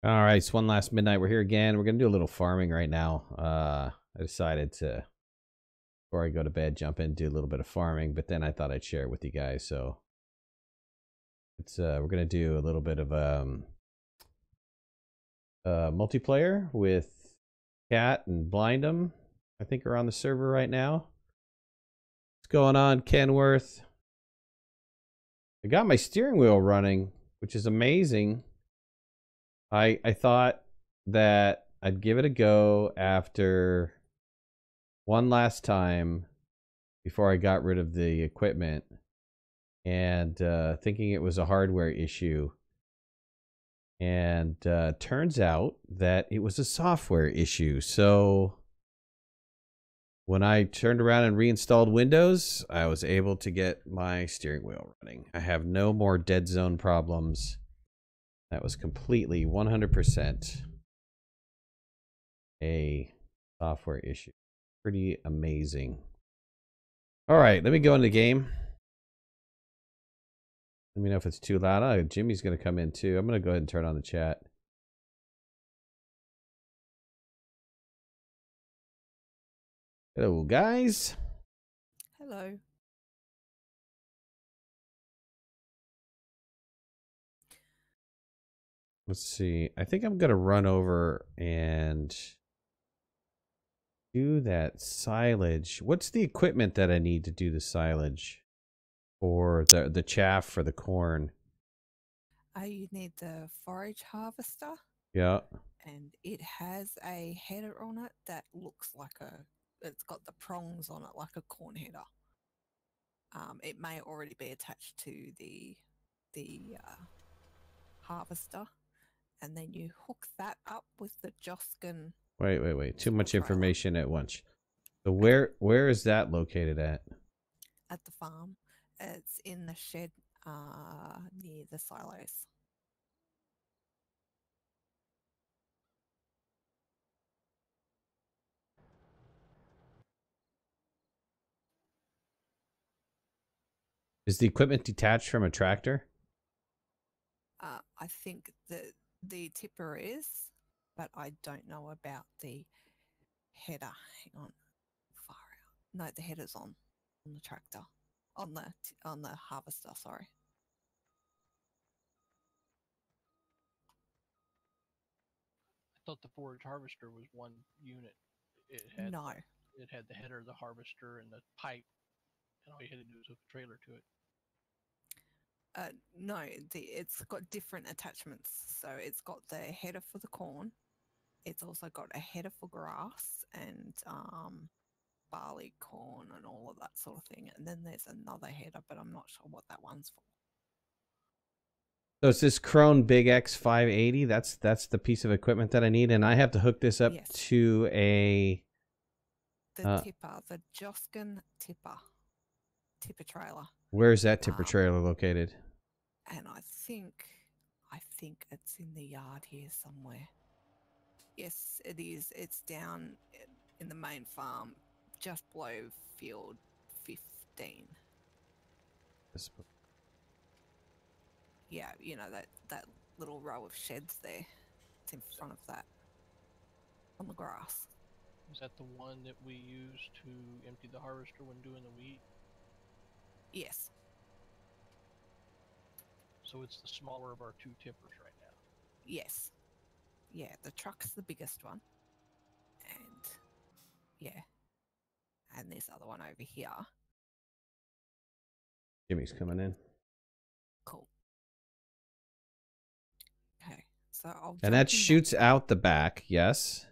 All right, it's one last midnight. We're here again. We're gonna do a little farming right now. I decided to, before I go to bed, jump in and do a little bit of farming. But then I thought I'd share it with you guys. So it's we're gonna do a little bit of multiplayer with Cat and Blindem. I think are on the server right now. What's going on, Kenworth? I got my steering wheel running, which is amazing. I thought that I'd give it a go after one last time before I got rid of the equipment, and thinking it was a hardware issue. And turns out that it was a software issue. So when I turned around and reinstalled Windows, I was able to get my steering wheel running. I have no more dead zone problems. That was completely 100% a software issue. Pretty amazing. All right, let me go into the game. Let me know if it's too loud. Oh, Jimmy's going to come in too. I'm going to go ahead and turn on the chat. Hello, guys. Hello. Let's see. I think I'm going to run over and do that silage. What's the equipment that I need to do the silage for the chaff for the corn? You need the forage harvester. Yeah. And it has a header on it that looks like it's got the prongs on it like a corn header. It may already be attached to the harvester, and then you hook that up with the Joskin. Wait. Too much information at once. So Okay. where is that located at? At the farm. It's in the shed near the silos. Is the equipment detached from a tractor? I think that the tipper is, but I don't know about the header. Hang on, far out. No, the header's on the tractor, on the harvester. Sorry. I thought the forage harvester was one unit. It had No. It had the header, the harvester, and the pipe, and all you had to do was hook a trailer to it. No, it's got different attachments. So it's got the header for the corn. It's also got a header for grass and barley, corn, and all of that sort of thing. And then there's another header, but I'm not sure what that one's for. So it's this Krone Big X 580. That's the piece of equipment that I need, and I have to hook this up to a tipper, the Joskin tipper trailer. Where is that tipper trailer located? And I think it's in the yard here somewhere. Yes, it is. It's down in the main farm, just below field 15. Yeah, you know that little row of sheds there. It's in front of that, on the grass. Is that the one that we use to empty the harvester when doing the wheat? Yes. So it's the smaller of our two tippers right now. Yes. Yeah, the truck's the biggest one. And yeah. And this other one over here. Jimmy's coming in. Cool. Okay. So I'll And that shoots out the back, yes?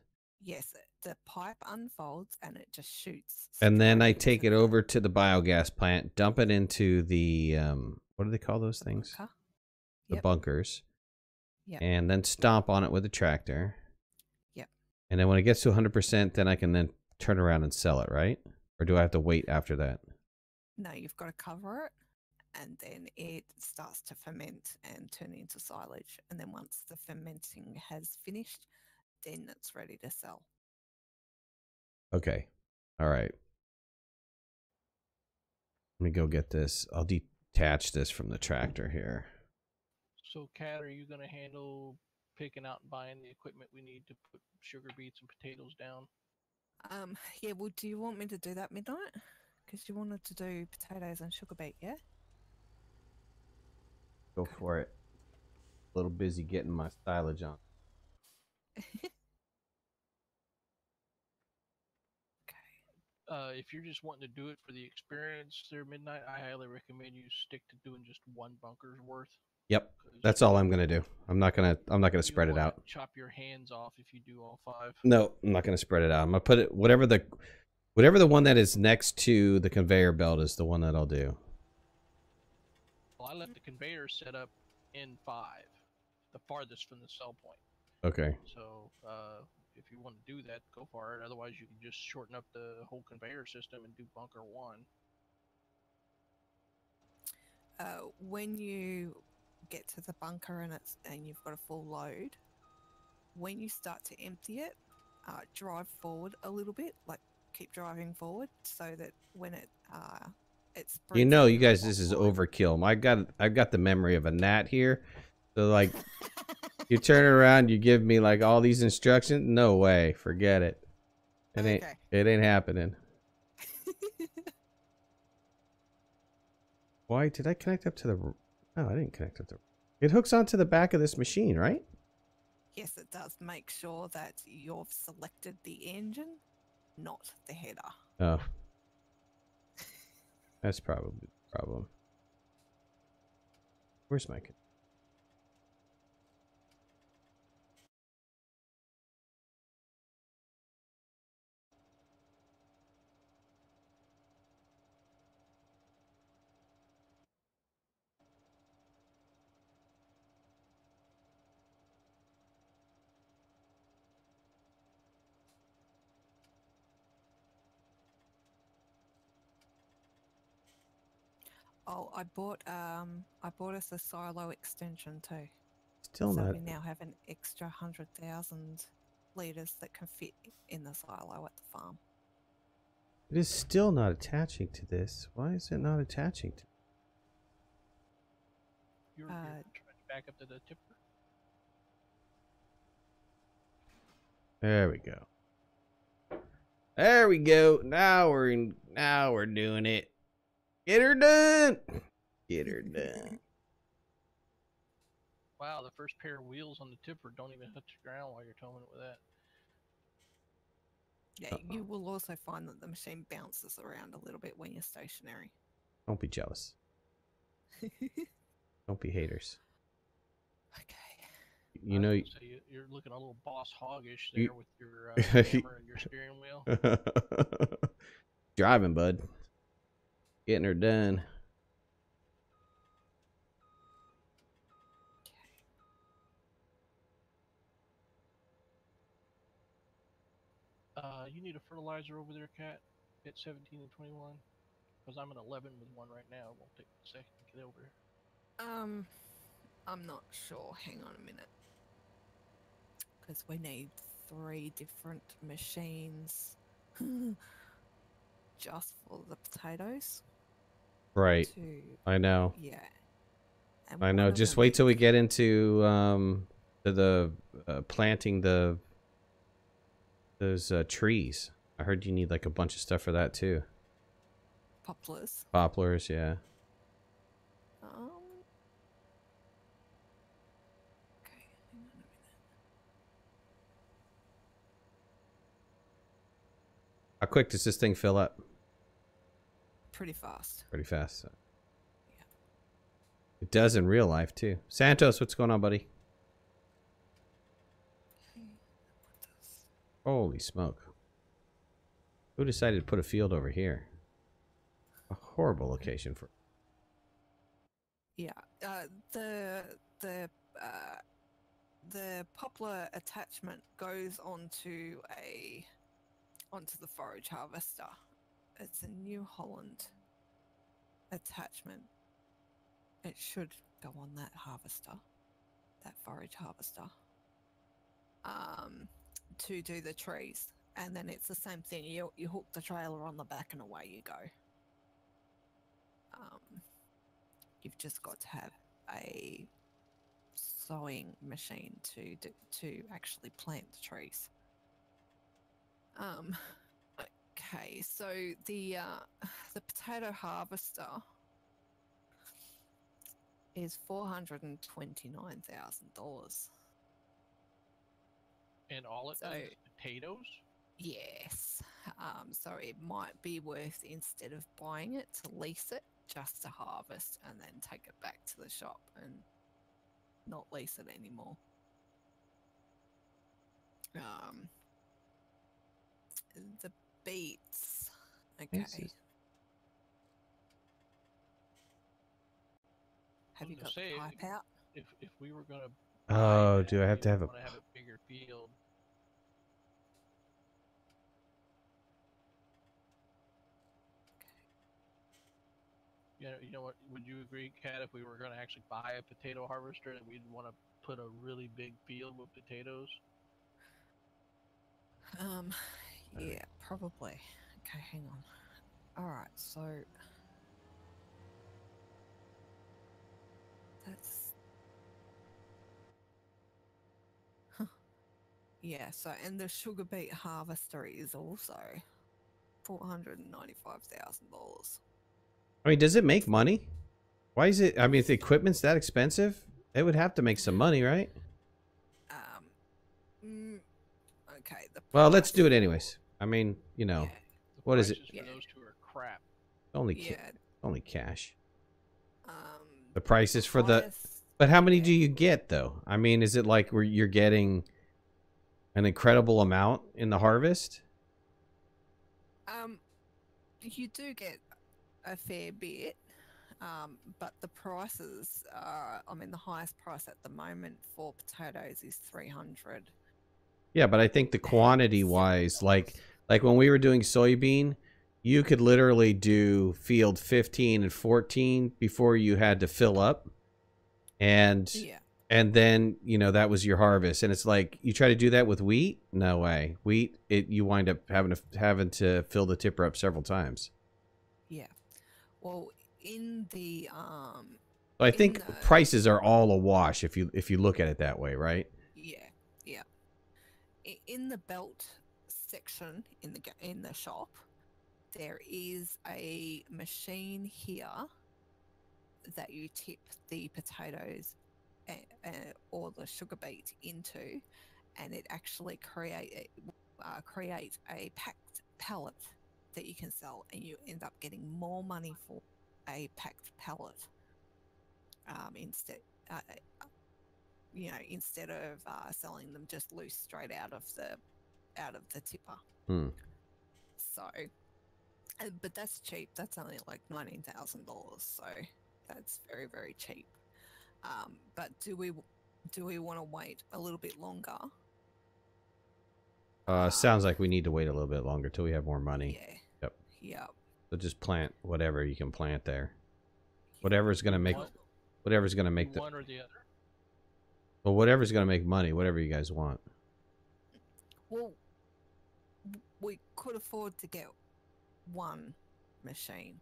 Yes, the pipe unfolds and it just shoots. And then I take it over to the biogas plant, dump it into the what do they call those things? Bunker. The bunkers. Yep. And then stomp on it with a tractor. Yep. And then when it gets to 100%, then I can then turn around and sell it, right? Or do I have to wait after that? No, you've got to cover it, and then it starts to ferment and turn into silage. And then once the fermenting has finished, then it's ready to sell. Okay. All right. Let me go get this. I'll detach this from the tractor here. So, Kat, are you going to handle picking out and buying the equipment we need to put sugar beets and potatoes down. Yeah, well, do you want me to do that midnight? Because you wanted to do potatoes and sugar beet, yeah? Go for it. A little busy getting my silage on. If you're just wanting to do it for the experience there, Midnight, I highly recommend you stick to doing just one bunker's worth. Yep, that's all I'm gonna do. I'm not gonna You spread it don't wanna out. Chop your hands off if you do all 5. No, I'm not gonna spread it out. I'm gonna put it whatever the one that is next to the conveyor belt is the one that I'll do. Well, I left the conveyor set up in 5, the farthest from the sell point. Okay. So if you want to do that, go for it. Otherwise, you can just shorten up the whole conveyor system and do bunker 1. When you get to the bunker and you've got a full load, when you start to empty it, drive forward a little bit, like keep driving forward, so that when it's You know, you guys, this is overkill. I've got the memory of a gnat here. So like, you turn around, you give me like all these instructions. No way, forget it. It ain't happening. Why did I connect up to the? No, I didn't connect up to. It hooks onto the back of this machine, right? Yes, it does. Make sure that you've selected the engine, not the header. Oh, that's probably the problem. Where's my? Oh, I bought us a silo extension too. Still so not. we now have an extra 100,000 litres that can fit in the silo at the farm. It is still not attaching to this. Why is it not attaching to? You're trying to back up to the tipper. There we go. There we go. Now we're doing it. Get her done. Get her done. Wow, the first pair of wheels on the tipper don't even touch the ground while you're towing it with that. Yeah, you will also find that the machine bounces around a little bit when you're stationary. Don't be jealous. Don't be haters. Okay. You know, so you're looking a little boss hoggish there with your hammer and your steering wheel. Driving, bud. Getting her done. You need a fertilizer over there, Cat, at 17 and 21? Because I'm at 11 with one right now. It won't take a second to get over here. I'm not sure. Hang on a minute. Because we need 3 different machines just for the potatoes. Right. I know. Yeah. I know. Just wait till we get into the planting those trees. I heard you need like a bunch of stuff for that too. Poplars. Poplars, yeah. Okay, hang on a minute. How quick does this thing fill up? Pretty fast. Pretty fast. So. Yeah. It does in real life too. Santos, what's going on, buddy? Okay. Holy smoke. Who decided to put a field over here? A horrible location for. Yeah. The poplar attachment goes onto the forage harvester. It's a New Holland attachment. It should go on that harvester, that forage harvester, to do the trees. And then it's the same thing. You hook the trailer on the back and away you go. You've just got to have a sowing machine to actually plant the trees. Okay, so the potato harvester is $429,000. And all it does is potatoes? Yes. So it might be worth, instead of buying it, to lease it just to harvest and then take it back to the shop and not lease it anymore. The beets. Okay. Have you got the pipe out? If we were gonna do I have to have a bigger field? You know what? Would you agree, Kat, if we were going to actually buy a potato harvester, that we'd want to put a really big field with potatoes? Yeah, probably. Okay, hang on. All right, so that's yeah. So and the sugar beet harvester is also $495,000. I mean, does it make money? Why is it? I mean, if the equipment's that expensive, it would have to make some money, right? Okay. Well, let's do it anyways. I mean, you know, what is it? For those two are crap. Only cash. The prices for the. highest, But how many do you get though? I mean, is it like where you're getting an incredible amount in the harvest? You do get a fair bit, but the prices are, I mean, the highest price at the moment for potatoes is $300. Yeah, but I think the quantity wise, like when we were doing soybean, you could literally do field 15 and 14 before you had to fill up. And then, you know, that was your harvest. And it's like, you try to do that with wheat? No way. Wheat, you wind up having to fill the tipper up several times. Yeah. Well, in the so I think prices are all a wash if you look at it that way, right? Yeah. Yeah. In the belt section in the shop, there is a machine here that you tip the potatoes or the sugar beet into, and it actually creates a packed pellet that you can sell, and you end up getting more money for a packed pellet instead of selling them just loose straight out of the tipper. So but that's cheap. That's only like $19,000, so that's very, very cheap. But do we want to wait a little bit longer? Sounds like we need to wait a little bit longer till we have more money. Yeah. Yep. So just plant whatever you can plant there. Whatever's gonna make one or the other. Well, whatever's gonna make money, whatever you guys want. Well, we could afford to get one machine,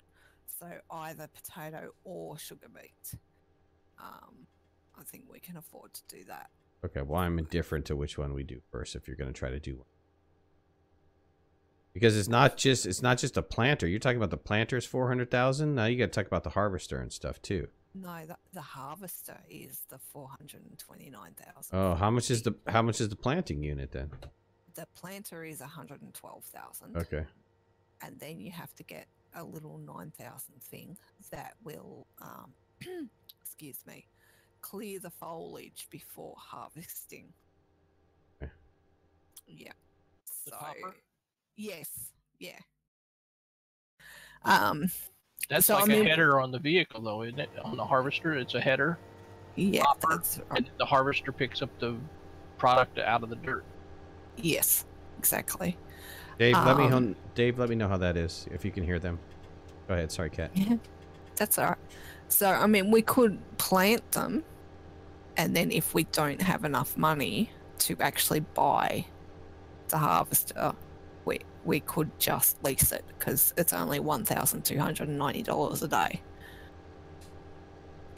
so either potato or sugar beet. I think we can afford to do that. Okay, well, I'm indifferent to which one we do first if you're going to try to do one. Because it's not just a planter. You're talking about the planter's 400,000. Now you got to talk about the harvester and stuff too. No, the harvester is the 429,000. Oh, how much is the planting unit then? The planter is 112,000. Okay. And then you have to get a little 9,000 thing that will, excuse me, clear the foliage before harvesting. Okay. Yeah. The topper? Yes. Yeah. That's a header on the vehicle, though, isn't it? On the harvester, it's a header. Yeah, topper, that's right. And the harvester picks up the product out of the dirt. Yes, exactly. Dave, let me know how that is, if you can hear them. Go ahead. Sorry, Kat. Yeah, that's all right. So, I mean, we could plant them, and then if we don't have enough money to actually buy the harvester, we could just lease it, because it's only $1,290 a day.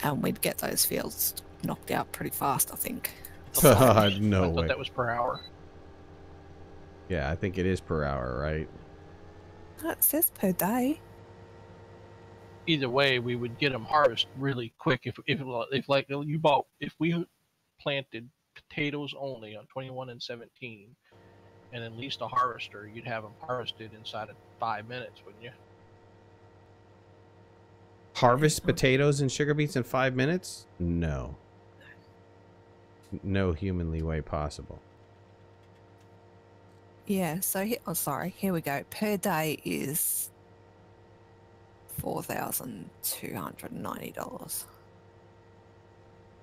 And we'd get those fields knocked out pretty fast, I think. No I way. thought that was per hour. Yeah, I think it is per hour, right? It says per day. Either way, we would get them harvested really quick if like you bought, if we planted potatoes only on 21 and 17 and then leased a harvester, you'd have them harvested inside of 5 minutes, wouldn't you? Harvest potatoes and sugar beets in 5 minutes? No. No humanly way possible. Yeah, so here we go. Per day is $4,290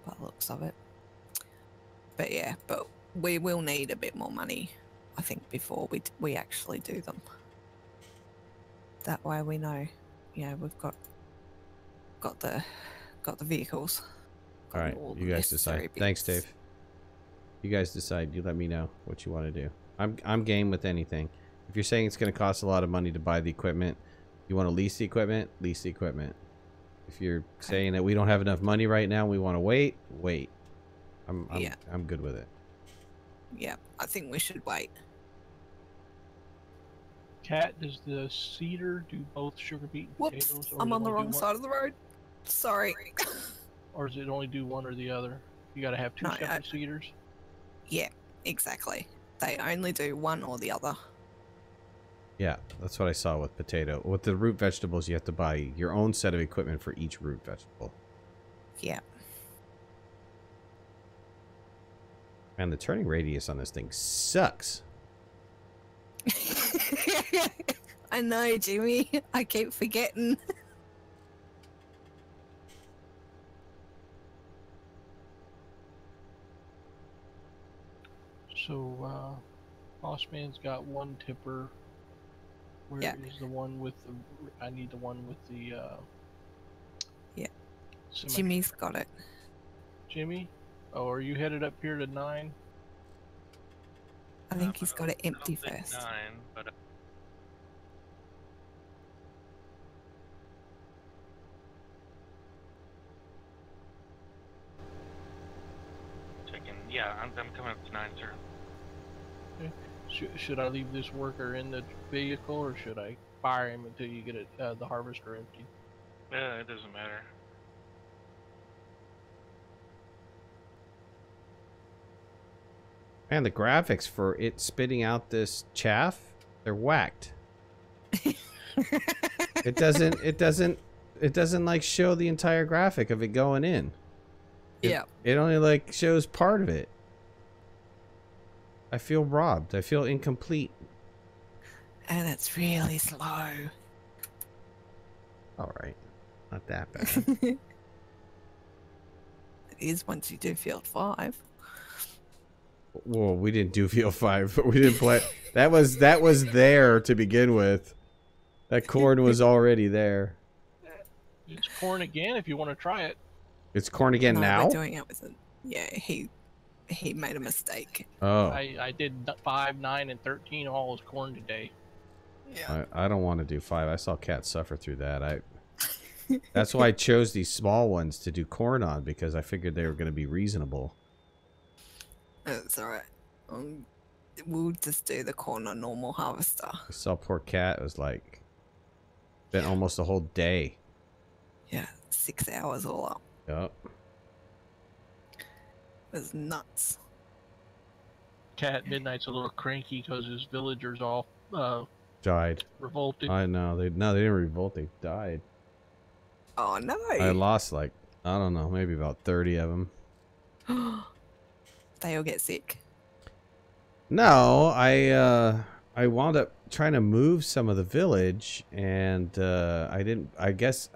by the looks of it. But yeah, but we will need a bit more money, I think, before we actually do them. That way we know, we've got the vehicles. All right, you guys decide. Thanks, Dave. You guys decide. You let me know what you want to do. I'm game with anything. If you're saying it's going to cost a lot of money to buy the equipment, you want to lease the equipment, lease the equipment. If you're saying that we don't have enough money right now, we want to wait. I'm good with it. Yeah, I think we should wait. Kat, does the seeder do both sugar beet and Whoops, potatoes? I'm on the wrong side of the road. Sorry. Or does it only do one or the other? You got to have two separate seeders? Yeah, exactly. They only do one or the other. Yeah, that's what I saw with potato. With the root vegetables, you have to buy your own set of equipment for each root vegetable. Yeah. Man, the turning radius on this thing sucks. I know, Jimmy. I keep forgetting. So, Bossman's got one tipper. Where is the one with the... I need the one with the... Yeah. Jimmy's got it. Jimmy? Oh, are you headed up here to 9? I think he's got it empty first. 9, but... Checking. Yeah, I'm coming up to 9, sir. Okay. Should I leave this worker in the vehicle, or should I fire him until you get it, the harvester empty? It doesn't matter. Man, the graphics for it spitting out this chaff, they're whacked. It doesn't like show the entire graphic of it going in. It only like shows part of it. I feel robbed. I feel incomplete. And it's really slow. All right. Not that bad. It is once you do field 5. Well, we didn't do field 5, but we didn't play. That was there to begin with. That corn was already there. It's corn again if you want to try it. It's corn again now? We're doing it with it. Yeah, he made a mistake. Oh. I did 5, 9, and 13 all as corn today. Yeah. I don't want to do 5. I saw Kat suffer through that. That's why I chose these small ones to do corn on, because I figured they were going to be reasonable. It's alright. We'll just do the corn on normal harvester. I saw poor Kat was like, spent almost a whole day. Yeah, 6 hours all up. Yep. It was nuts. Cat Midnight's a little cranky because his villagers all died. Revolted. I know. They didn't revolt. They died. Oh no! I lost like, I don't know, maybe about 30 of them. They all get sick. No, I wound up trying to move some of the village, and I didn't. I guess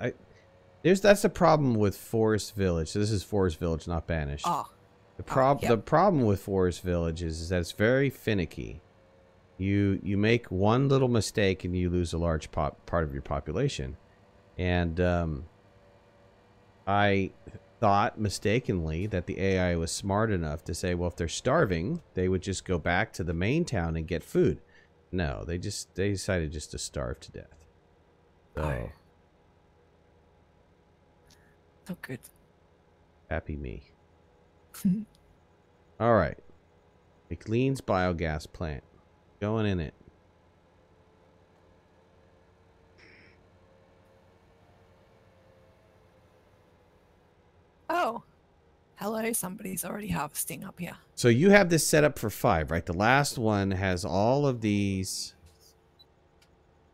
that's the problem with Forest Village. So this is Forest Village, not Banished. Oh. The problem with Forest Village is that it's very finicky. You make one little mistake and you lose a large part of your population, and I thought mistakenly that the AI was smart enough to say, well, if they're starving, they would just go back to the main town and get food. No, they decided just to starve to death. So, not good. happy me. All right. McLean's biogas plant. Going in it. Oh, hello. Somebody's already harvesting up here. So you have this set up for 5, right? The last one has all of these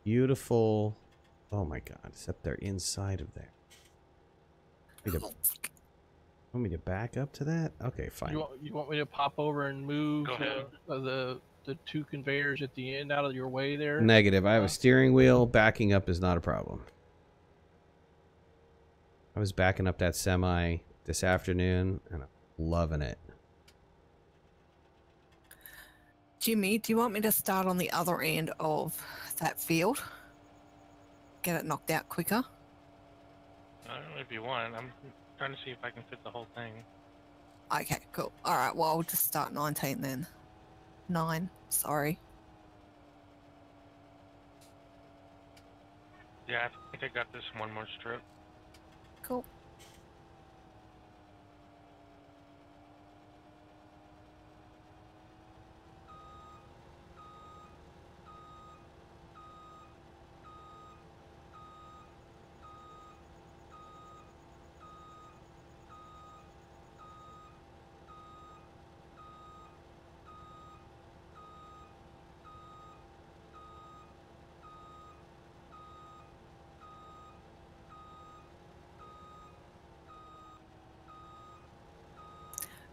beautiful... Oh my god, except they're inside of there. Want me to back up to that? Okay, fine. You want me to pop over and move Go ahead. the 2 conveyors at the end out of your way there? Negative. I have a steering wheel. Backing up is not a problem. I was backing up that semi this afternoon, and I'm loving it. Jimmy, do you want me to start on the other end of that field? Get it knocked out quicker? If you want, I'm trying to see if I can fit the whole thing. Okay, cool. All right, well, I'll just start 19 then. 9, sorry. Yeah, I think I got this one more strip. Cool.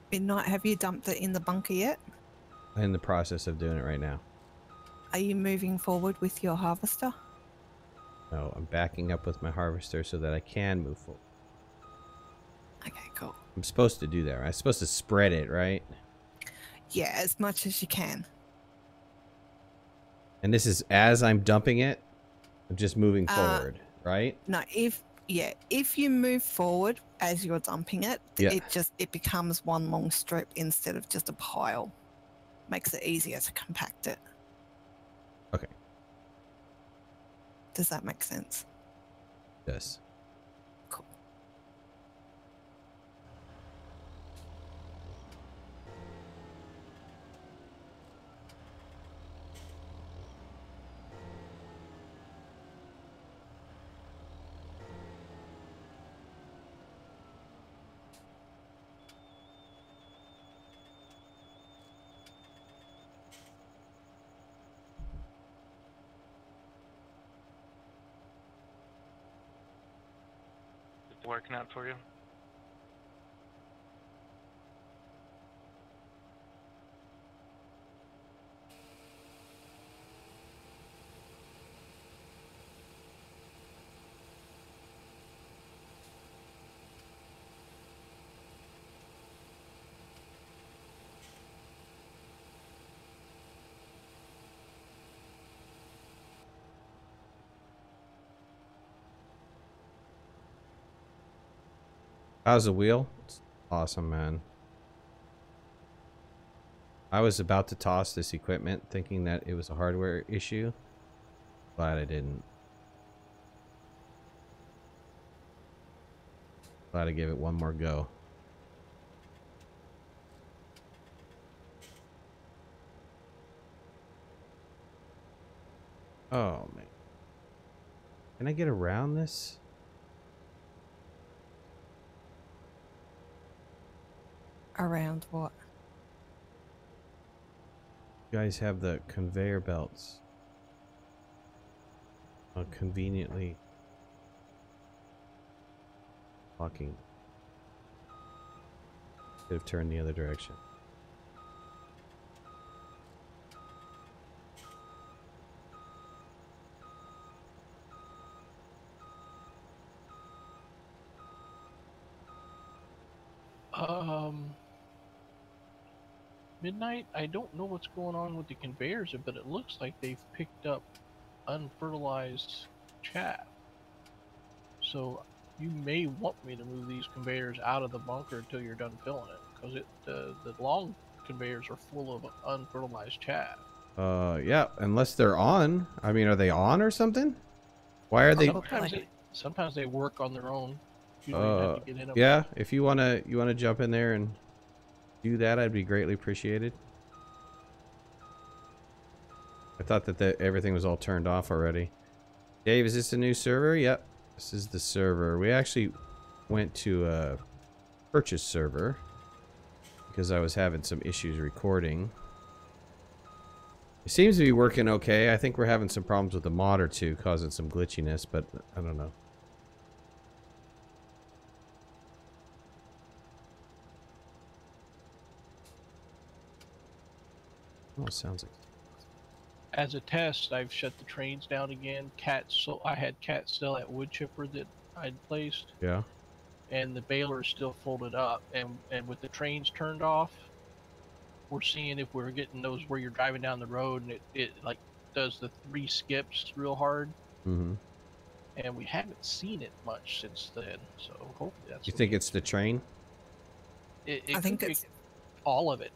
Midnight, have you dumped it in the bunker yet? I'm in the process of doing it right now. Are you moving forward with your harvester? No, I'm backing up with my harvester so that I can move forward. Okay, cool. I'm supposed to do that, right? I'm supposed to spread it, right? Yeah, as much as you can. And this is as I'm dumping it, I'm just moving forward, right? No, if you move forward as you're dumping it, Yeah. it becomes one long strip instead of just a pile. Makes it easier to compact it. Okay. Does that make sense? Yes. Cool. Is it working out for you? How's the wheel? It's awesome, man. I was about to toss this equipment thinking that it was a hardware issue. Glad I didn't. Glad I gave it one more go. Oh, man. Can I get around this? Around what? You guys have the conveyor belts. Conveniently walking. Could have turned the other direction. Midnight, I don't know what's going on with the conveyors, but it looks like they've picked up unfertilized chaff. So you may want me to move these conveyors out of the bunker until you're done filling it, because the long conveyors are full of unfertilized chaff. Yeah, unless they're on. I mean, are they on or something? Why are they? Sometimes they work on their own. You don't even have to get in them. Yeah, if you wanna jump in there and do that, I'd be greatly appreciated. I thought that everything was all turned off already. Dave, is this a new server? Yep, this is the server. We actually went to a purchase server because I was having some issues recording. It seems to be working okay. I think we're having some problems with the mod or two causing some glitchiness, but I don't know. Oh, it sounds like... As a test, I've shut the trains down again. So I had cats still at wood chipper that I'd placed, Yeah. and the baler is still folded up. And with the trains turned off, we're seeing if we're getting those where you're driving down the road and it like does the 3 skips real hard. Mm-hmm. And we haven't seen it much since then. So hopefully that's. You think it's the train? I think it's all of it.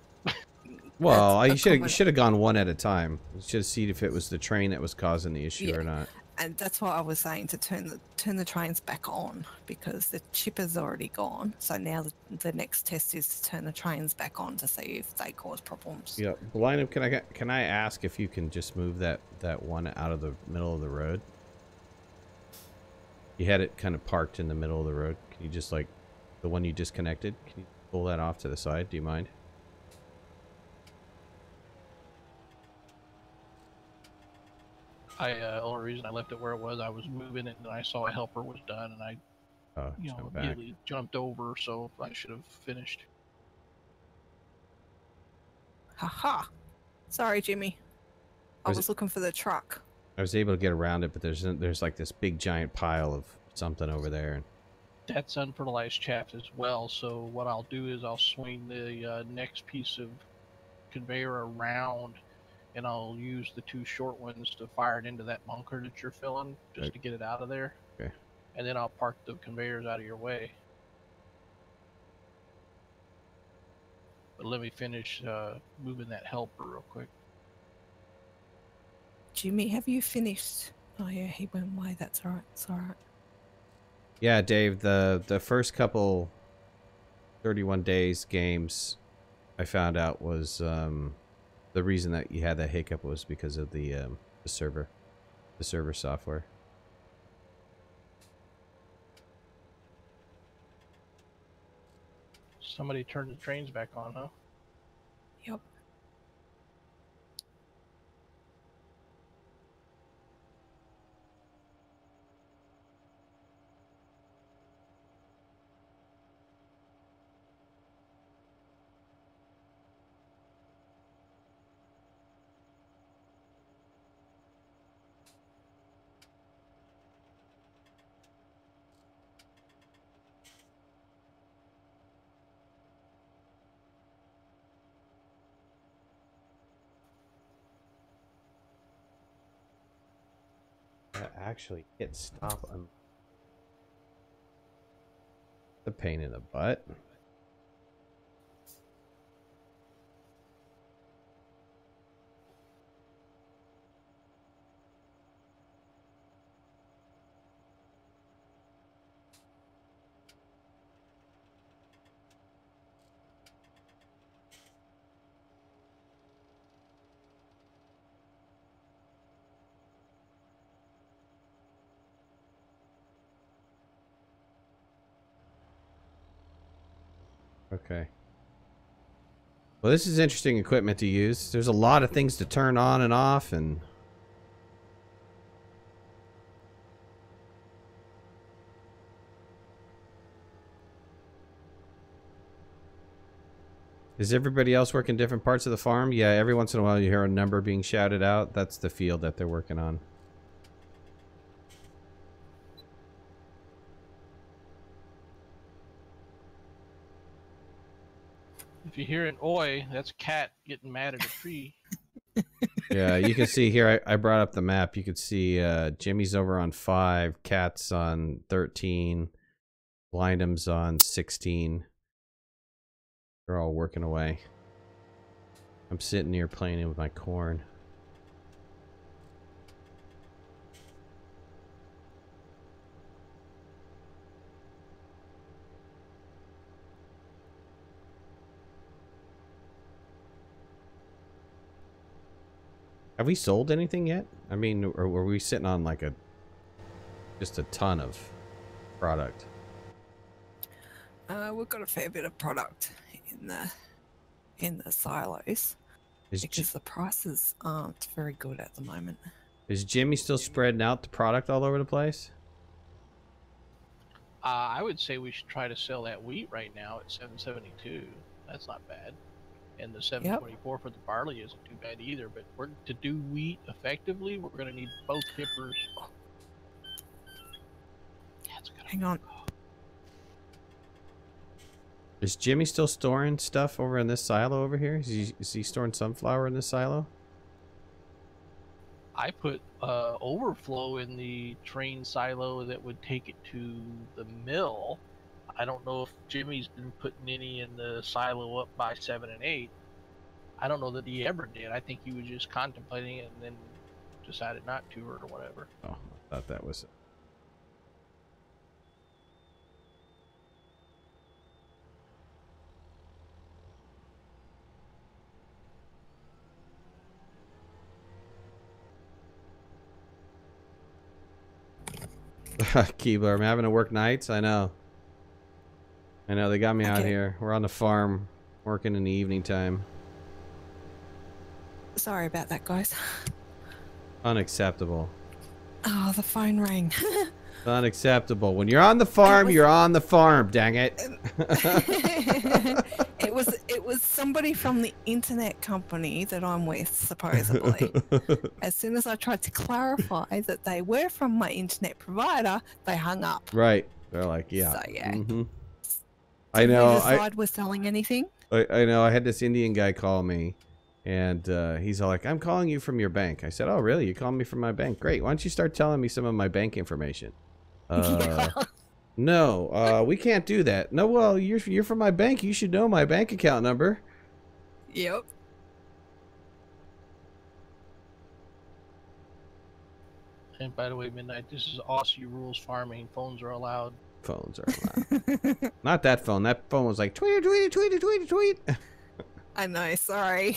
Well, you should have gone one at a time. You should have seen if it was the train that was causing the issue or not. And that's what I was saying, to turn the trains back on, because the chipper's already gone. So now the next test is to turn the trains back on to see if they cause problems. Yeah, Blind, can I ask if you can just move that one out of the middle of the road? You had it kind of parked in the middle of the road. Can you just, like, the one you disconnected, can you pull that off to the side? Do you mind? Only reason I left it where it was, I was moving it and I saw a helper was done and I immediately jumped over, so I should have finished. Haha. Sorry, Jimmy. I was looking for the truck. I was able to get around it, but there's like this big giant pile of something over there. That's unfertilized chaff as well, so what I'll do is I'll swing the next piece of conveyor around and I'll use the 2 short ones to fire it into that bunker that you're filling, just to get it out of there. Okay. And then I'll park the conveyors out of your way. But let me finish moving that helper real quick. Jimmy, have you finished? Oh yeah, he went away. That's all right. It's all right. Yeah, Dave, the first couple 31 days games I found out was the reason that you had that hiccup was because of the server software. Somebody turned the trains back on, huh? Yep. Actually hit stop on the pain in the butt. Okay. Well, this is interesting equipment to use. There's a lot of things to turn on and off, and is everybody else working different parts of the farm? Yeah, every once in a while you hear a number being shouted out. That's the field that they're working on. If you hear an oi, that's a cat getting mad at a tree. Yeah, you can see here, I brought up the map. You can see Jimmy's over on 5, Cat's on 13, Blindham's on 16. They're all working away. I'm sitting here playing with my corn. Have we sold anything yet? I mean, or were we sitting on like just a ton of product? We've got a fair bit of product in the silos because the prices aren't very good at the moment. Is Jimmy still spreading out the product all over the place? I would say we should try to sell that wheat right now at 772. That's not bad. And the 724 for the barley isn't too bad either. But to do wheat effectively, we're going to need both kippers. Hang on. Is Jimmy still storing stuff over in this silo over here? Is he storing sunflower in this silo? I put overflow in the train silo that would take it to the mill. I don't know if Jimmy's been putting any in the silo up by 7 and 8. I don't know that he ever did. I think he was just contemplating it and then decided not to or whatever. Oh, I thought that was it. Keebler, I'm having to work nights. I know. They got me out here. We're on the farm working in the evening time. Sorry about that, guys. Unacceptable. Oh, the phone rang. Unacceptable. When you're on the farm, you're on the farm, dang it. It was somebody from the internet company that I'm with, supposedly. As soon as I tried to clarify that they were from my internet provider, they hung up. Right. They're like, yeah. So, yeah. Mm-hmm. I know. Did we decide we're selling anything? I know. I had this Indian guy call me, and he's all like, I'm calling you from your bank. I said, oh, really? You calling me from my bank? Great. Why don't you start telling me some of my bank information? No, we can't do that. No, well, you're from my bank. You should know my bank account number. Yep. And by the way, Midnight, this is Aussie rules farming. Phones are allowed. Phones are allowed. Not that phone. That phone was like, tweet, tweet, tweet, tweet, tweet. I know, sorry.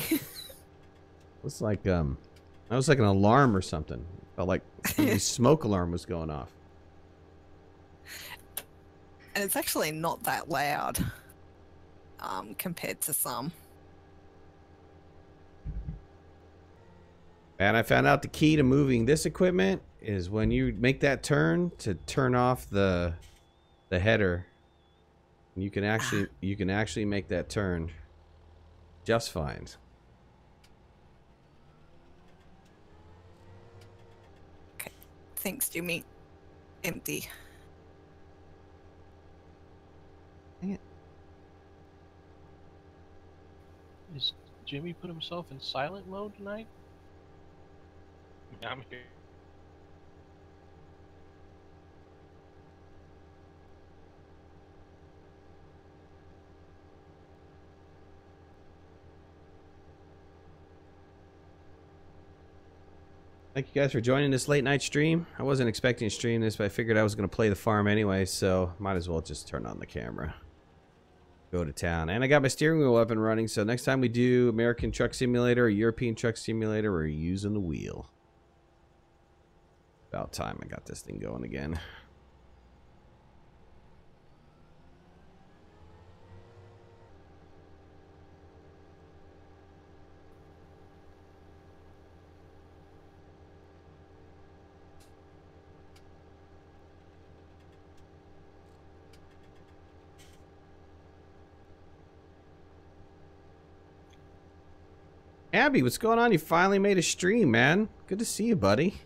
It's like, that was like an alarm or something. It felt like a smoke alarm was going off. And it's actually not that loud compared to some. And I found out the key to moving this equipment is when you make that turn to turn off the header. You can actually make that turn just fine. Okay. Thanks, Jimmy. Empty. Dang it. Is Jimmy put himself in silent mode tonight? I'm here. Thank you guys for joining this late night stream. I wasn't expecting to stream this, but I figured I was going to play the farm anyway, so might as well just turn on the camera. Go to town. And I got my steering wheel up and running, so next time we do American Truck Simulator or European Truck Simulator, we're using the wheel. About time I got this thing going again. Abby, what's going on? You finally made a stream, man. Good to see you, buddy.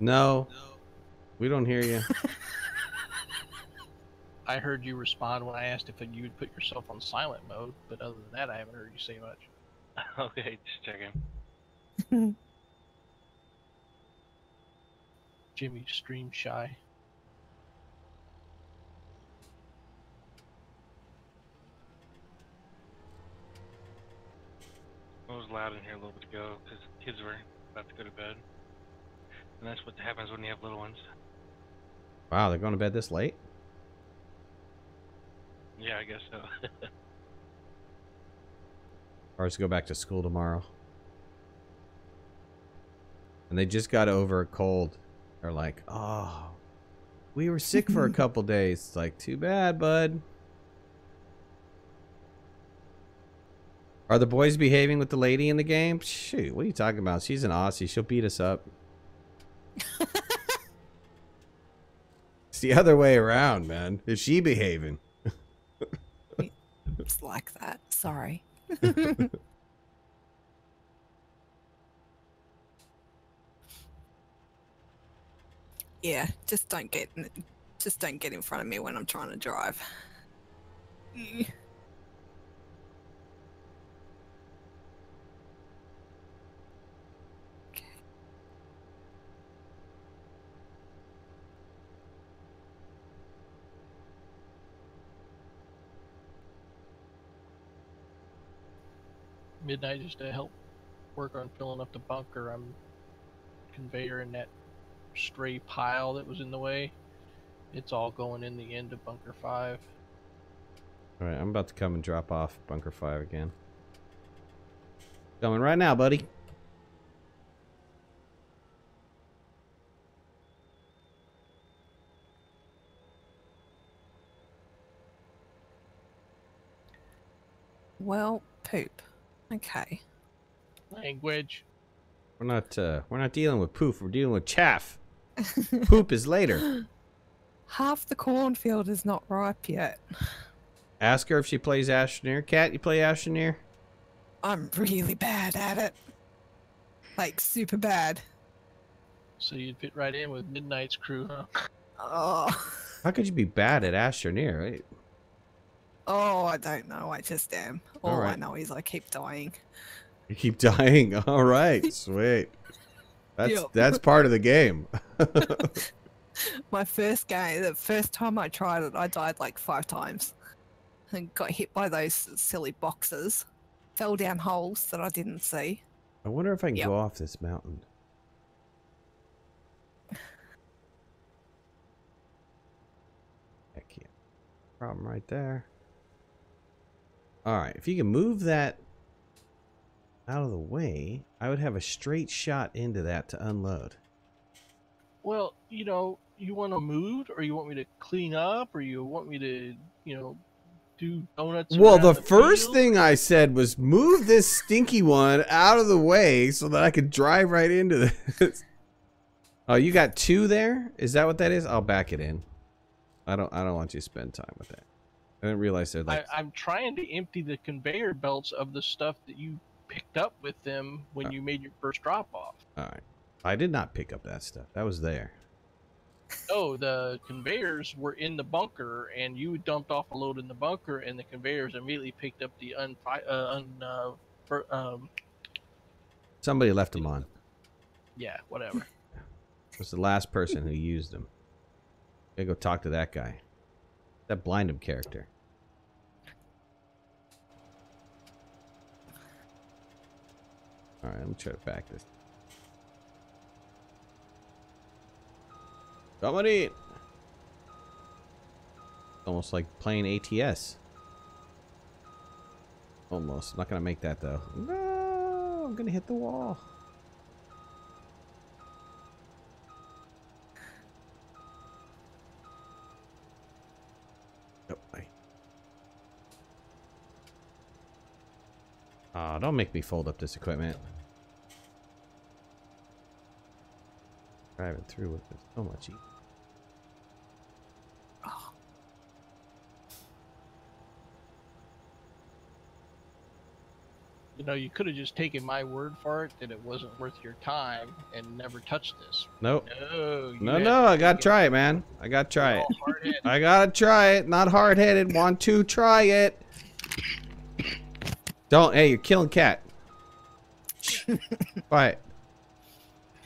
No. We don't hear you. I heard you respond when I asked if you would put yourself on silent mode, but other than that, I haven't heard you say much. Okay, just checking. Jimmy stream shy. It was loud in here a little bit ago because kids were about to go to bed. And that's what happens when you have little ones. Wow, they're going to bed this late? Yeah, I guess so. Ours go back to school tomorrow. And they just got over a cold. They're like, oh, we were sick for a couple days. It's like, too bad, bud. Are the boys behaving with the lady in the game? Shoot, what are you talking about? She's an Aussie. She'll beat us up. It's the other way around, man. Is she behaving? It's like that. Sorry. Yeah, just don't get in front of me when I'm trying to drive. Midnight just to help work on filling up the bunker. I'm conveyoring that stray pile that was in the way. It's all going in the end of bunker 5. All right, I'm about to come and drop off bunker 5 again. Coming right now, buddy. Well, poop. Okay. Language. We're not dealing with poof. We're dealing with chaff. Poop is later. Half the cornfield is not ripe yet. Ask her if she plays Astroneer. Cat, you play Astroneer? I'm really bad at it. Like, super bad. So you'd fit right in with Midnight's crew, huh? Oh. How could you be bad at Astroneer? Right? Oh, I don't know. I just am. All right. I know is I keep dying. You keep dying. All right, sweet. That's part of the game. My first game, the first time I tried it, I died like 5 times. And got hit by those silly boxes. Fell down holes that I didn't see. I wonder if I can go off this mountain. Heck yeah. Problem right there. Alright, if you can move that out of the way, I would have a straight shot into that to unload. Well, you know, you want to move, or you want me to clean up, or you want me to, you know, do donuts? Well, around the the first field? thing I said was move this stinky one out of the way so that I could drive right into this. Oh, you got 2 there? Is that what that is? I'll back it in. I don't want you to spend time with that. I didn't realize they're like... I'm trying to empty the conveyor belts of the stuff that you picked up with them when you made your first drop off. Alright. I did not pick up that stuff. That was there. Oh, the conveyors were in the bunker, and you dumped off a load in the bunker, and the conveyors immediately picked up the Somebody left them on. yeah, whatever. It was the last person who used them. Gotta go talk to that guy. That blind him character. Alright, I'm gonna try to back this. Coming in! Almost like playing ATS. Almost. Not gonna make that though. No! I'm gonna hit the wall. Oh, don't make me fold up this equipment. Driving through with it so much easier. Oh. You know, you could have just taken my word for it that it wasn't worth your time and never touched this. Nope. No, I gotta try it, man. I gotta try it. I gotta try it. Not hard-headed. Want to try it. Don't. Hey, you're killing Cat. Quiet.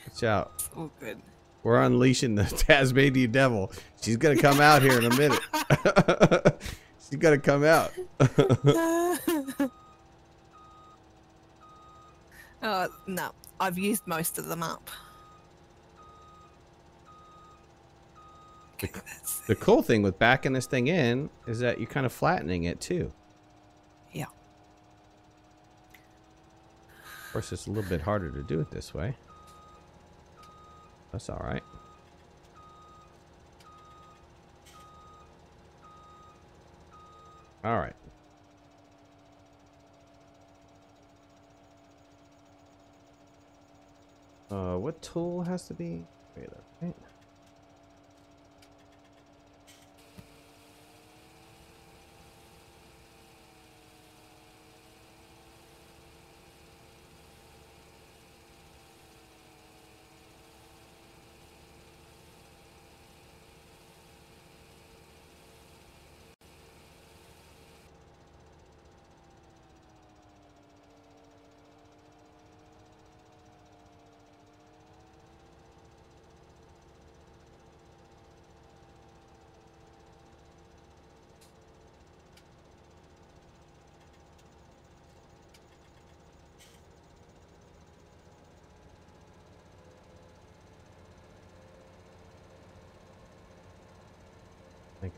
Watch out. It's all good. We're unleashing the Tasmanian devil. She's gonna come out here in a minute. She's gonna come out. No, I've used most of them up. Okay, that's The cool thing with backing this thing in is that you're kind of flattening it too. Yeah. Of course, it's a little bit harder to do it this way. That's all right. All right. What tool has to be? Wait, right?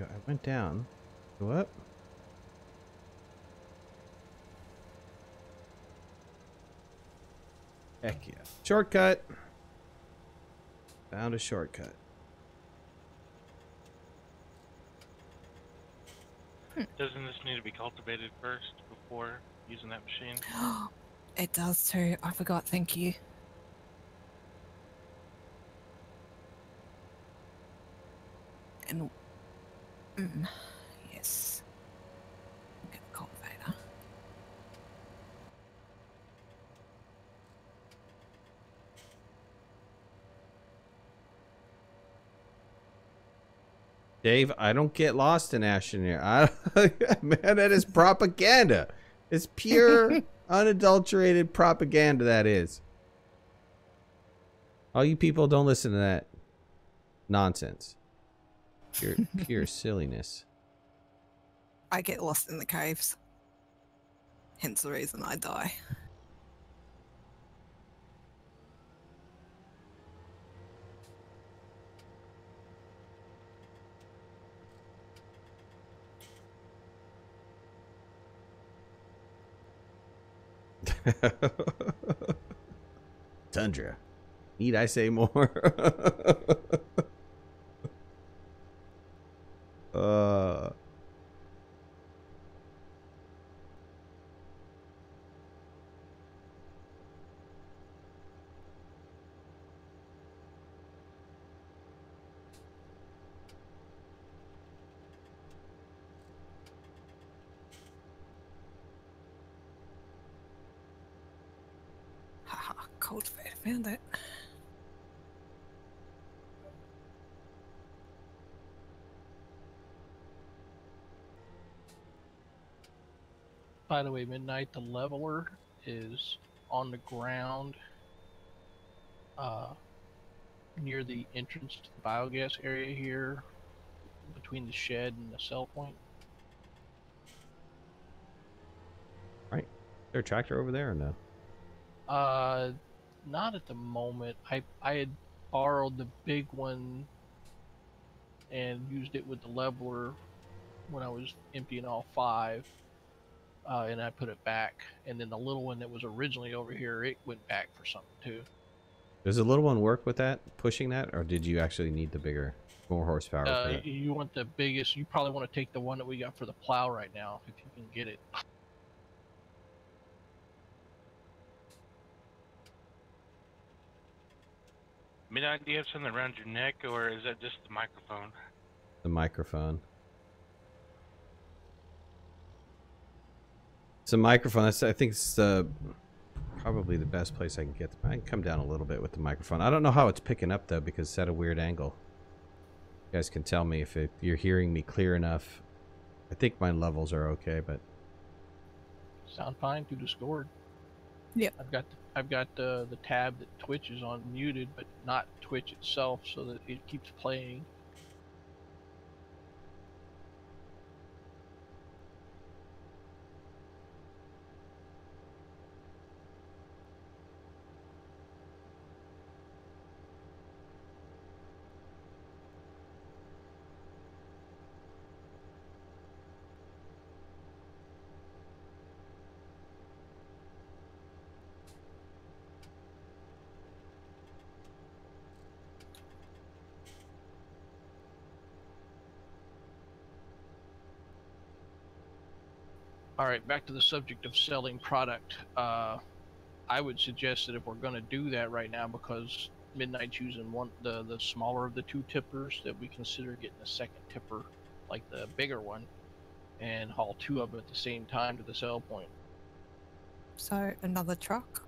I went down. Go up. Heck yeah. Shortcut. Found a shortcut. Doesn't this need to be cultivated first before using that machine? It does too. I forgot. Thank you. And yes, get the cultivator. Dave, I don't get lost in Asheneer. Man, that is propaganda. It's pure, unadulterated propaganda, that is. All you people don't listen to that nonsense. Pure silliness. I get lost in the caves. Hence the reason I die. Tundra. Need I say more? Haha, cultivator, found it. By the way, Midnight, the leveler is on the ground near the entrance to the biogas area here, between the shed and the sell point. Right. Is there a tractor over there or no? Not at the moment. I had borrowed the big one and used it with the leveler when I was emptying all 5. And I put it back, and then the little one that was originally over here, it went back for something too. Does the little one work with that, pushing that, or did you actually need the bigger, more horsepower for that? You want the biggest. You probably want to take the one that we got for the plow right now, if you can get it. Midnight, do you have something around your neck, or is that just the microphone? The microphone. It's a microphone. That's, I think it's probably the best place I can get. I can come down a little bit with the microphone. I don't know how it's picking up though, because it's at a weird angle. You guys can tell me if you're hearing me clear enough. I think my levels are okay, but Sound fine through Discord. Yep. I've got the tab that Twitch is on muted, but not Twitch itself, so that it keeps playing. All right, back to the subject of selling product. I would suggest that if we're going to do that right now, because Midnight's using the smaller of the two tippers, that we consider getting a second tipper, like the bigger one, and haul two of them at the same time to the sell point. So another truck.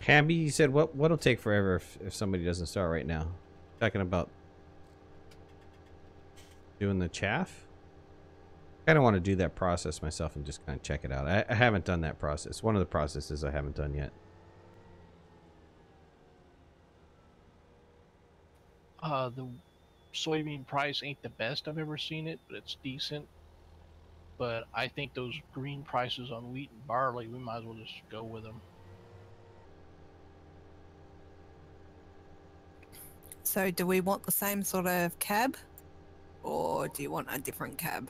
Hamby, you said what'll take forever if somebody doesn't start right now? Talking about doing the chaff? I kind of want to do that process myself and just kind of check it out. I haven't done that process. One of the processes I haven't done yet. The soybean price ain't the best I've ever seen it, but it's decent. But I think those green prices on wheat and barley, we might as well just go with them. So do we want the same sort of cab, or do you want a different cab?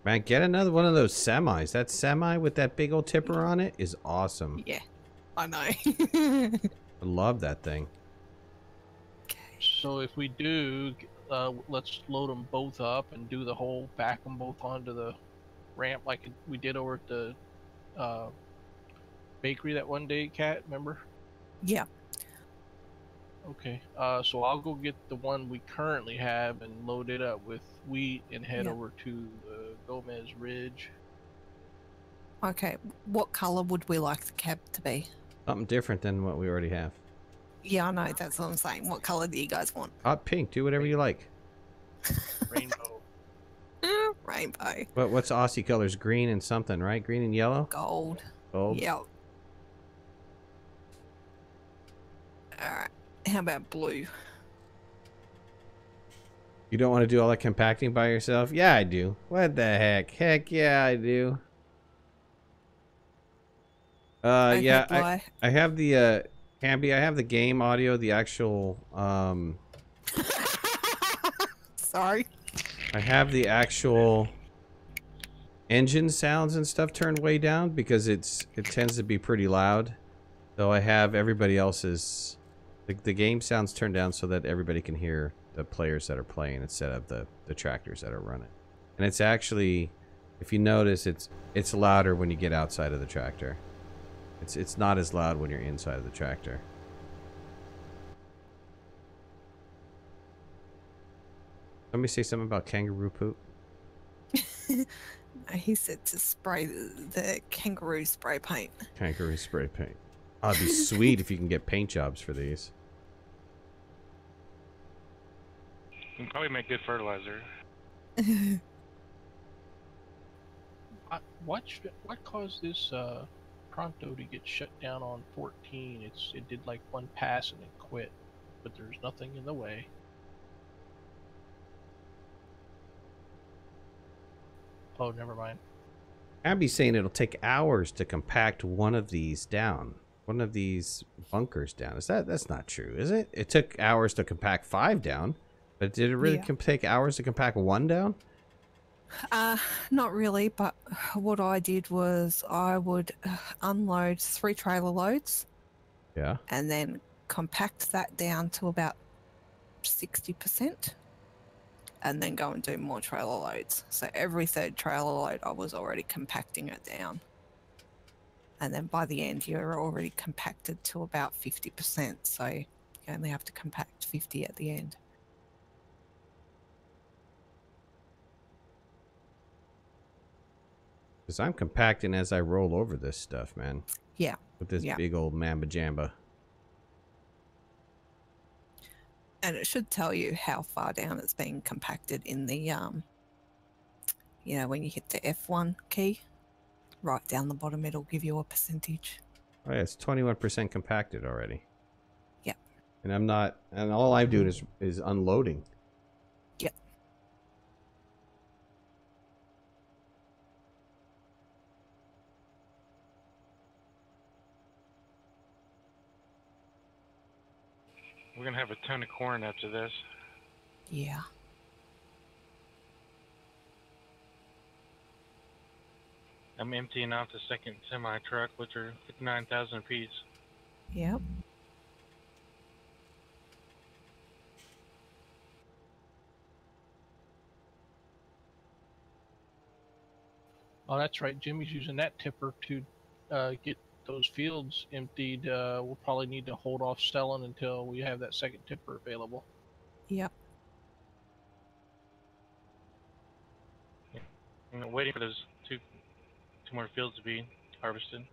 Man, get another one of those semis. That semi with that big old tipper on it is awesome. Yeah, I know. I love that thing. So if we do, let's load them both up and do the whole back them both onto the ramp like we did over at the bakery that one day, Kat, remember? Yeah. Okay, so I'll go get the one we currently have and load it up with wheat and head over to Gomez Ridge. Okay, what color would we like the cab to be? Something different than what we already have. Yeah, I know, that's what I'm saying. What color do you guys want? Hot pink, do whatever you like. Rainbow. Rainbow. What's Aussie colors? Green and something, right? Green and yellow? Gold. Gold? Yep. Alright, how about blue? You don't want to do all that compacting by yourself? Yeah, I do. What the heck? Heck yeah, I do. Okay, yeah, I have the Hamby, I have the game audio, the actual Sorry. I have the actual engine sounds and stuff turned way down because it tends to be pretty loud. So I have everybody else's the game sounds turned down so that everybody can hear the players that are playing instead of the tractors that are running. And it's actually, if you notice, it's louder when you get outside of the tractor. It's not as loud when you're inside of the tractor. Let me say something about kangaroo poop. He said to spray the kangaroo spray paint. Kangaroo spray paint. Oh, it'd be sweet if you can get paint jobs for these. You can probably make good fertilizer. What caused this Pronto to get shut down on 14? It did like one pass and it quit, but there's nothing in the way. Oh, never mind. Abby's saying it'll take hours to compact one of these down. One of these bunkers down. That's not true, is it? It took hours to compact 5 down, but did it really take hours to compact 1 down? Not really, but what I did was I would unload 3 trailer loads. Yeah. And then compact that down to about 60%. And then go and do more trailer loads. So every 3rd trailer load, I was already compacting it down. And then by the end, you're already compacted to about 50%. So you only have to compact 50 at the end. Because I'm compacting as I roll over this stuff, man. Yeah. With this big old mamba jamba. And it should tell you how far down it's being compacted in the, you know, when you hit the F1 key, right down the bottom, it'll give you a percentage. Oh yeah, it's 21% compacted already. Yep. And I'm not, and all I'm doing is unloading. Yep. We're gonna have a ton of corn after this. Yeah. I'm emptying out the second semi truck, which are 59,000 apiece. Yep. Oh, that's right. Jimmy's using that tipper to get those fields emptied. We'll probably need to hold off selling until we have that second tipper available. Yep. I'm waiting for those two more fields to be harvested.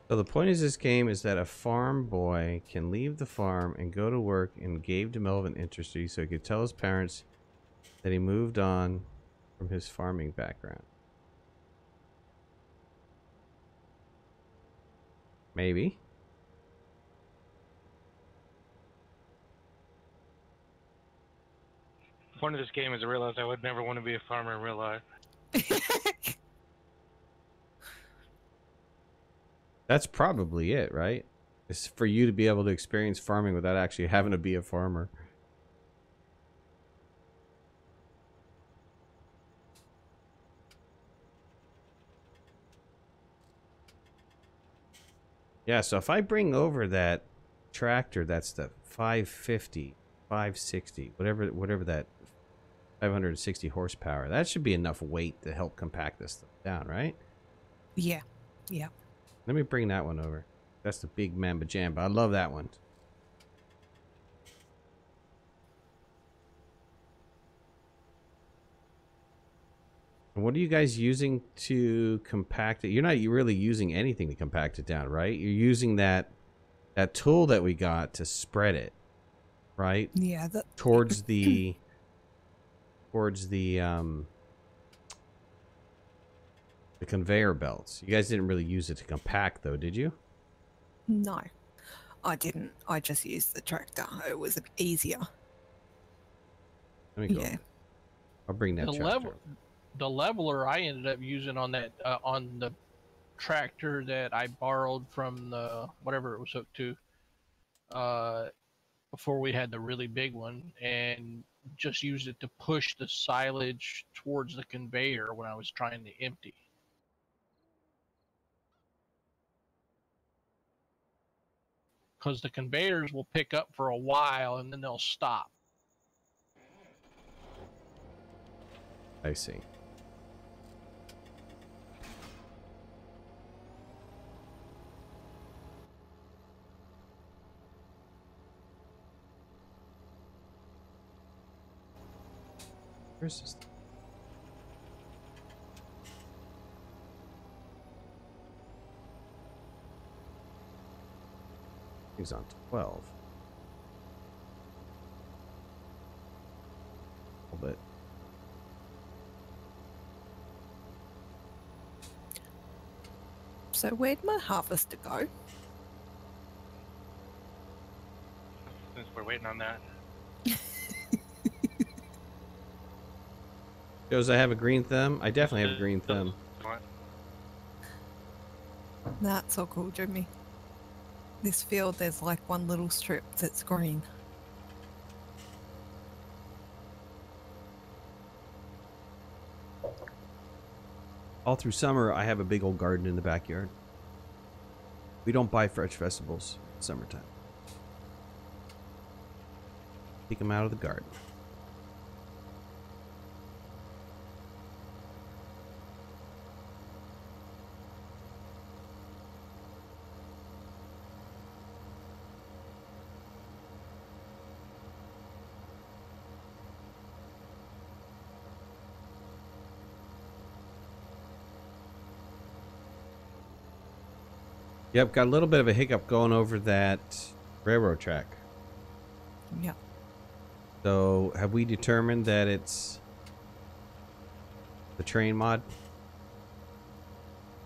So the point of this game is that a farm boy can leave the farm and go to work in game development industry so he could tell his parents that he moved on from his farming background. Maybe. The point of this game is I realized I would never want to be a farmer in real life. That's probably it, right? It's for you to be able to experience farming without actually having to be a farmer. Yeah, so if I bring over that tractor, that's the 550, 560, whatever that 560 horsepower, that should be enough weight to help compact this stuff down, right? Yeah. Yeah. Let me bring that one over. That's the big Mamba Jamba. I love that one. And what are you guys using to compact it? You're not really using anything to compact it down, right? You're using that tool that we got to spread it, right? Yeah. Towards the conveyor belts. You guys didn't really use it to compact though, did you? No, I didn't. I just used the tractor. It was easier. Let me go. Yeah. I'll bring that tractor. The leveler I ended up using on that on the tractor that I borrowed from the whatever it was hooked to before we had the really big one, and just used it to push the silage towards the conveyor when I was trying to empty. Because the conveyors will pick up for a while and then they'll stop. I see. Where's this? He's on 12. A little bit. So where'd my harvester go? Since we're waiting on that. Shows I have a green thumb. I definitely have a green thumb. That's so cool, Jimmy. This field, there's like one little strip that's green. All through summer, I have a big old garden in the backyard. We don't buy fresh vegetables in summertime. Take them out of the garden. Yep, got a little bit of a hiccup going over that railroad track. Yeah. So, have we determined that it's the train mod?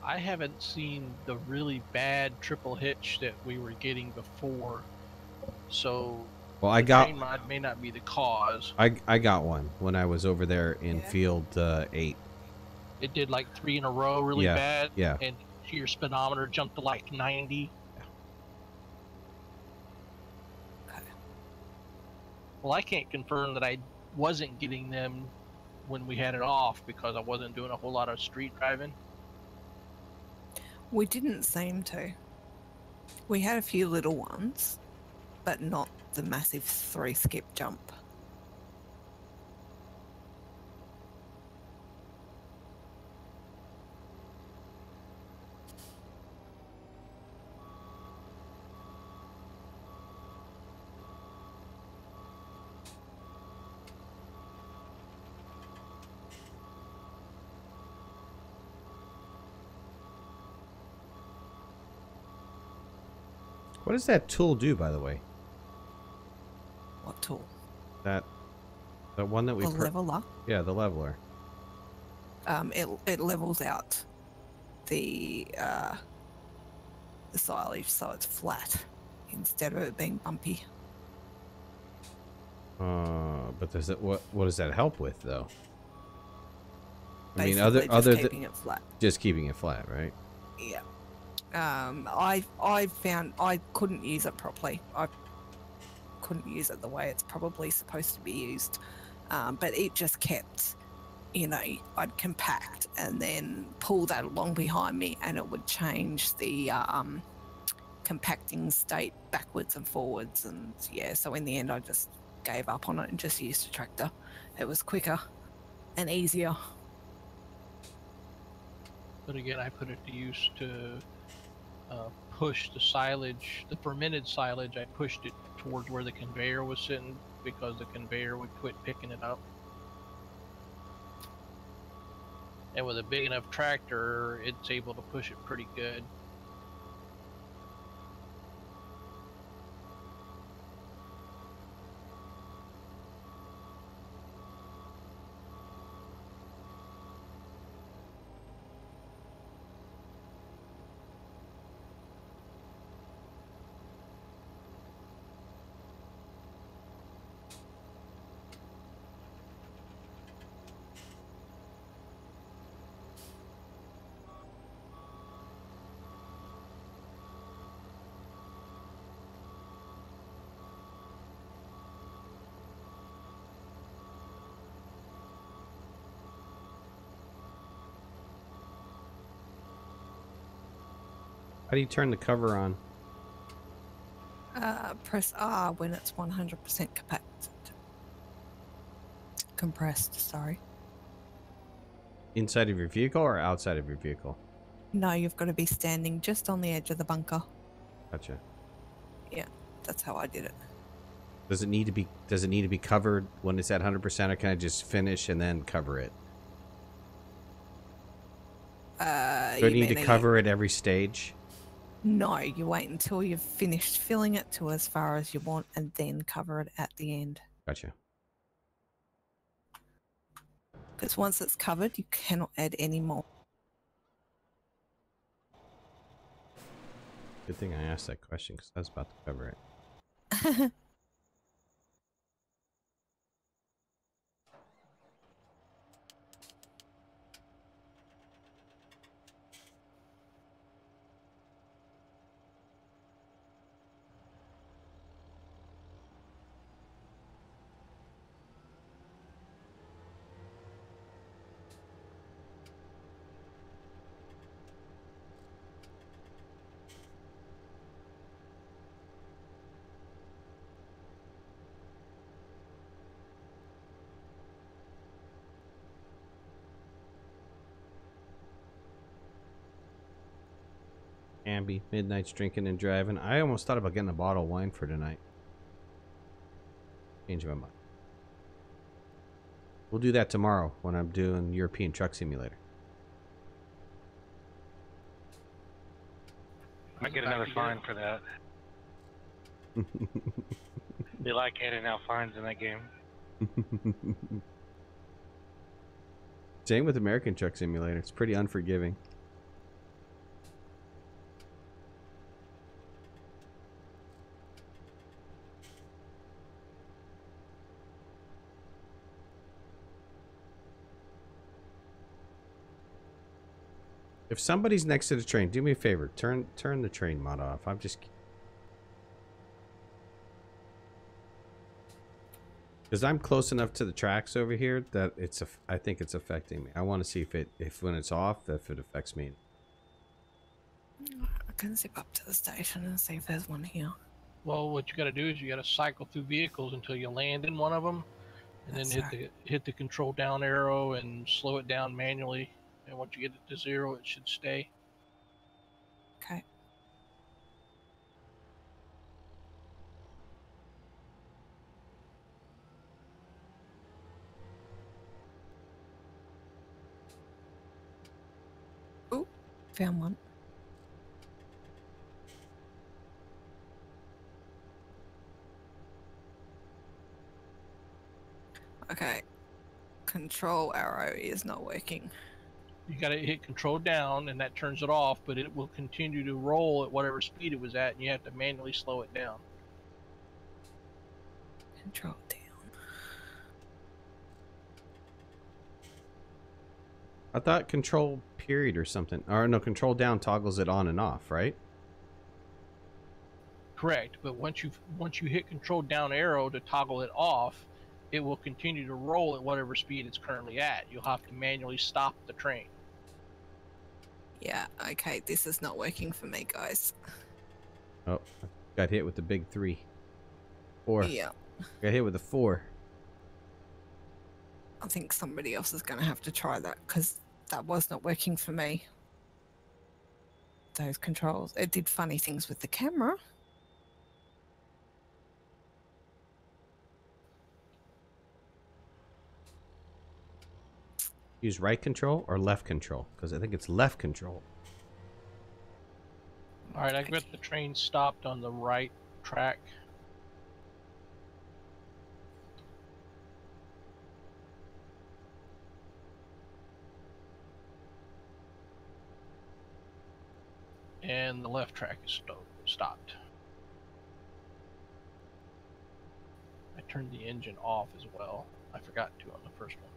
I haven't seen the really bad triple hitch that we were getting before, so Well, the train mod may not be the cause. I got one when I was over there in Yeah. field 8. It did like 3 in a row really bad, yeah. and your speedometer jumped to like 90. Okay. Well, I can't confirm that I wasn't getting them when we had it off because I wasn't doing a whole lot of street driving. We didn't seem to. We had a few little ones, but not the massive 3 skip jump. What does that tool do, by the way? What tool? That one that we The leveler. Yeah, the leveler. It levels out the silage so it's flat instead of it being bumpy. But does it what does that help with though? I mean, Basically other just keeping it flat. just keeping it flat, right? Yeah. I found I couldn't use it properly. I couldn't use it the way it's probably supposed to be used. But it just kept, you know, I'd compact and then pull that along behind me and it would change the compacting state backwards and forwards. And yeah, so in the end I just gave up on it and just used a tractor. It was quicker and easier. But again, I put it to use to push the silage, the fermented silage. I pushed it towards where the conveyor was sitting because the conveyor would quit picking it up. And with a big enough tractor, it's able to push it pretty good. How do you turn the cover on? Press R when it's 100% compressed, sorry. Inside of your vehicle or outside of your vehicle? No, you've got to be standing just on the edge of the bunker. Gotcha. Yeah, that's how I did it. Does it need to be covered when it's at 100%, or can I just finish and then cover it? Do I need to cover it every stage? No, you wait until you've finished filling it to as far as you want and then cover it at the end. Gotcha. Because once it's covered, you cannot add any more. Good thing I asked that question because I was about to cover it. Ambi, Midnight's drinking and driving. I almost thought about getting a bottle of wine for tonight. Change my mind. We'll do that tomorrow when I'm doing European Truck Simulator. I get another fine for that. They like handing out fines in that game. Same with American Truck Simulator. It's pretty unforgiving. If somebody's next to the train, do me a favor. Turn the train mod off. I'm just... Because I'm close enough to the tracks over here that I think it's affecting me. I want to see if when it's off, if it affects me. I can zip up to the station and see if there's one here. Well, what you got to do is you got to cycle through vehicles until you land in one of them, and That's then right. hit the control down arrow and slow it down manually. And once you get it to 0, it should stay. Okay. Ooh, found one. Okay. Control arrow is not working. You got to hit control down, and that turns it off, but it will continue to roll at whatever speed it was at, and you have to manually slow it down. Control down. I thought control period or something. Or no, control down toggles it on and off, right? Correct, but once you hit control down arrow to toggle it off, it will continue to roll at whatever speed it's currently at. You'll have to manually stop the train. Yeah, okay, this is not working for me, guys. Oh, got hit with the big 3. 4. Yeah, Got hit with a 4. I think somebody else is going to have to try that because that was not working for me. Those controls. It did funny things with the camera. Use right control or left control? Because I think it's left control. All right, I've got the train stopped on the right track. And the left track is stopped. I turned the engine off as well. I forgot to on the first one.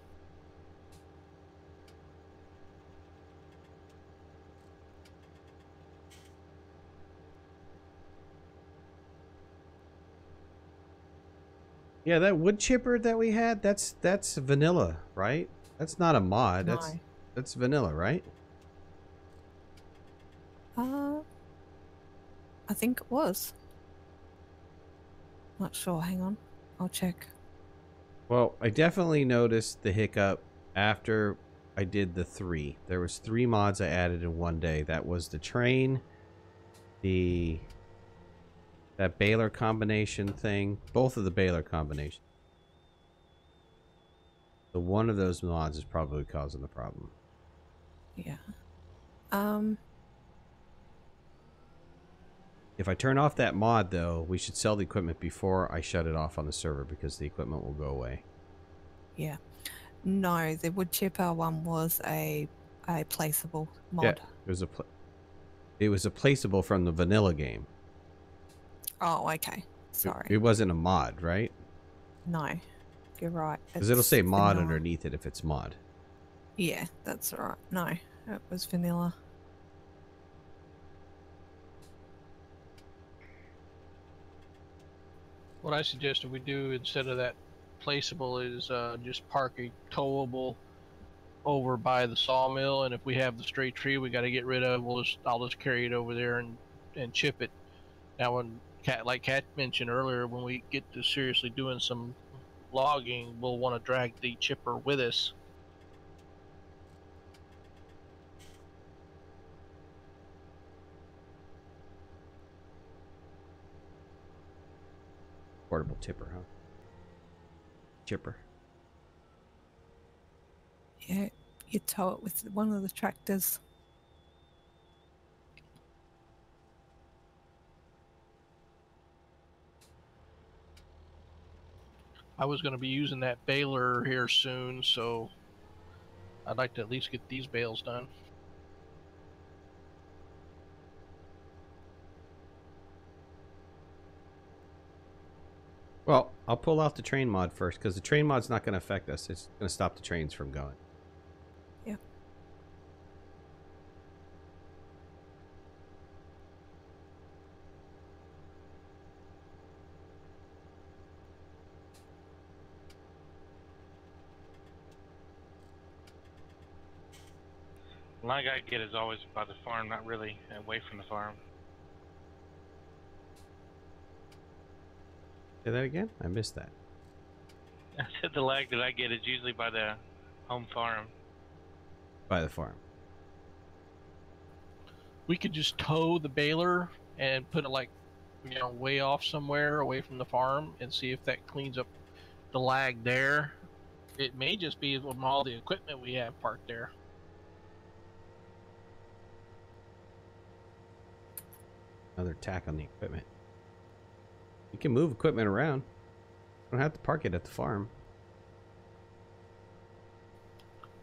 Yeah, that wood chipper that we had, that's vanilla, right? That's not a mod. No. That's vanilla, right? I think it was. Not sure. Hang on. I'll check. Well, I definitely noticed the hiccup after I did the 3. There was 3 mods I added in one day. That was the train, that baler combination thing, both of the baler combinations. So one of those mods is probably causing the problem. Yeah. If I turn off that mod, though, we should sell the equipment before I shut it off on the server because the equipment will go away. Yeah. No, the wood chipper one was a placeable mod. Yeah, it was a placeable from the vanilla game. Oh, okay. Sorry. It wasn't a mod, right? No, you're right. Because it'll say mod vanilla. underneath it if it's mod. Yeah, that's right. No, it was vanilla. What I suggested we do instead of that placeable is just park a towable over by the sawmill, and if we have the straight tree we got to get rid of, I'll just carry it over there and chip it. Now, when like Kat mentioned earlier, when we get to seriously doing some logging, we'll want to drag the chipper with us. Portable tipper, huh? Chipper. Yeah, you tow it with one of the tractors. I was going to be using that baler here soon, so I'd like to at least get these bales done. Well, I'll pull out the train mod first because the train mod's not going to affect us. It's going to stop the trains from going. Yeah. The line I get is always by the farm, not really away from the farm. Say that again? I missed that. I said the lag that I get is usually by the home farm. By the farm. We could just tow the baler and put it like, you know, way off somewhere away from the farm and see if that cleans up the lag there. It may just be from all the equipment we have parked there. Another attack on the equipment. You can move equipment around. You don't have to park it at the farm.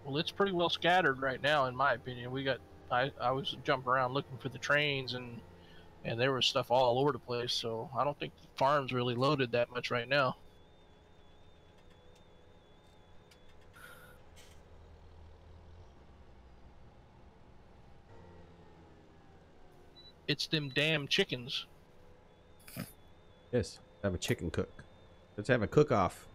Well, it's pretty well scattered right now, in my opinion. We got, I was jumping around looking for the trains, and there was stuff all over the place. So I don't think the farm's really loaded that much right now. It's them damn chickens. Yes. Have a chicken cook. Let's have a cook-off.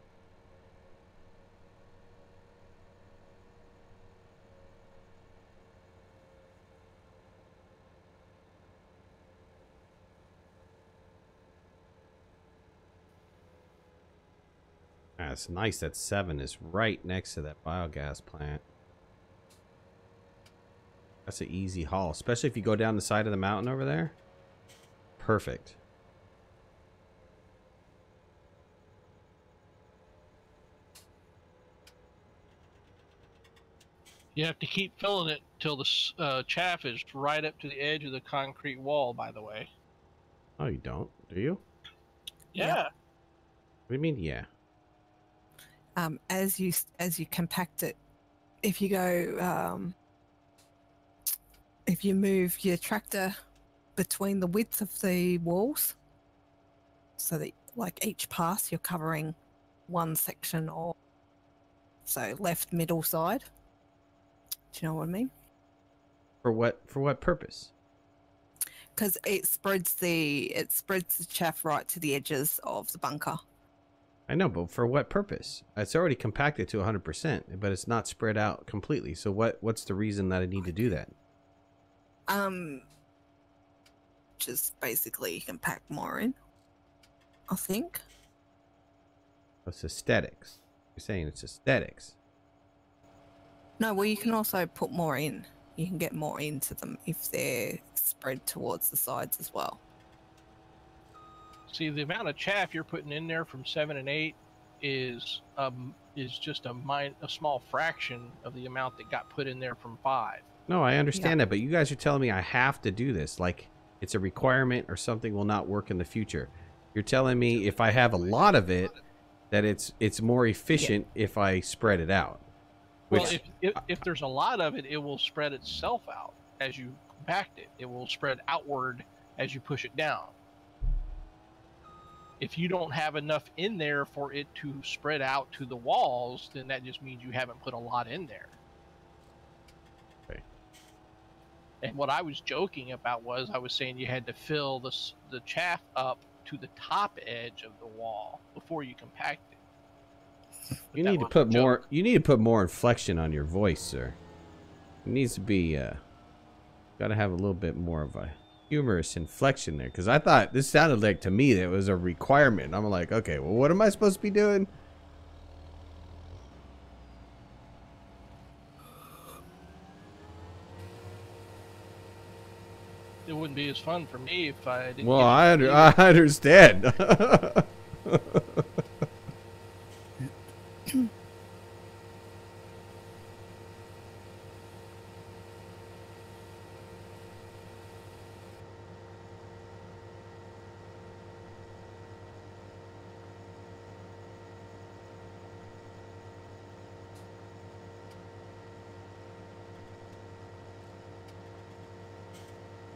Ah, it's nice that 7 is right next to that biogas plant. That's an easy haul, especially if you go down the side of the mountain over there. Perfect. You have to keep filling it till the chaff is right up to the edge of the concrete wall, by the way. Oh, you don't? Do you? Yeah. What do you mean, yeah? As you compact it, if you go, if you move your tractor between the width of the walls, so that like each pass you're covering one section, or so left, middle, side. Do you know what I mean? For what purpose? Because it spreads the chaff right to the edges of the bunker. I know, but for what purpose? It's already compacted to 100%, but it's not spread out completely. So what's the reason that I need to do that? Just basically compact more in, I think. It's aesthetics. You're saying it's aesthetics. No, well, you can also put more in. You can get more into them if they're spread towards the sides as well. See, the amount of chaff you're putting in there from 7 and 8 is just a small fraction of the amount that got put in there from 5. No, I understand that, but you guys are telling me I have to do this, like it's a requirement or something will not work in the future. You're telling me if I have a lot of it, that it's more efficient if I spread it out. Well, if there's a lot of it, it will spread itself out as you compact it. It will spread outward as you push it down. If you don't have enough in there for it to spread out to the walls, then that just means you haven't put a lot in there. Okay. And what I was joking about was I was saying you had to fill the chaff up to the top edge of the wall before you compact it. You need to put more. You need to put more inflection on your voice, sir. It needs to be. Got to have a little bit more of a humorous inflection there, because I thought this sounded like to me that it was a requirement. I'm like, okay, well, what am I supposed to be doing? It wouldn't be as fun for me if I didn't. Well, I understand.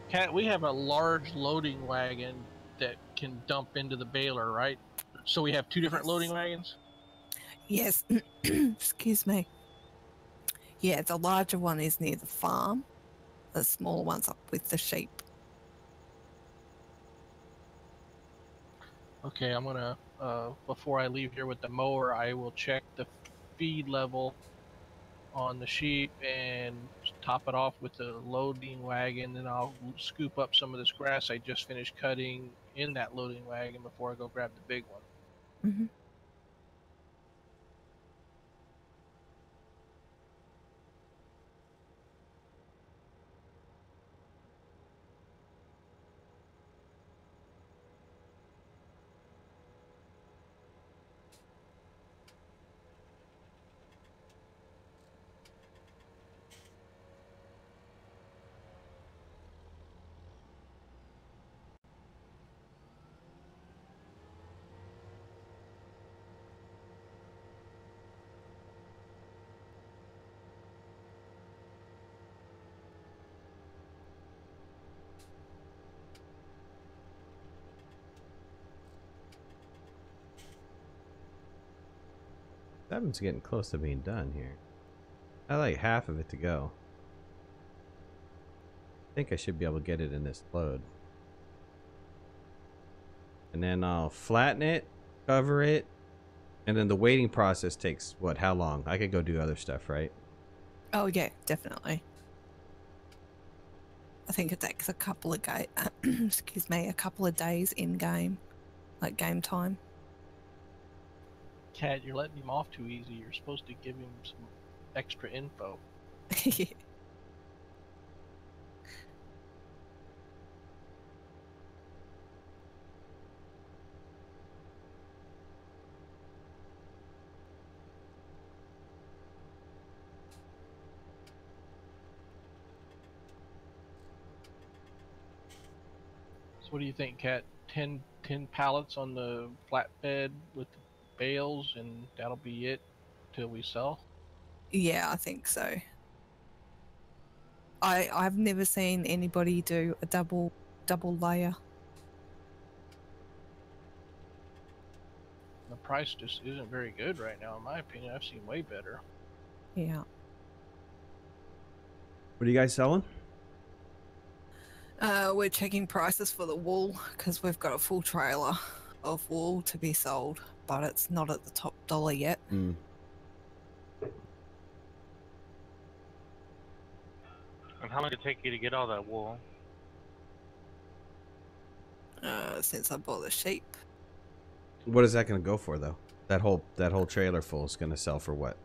Cat, we have a large loading wagon that can dump into the baler, right? So we have 2 different loading wagons? Yes. Excuse me. Yeah, the larger one is near the farm. The smaller one's up with the sheep. Okay, I'm gonna, before I leave here with the mower, I will check the feed level on the sheep and top it off with the loading wagon, and I'll scoop up some of this grass I just finished cutting in that loading wagon before I go grab the big one. Mm-hmm. That one's getting close to being done here. I like half of it to go. I think I should be able to get it in this load. And then I'll flatten it, cover it, and then the waiting process takes, what, how long? I could go do other stuff, right? Oh yeah, definitely. I think it takes a couple of excuse me, a couple of days in game, like game time. Cat, you're letting him off too easy. You're supposed to give him some extra info. Yeah. So what do you think, Cat? 10 pallets on the flatbed with the bales, and that'll be it till we sell? Yeah, I think so. I've never seen anybody do a double layer. The price just isn't very good right now, in my opinion. I've seen way better. Yeah. What are you guys selling? We're checking prices for the wool because we've got a full trailer of wool to be sold, but it's not at the top dollar yet. Mm. And how long did it take you to get all that wool? Since I bought the sheep. What is that going to go for, though? That whole trailer full is going to sell for what?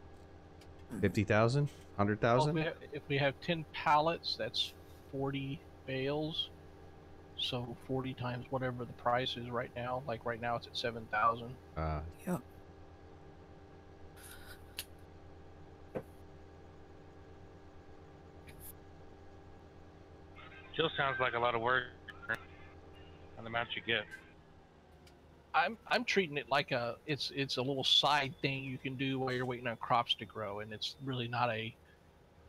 50,000? 100,000? Well, if we have 10 pallets, that's 40 bales. So 40 times whatever the price is right now. Like right now, it's at 7,000. Yeah. Still sounds like a lot of work on the amount you get. I'm treating it like it's a little side thing you can do while you're waiting on crops to grow, and it's really not a,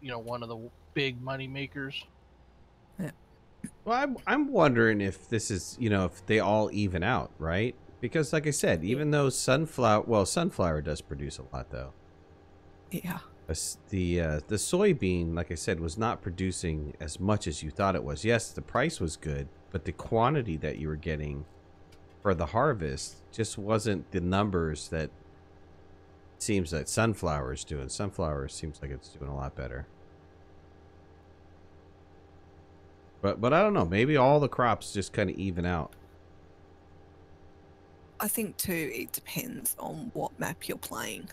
one of the big money makers. Yeah. Well, I'm wondering if this is, if they all even out, right? Because, like I said, even though sunflower does produce a lot, though. Yeah. The soybean, like I said, was not producing as much as you thought it was. Yes, the price was good, but the quantity that you were getting for the harvest just wasn't the numbers that seems that sunflower is doing. Sunflower seems like it's doing a lot better. But I don't know. Maybe all the crops just kind of even out. I think too, it depends on what map you're playing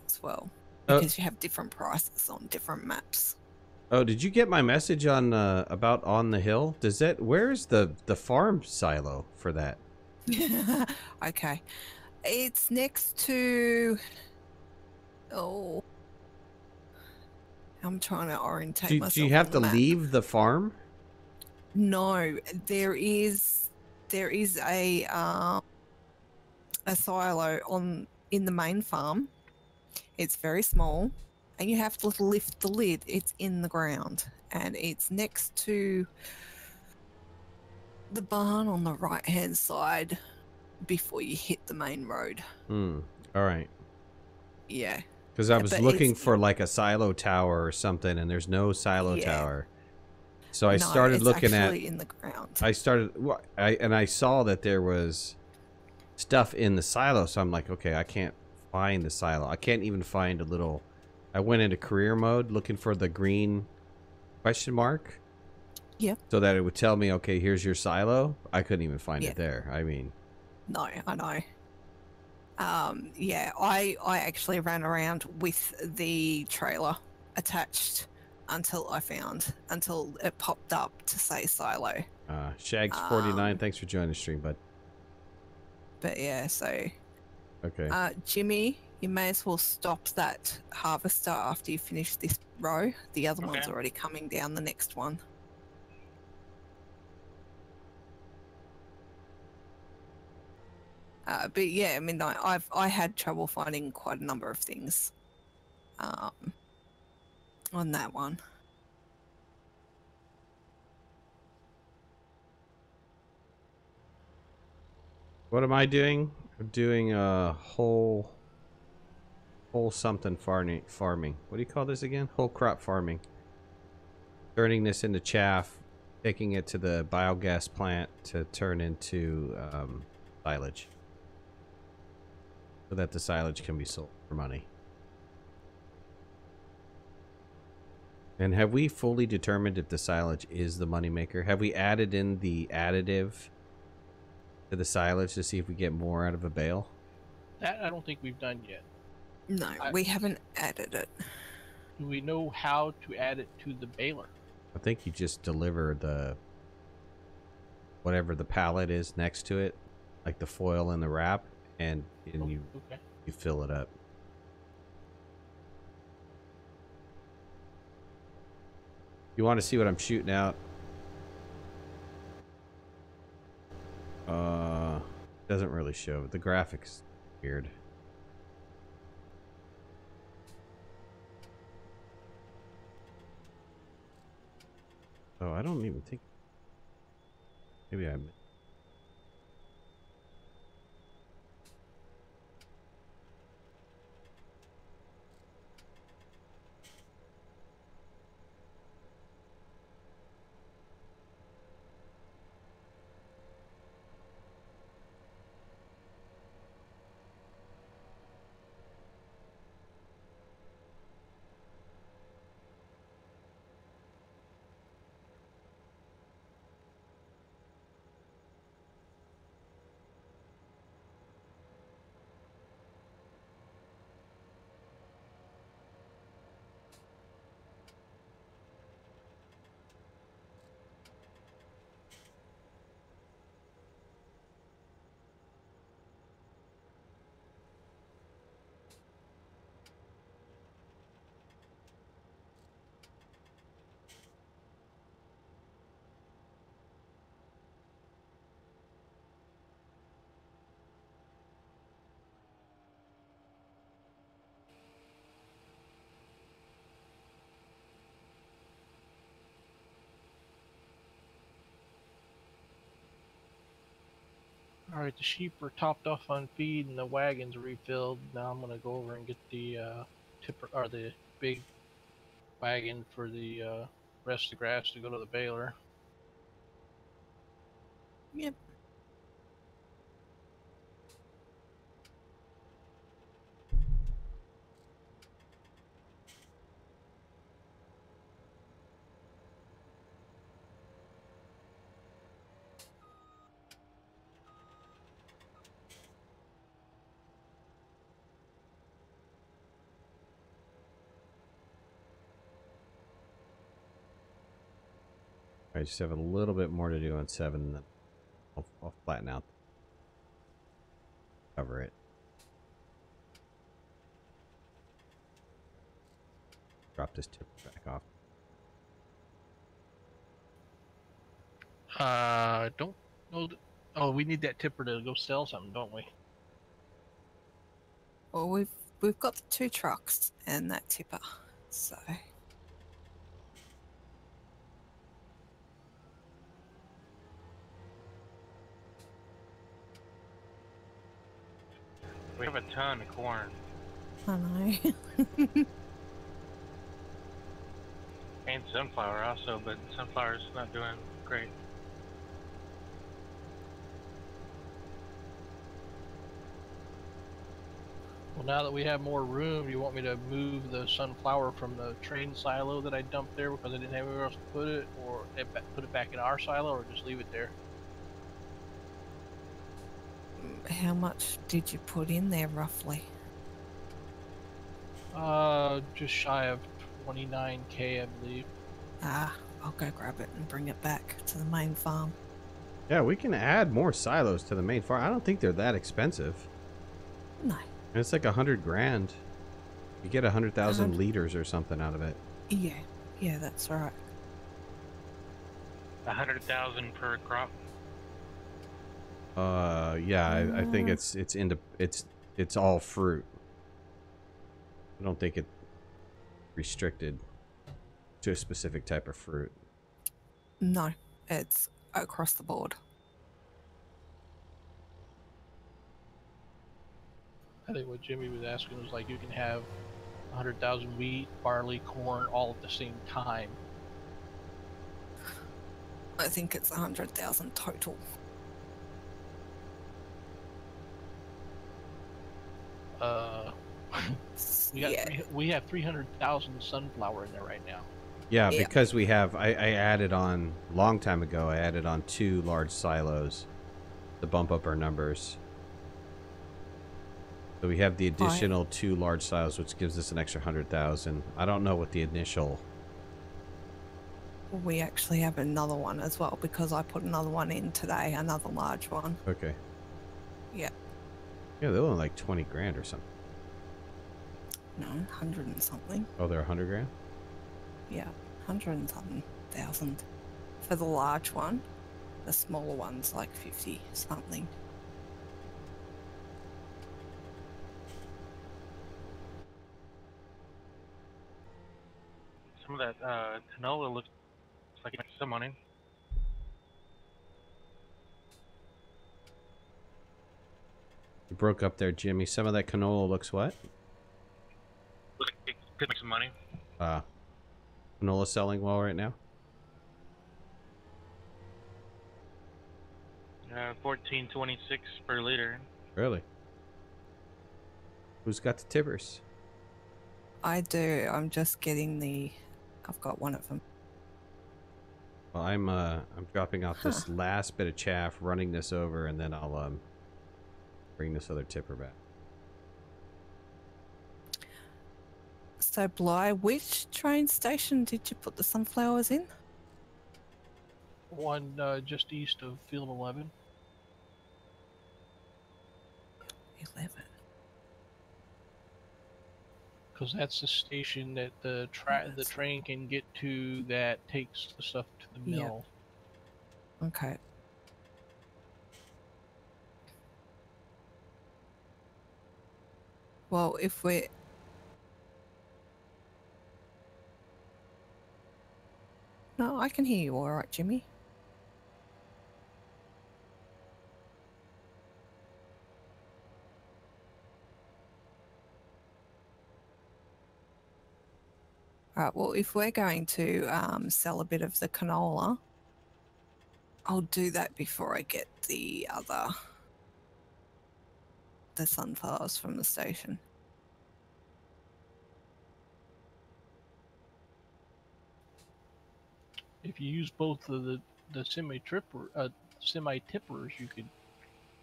as well, because you have different prices on different maps. Oh, did you get my message on about On the Hill? Where's the farm silo for that? Okay, it's next to. Oh, I'm trying to orientate myself. Do you have to on the map. leave the farm? No, there is a silo in the main farm. It's very small, and you have to lift the lid. It's in the ground, and it's next to the barn on the right-hand side before you hit the main road. All right. Yeah. Because I was looking for like a silo tower or something, and there's no silo tower. So I started looking at. In the ground. I saw that there was stuff in the silo, so I'm like, okay, I can't find the silo. I can't even find a little. I went into career mode looking for the green question mark. Yeah. So that it would tell me, okay, here's your silo. I couldn't even find it there. I mean. No, I know. Yeah, I actually ran around with the trailer attached until it popped up to say silo. Shags49, thanks for joining the stream, bud. But yeah, so Okay. Jimmy, you may as well stop that harvester after you finish this row. The other one's already coming down the next one. But yeah, I mean, I had trouble finding quite a number of things on that one. What am I doing? I'm doing a whole something farming. What do you call this again? Whole crop farming. Turning this into chaff, taking it to the biogas plant to turn into silage. So that the silage can be sold for money. And have we fully determined if the silage is the moneymaker? Have we added in the additive to the silage to see if we get more out of a bale? That I don't think we've done yet. No, we haven't added it. Do we know how to add it to the baler? I think you just deliver the whatever the pallet is next to it, like the foil and the wrap, and you fill it up. You want to see what I'm shooting out? Doesn't really show. The graphics weird. Oh, I don't even think. Maybe I. Alright, the sheep are topped off on feed and the wagon's refilled. Now I'm gonna go over and get the tipper or the big wagon for the rest of the grass to go to the baler. Yep. I just have a little bit more to do on 7, then I'll flatten out. Cover it. Drop this tip back off. Don't know. Oh, we need that tipper to go sell something, don't we? Well, we've got the 2 trucks and that tipper, so. We have a ton of corn. I know. And sunflower also, but sunflower's not doing great. Well, now that we have more room, do you want me to move the sunflower from the train silo that I dumped there because I didn't have anywhere else to put it, or put it back in our silo, or just leave it there? How much did you put in there roughly? Just shy of 29K, I believe. Ah, I'll go grab it and bring it back to the main farm. Yeah, we can add more silos to the main farm. I don't think they're that expensive. No. And it's like 100 grand. You get 100,000 liters or something out of it. Yeah, that's right. 100,000 per crop. Yeah, I think it's all fruit. I don't think it's restricted to a specific type of fruit. No, it's across the board. I think what Jimmy was asking was like you can have 100,000 wheat, barley, corn, all at the same time. I think it's 100,000 total. We have 300,000 sunflower in there right now. Yeah, because we have I added on long time ago. I added on 2 large silos to bump up our numbers. So we have the additional 2 large silos, which gives us an extra 100,000. I don't know what the initial. We actually have another one as well because I put another one in today, another large one. Okay. Yeah. Yeah, they're only like 20 grand or something. No, 100 and something. Oh, they're 100 grand? Yeah, 100 and something thousand for the large one. The smaller one's like 50 something. Some of that canola looks like it makes some money. You broke up there, Jimmy. Some of that canola looks what? Looks like it could make some money. Canola selling well right now? 14.26 per liter. Really? Who's got the tippers? I do. I'm just getting I've got one of them. Well, I'm dropping off this last bit of chaff, running this over, and then I'll bring this other tipper back. So, Bly, which train station did you put the sunflowers in? One just east of Field 11. 11. Because that's the station that the train can get to that takes the stuff to the mill. Okay. Well, if we're... No, I can hear you all right, Jimmy. Right, well, if we're going to sell a bit of the canola, I'll do that before I get the sunflowers from the station. If you use both of the semi-tippers, you could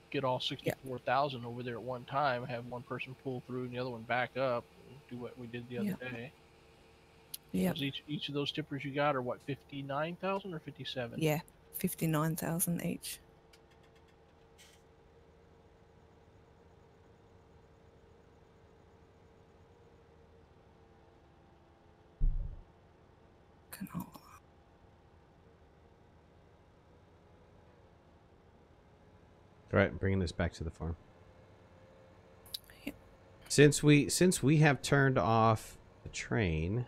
get all 64,000 over there at one time, have one person pull through and the other one back up, and do what we did the other day. Yeah. Each of those tippers you got are what, 59,000 or 57? Yeah, 59,000 each. Canola. All right, bringing this back to the farm. Yeah. Since we have turned off the train,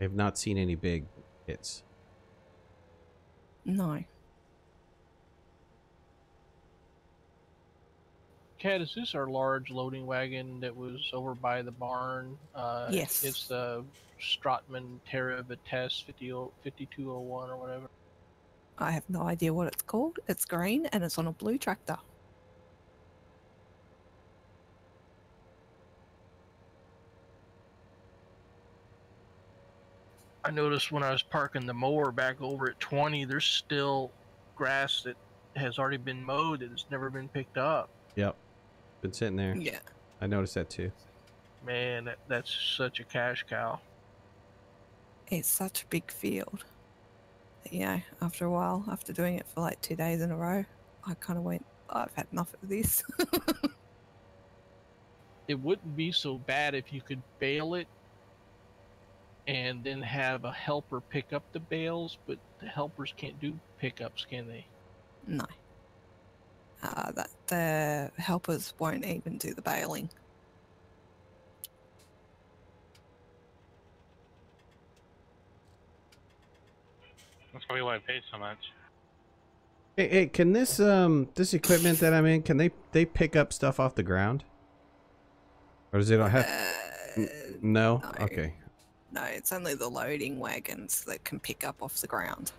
I have not seen any big hits. No. Kat, is this our large loading wagon that was over by the barn? Yes. It's the Stratman Terra Vitesse 5201 or whatever. I have no idea what it's called. It's green and it's on a blue tractor. I noticed when I was parking the mower back over at 20, there's still grass that has already been mowed and it's never been picked up. Yep. Been sitting there. Yeah. I noticed that too. Man, that's such a cash cow. It's such a big field. You know, after a while, after doing it for like 2 days in a row, I kind of went, oh, I've had enough of this. It wouldn't be so bad if you could bale it and then have a helper pick up the bales, but the helpers can't do pickups, can they? No. That the helpers won't even do the baling. That's probably why I paid so much. Hey, can this this equipment that I'm in, can they pick up stuff off the ground? Or does it not have? No? No. Okay. No, it's only the loading wagons that can pick up off the ground.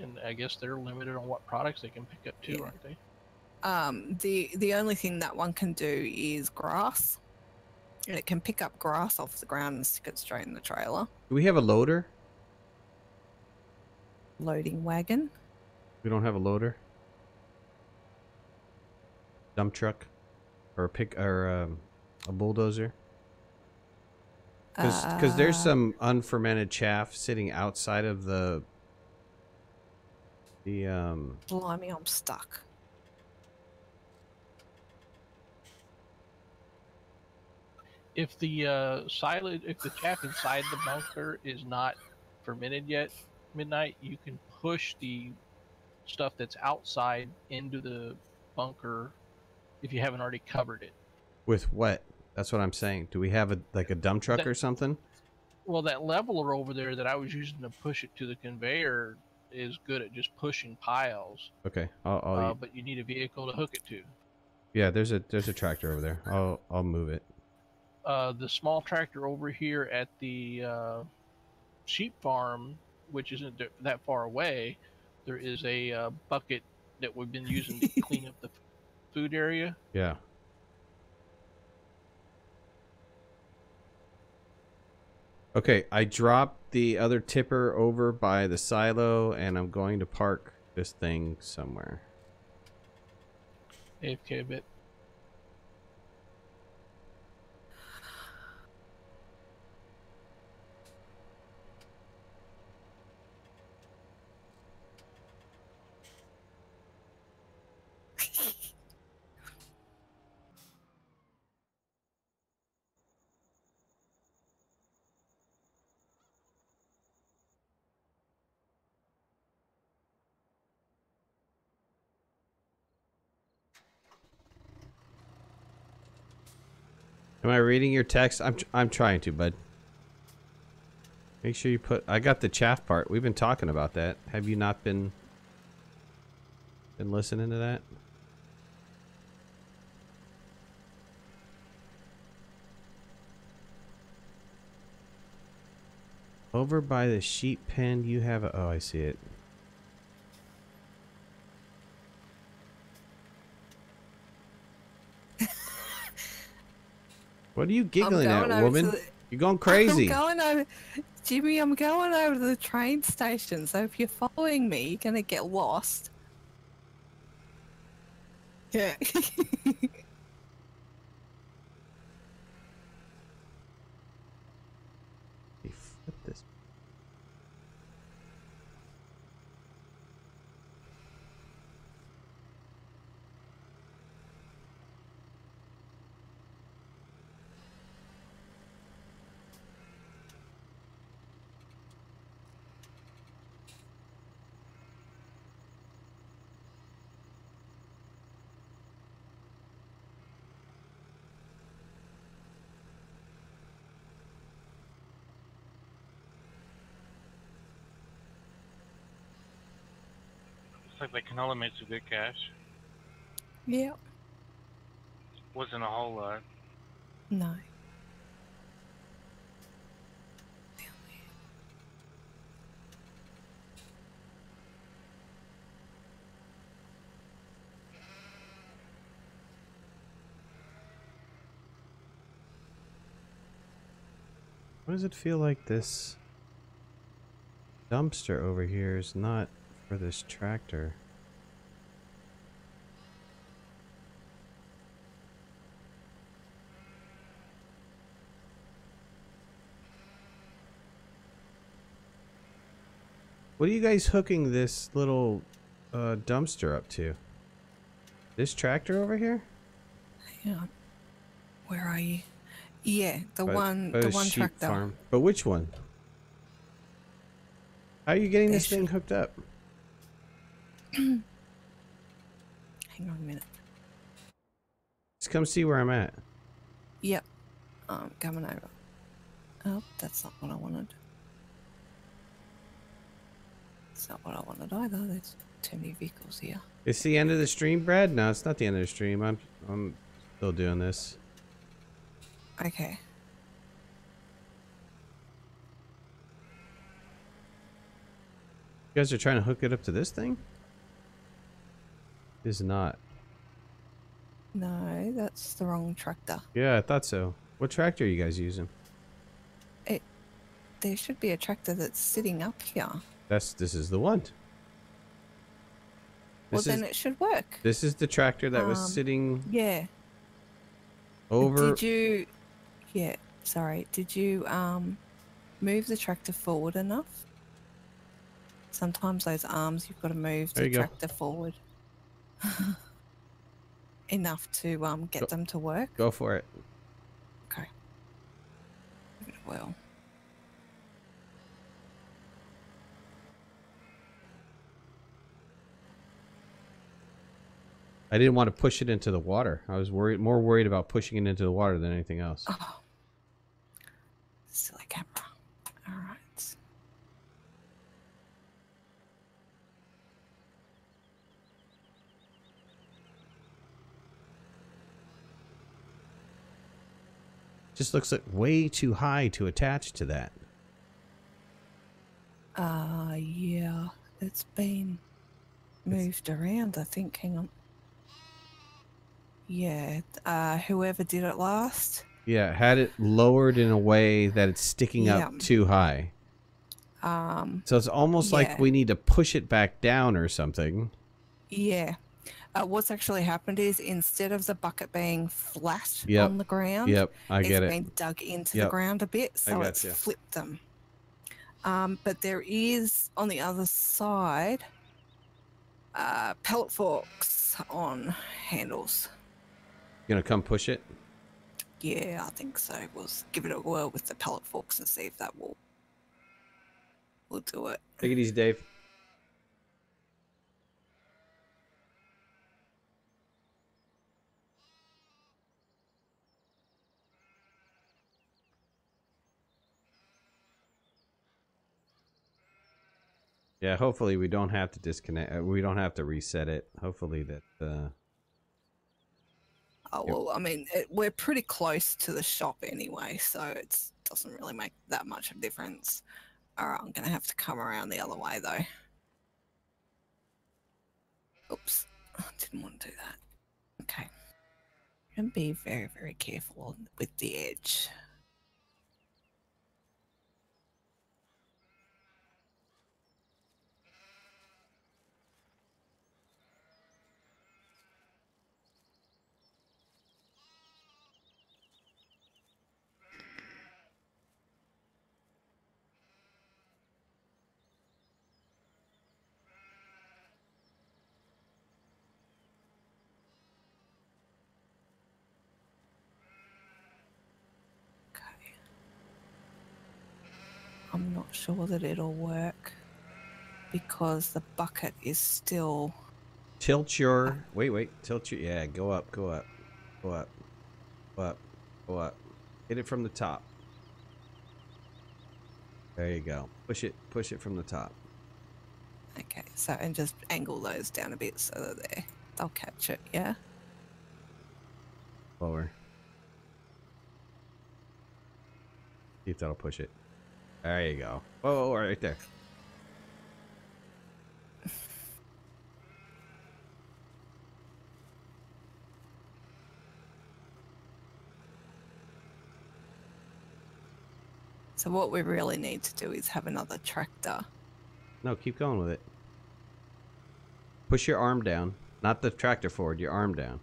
And I guess they're limited on what products they can pick up too, Yeah. aren't they? The only thing that one can do is grass. And it can pick up grass off the ground and stick it straight in the trailer. Do we have a loader? Loading wagon. We don't have a loader. Dump truck, or a bulldozer. Because there's some unfermented chaff sitting outside of the Blimey, I'm stuck. If the silage, if the chaff inside the bunker is not fermented yet, Midnight, you can push the stuff that's outside into the bunker if you haven't already covered it. with what? That's what I'm saying. Do we have a dump truck or something? Well, that leveler over there that I was using to push it to the conveyor is good at just pushing piles. Okay, But you need a vehicle to hook it to. yeah, there's a tractor over there. I'll move it. The small tractor over here at the sheep farm, which isn't that far away, there is a bucket that we've been using to clean up the food area. Yeah. Okay, I dropped the other tipper over by the silo, and I'm going to park this thing somewhere. AFK a bit. Am I reading your text? I'm trying to, bud. Make sure you put. I got the chaff part. We've been talking about that. Have you not been listening to that? Over by the sheep pen, you have a. Oh, I see it. What are you giggling at, woman? You're going crazy. I'm going over, Jimmy, I'm going over to the train station, so if you're following me, you're going to get lost. Yeah. Flip this. Looks like the canola made some good cash. Yeah. Wasn't a whole lot. No. Why does it feel like this dumpster over here is not for this tractor? What are you guys hooking this little dumpster up to? This tractor over here? Hang on. Where are you? Yeah, the By one the sheep tractor. farm. But which one? How are you getting There this thing hooked up? Hang on a minute. Just come see where I'm at. Yep. Coming over. Oh, that's not what I wanted. That's not what I wanted either. There's too many vehicles here. It's the end of the stream, Brad? No, it's not the end of the stream. I'm still doing this. Okay. You guys are trying to hook it up to this thing? It is not. No, that's the wrong tractor. Yeah, I thought so. What tractor are you guys using? There should be a tractor that's sitting up here. This is the one. Well, then it should work. This is the tractor that was sitting Yeah. over. Did you... Yeah, sorry. Did you move the tractor forward enough? Sometimes those arms, you've got to move There the you go. tractor forward. Enough to get them to work. Go for it. Okay. Well. I didn't want to push it into the water. I was more worried about pushing it into the water than anything else. Oh. Silly camera. All right. Just looks like way too high to attach to that. Yeah. It's been moved around, I think. Hang on. Yeah. Whoever did it last. Yeah, had it lowered in a way that it's sticking up too high. So it's almost like we need to push it back down or something. Yeah. What's actually happened is instead of the bucket being flat on the ground, I get it. It's been dug into the ground a bit, so it's flipped them. But there is, on the other side, pellet forks on handles. You gonna come push it? Yeah, I think so. We'll give it a whirl with the pellet forks and see if that will do it. Take it easy, Dave. Yeah, hopefully we don't have to disconnect. We don't have to reset it. Hopefully that. Oh, well, I mean, we're pretty close to the shop anyway, so it doesn't really make that much of a difference. All right, I'm going to have to come around the other way, though. Oops, I didn't want to do that. Okay. And be very, very careful with the edge. I'm not sure that it'll work because the bucket is still... Tilt your... Wait. Tilt your... Yeah, go up. Go up. Hit it from the top. There you go. Push it from the top. Okay, so, and just angle those down a bit so that they'll catch it, yeah? Lower. See if that'll push it. There you go. Whoa, right there. So what we really need to do is have another tractor. No, keep going with it. Push your arm down. Not the tractor forward, your arm down.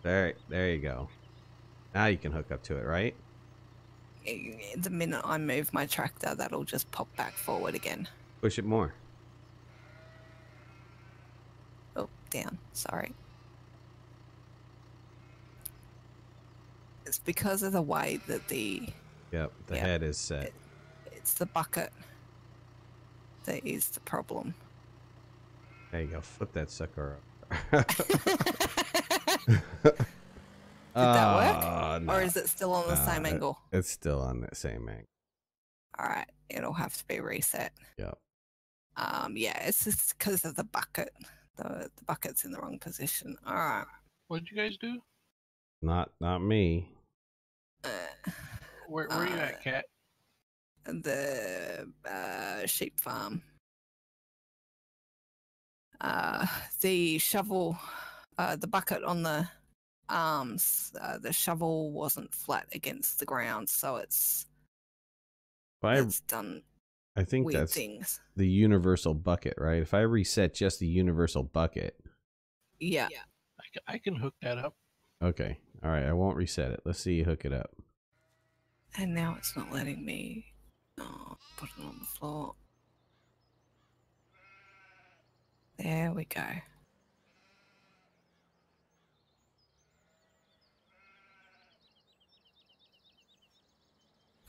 There you go. Now you can hook up to it, right? The minute I move my tractor, that'll just pop back forward again. Push it more. Oh, down. Sorry. It's because of the way that the Yep, the head is set. It's the bucket that is the problem. There you go. Flip that sucker up. Did that work? No. Or is it still on the same angle? It's still on the same angle. All right. It'll have to be reset. Yep. Yeah, it's just because of the bucket. The bucket's in the wrong position. All right. What did you guys do? Not me. Where are you at, Kat? The sheep farm. The shovel, the bucket on the arms, the shovel wasn't flat against the ground, so it's done I think weird that's things. the universal bucket, right? If I reset just the universal bucket. Yeah. I can hook that up. Okay. All right. I won't reset it. Let's see you hook it up. And now it's not letting me put it on the floor. There we go.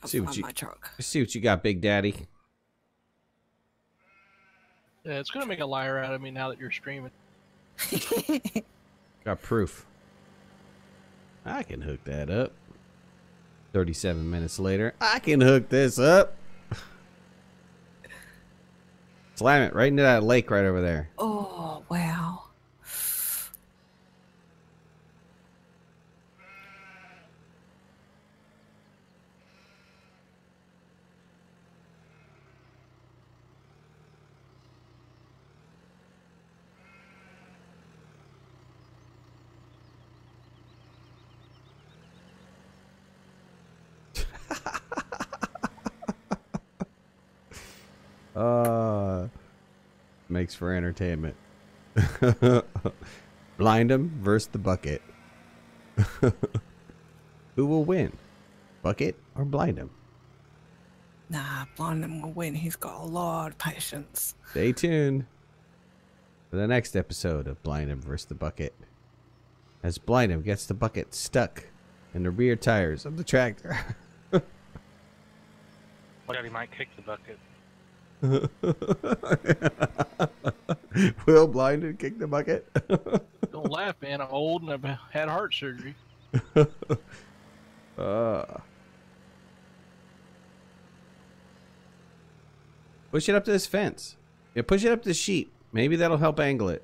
I'll find my truck. See what you got, Big Daddy. Yeah, it's gonna make a liar out of me now that you're streaming. Got proof. I can hook that up. 37 minutes later, I can hook this up. Slam it right into that lake right over there. Oh, wow. Makes for entertainment. Blind 'em versus the bucket. Who will win? Bucket or blind 'em? Nah, blind him will win. He's got a lot of patience. Stay tuned for the next episode of Blind 'em versus the bucket. As Blind 'em gets the bucket stuck in the rear tires of the tractor. Daddy might kick the bucket. Will Blind 'em kick the bucket? Don't laugh, man. I'm old and I've had heart surgery. Push it up to this fence. Yeah, push it up to the sheep. Maybe that'll help angle it.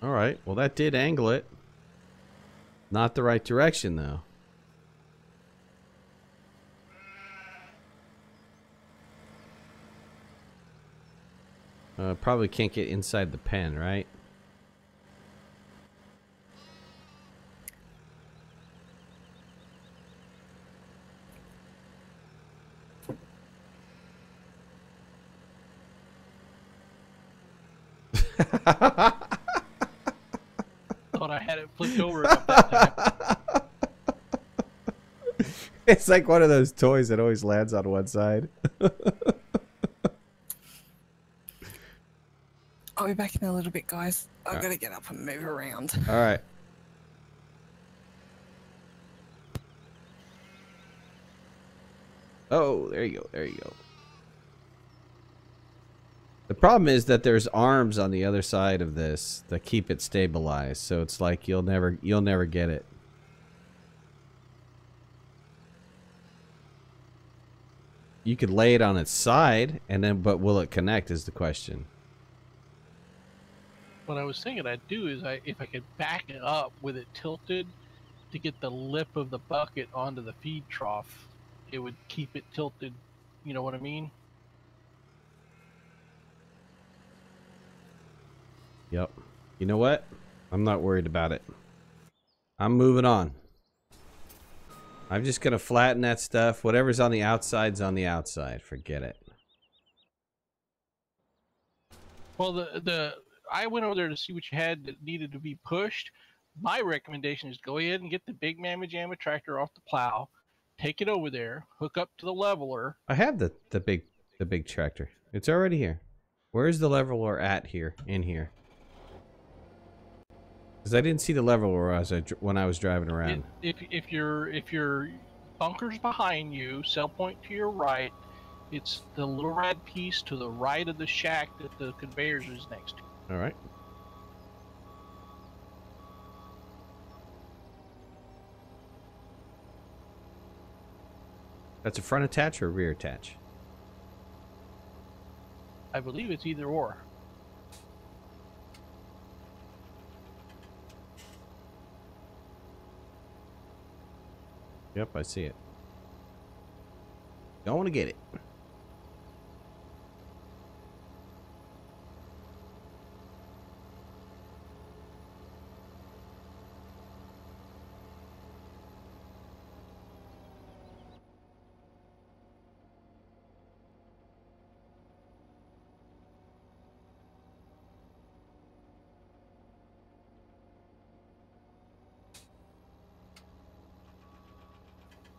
All right. Well, that did angle it. Not the right direction, though. Probably can't get inside the pen, right? Thought I had it flipped over about that time. It's like one of those toys that always lands on one side. I'll be back in a little bit, guys. I've got to get up and move around. All right. Oh, there you go. There you go. The problem is that there's arms on the other side of this that keep it stabilized, so it's like you'll never get it. You could lay it on its side, and then, but will it connect is the question. What I was thinking I'd do is if I could back it up with it tilted to get the lip of the bucket onto the feed trough, it would keep it tilted. You know what I mean? Yep. You know what? I'm not worried about it. I'm moving on. I'm just gonna flatten that stuff. Whatever's on the outside's on the outside. Forget it. Well, I went over there to see what you had that needed to be pushed. My recommendation is go ahead and get the big mamma jamma tractor off the plow, take it over there, hook up to the leveler. I have the big tractor. It's already here. Where's the leveler at here? In here. Because I didn't see the leveler when I was driving around. If your bunker's behind you, cell point to your right, it's the little red piece to the right of the shack that the conveyors is next to. All right. That's a front attach or a rear attach? I believe it's either or. Yep, I see it. Don't want to get it.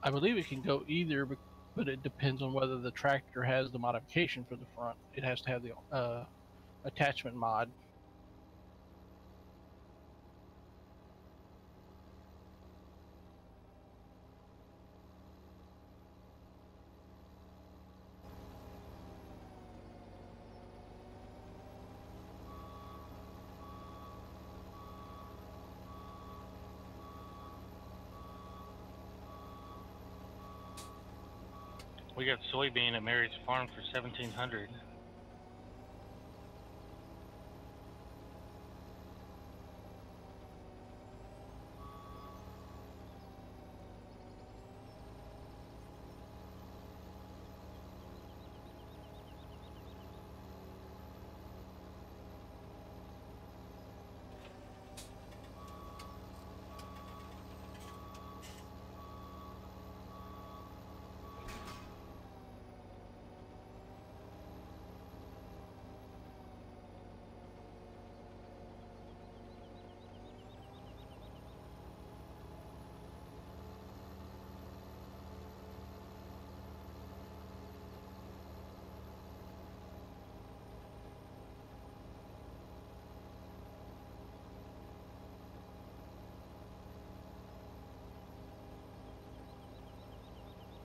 I believe it can go either, but it depends on whether the tractor has the modification for the front. It has to have the attachment mod. We got soybean at Mary's farm for 1,700.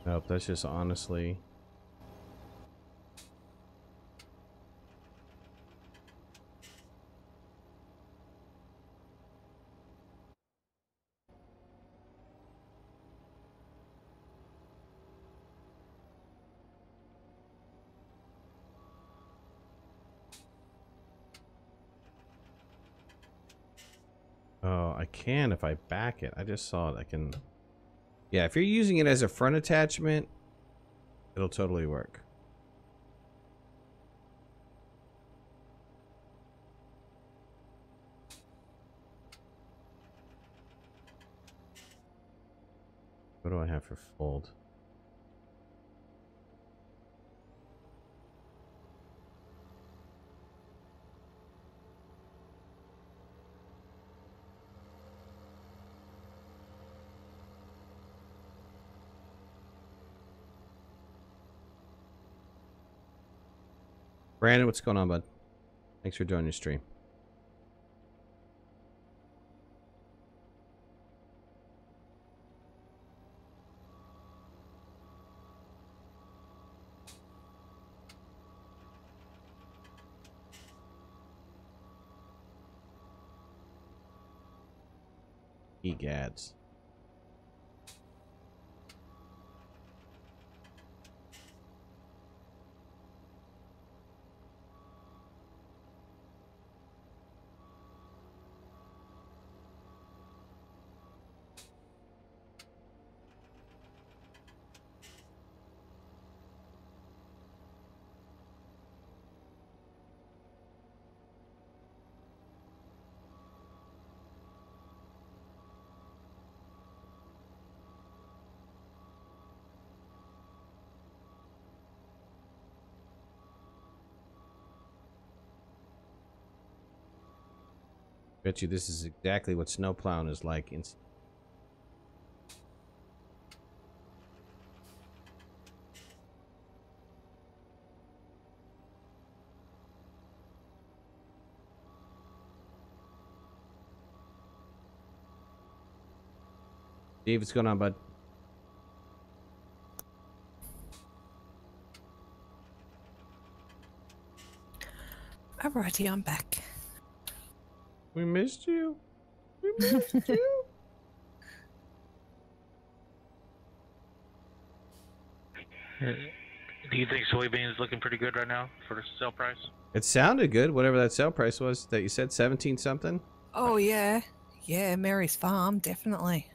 Nope, that's just honestly. Oh, I can if I back it. I just saw it. I can. Yeah, if you're using it as a front attachment, it'll totally work. What do I have for fold? Brandon, what's going on, bud? Thanks for joining the stream. Egads. Bet you this is exactly what snow plowing is like. Steve, what's going on, bud? Alrighty, I'm back. We missed you. We missed you. Do you think soybeans is looking pretty good right now for the sale price? It sounded good, whatever that sale price was that you said, 17 something. Oh yeah, yeah, Mary's farm, definitely.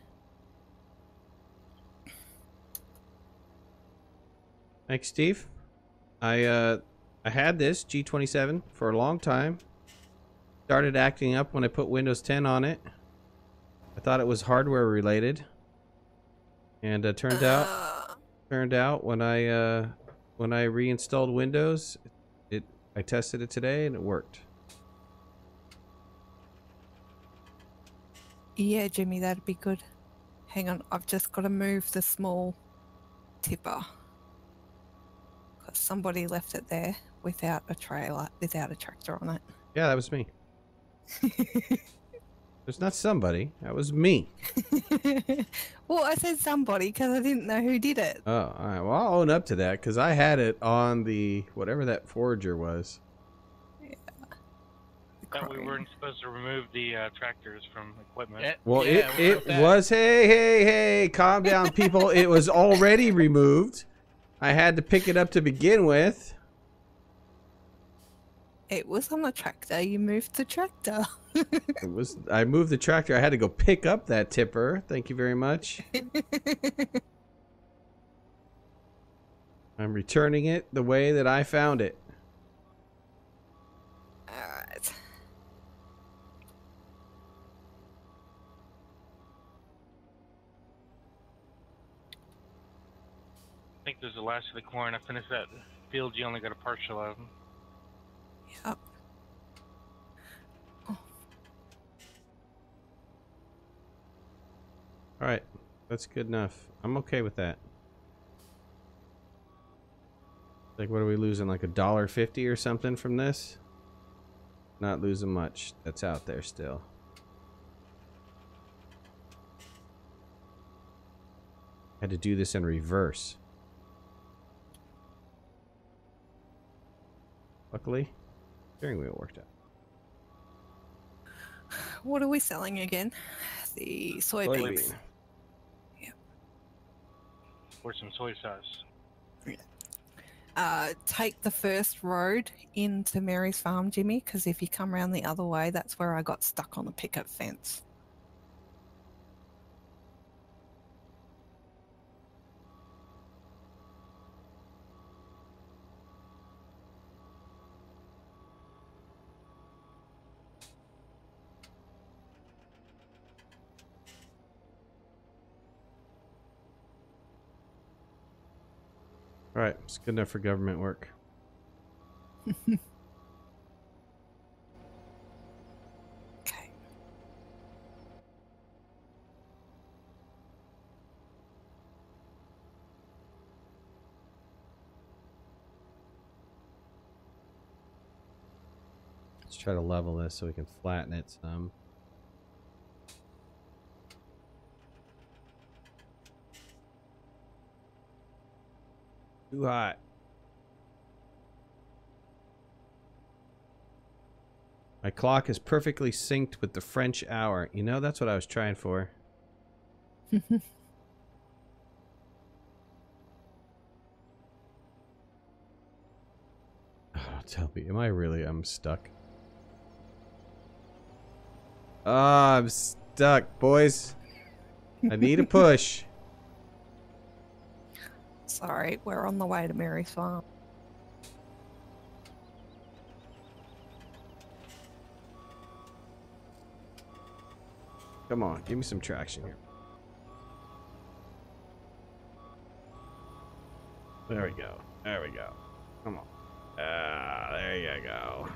Thanks, Steve. I had this G27 for a long time. Started acting up when I put Windows 10 on it. I thought it was hardware related, and turned out when I reinstalled Windows, I tested it today and it worked. Yeah, Jimmy, that'd be good. Hang on, I've just got to move the small tipper. Because somebody left it there without a trailer, without a tractor on it. Yeah, that was me. There's not somebody. That was me. Well, I said somebody because I didn't know who did it. Oh, all right. Well, I'll own up to that because I had it on the whatever that forager was. Yeah. Thought we weren't supposed to remove the tractors from equipment. Well, Yeah, it was. Hey, calm down, people. It was already removed. I had to pick it up to begin with. It was on the tractor. You moved the tractor. It was. I moved the tractor. I had to go pick up that tipper. Thank you very much. I'm returning it the way that I found it. Alright. I think there's the last of the corn. I finished that field. You only got a partial of them. Yep. All right, that's good enough. I'm okay with that. Like, what are we losing? Like $1.50 or something from this? Not losing much. That's out there still. Had to do this in reverse. Luckily, steering wheel worked out. What are we selling again? The soybeans. Soybean. Or some soy sauce. Take the first road into Mary's farm, Jimmy, because if you come around the other way, that's where I got stuck on the picket fence. All right, it's good enough for government work. Okay. Let's try to level this so we can flatten it some. Too hot. My clock is perfectly synced with the French hour. You know, that's what I was trying for. Oh, tell me, am I really? I'm stuck. Ah, I'm stuck, boys. I need a push. Sorry, we're on the way to Mary's farm. Come on, give me some traction here. There we go. There we go. Come on. There you go.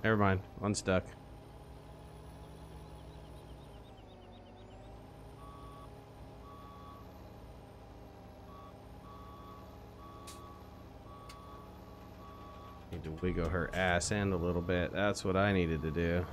Never mind. Unstuck. wiggle her ass end a little bit. That's what I needed to do.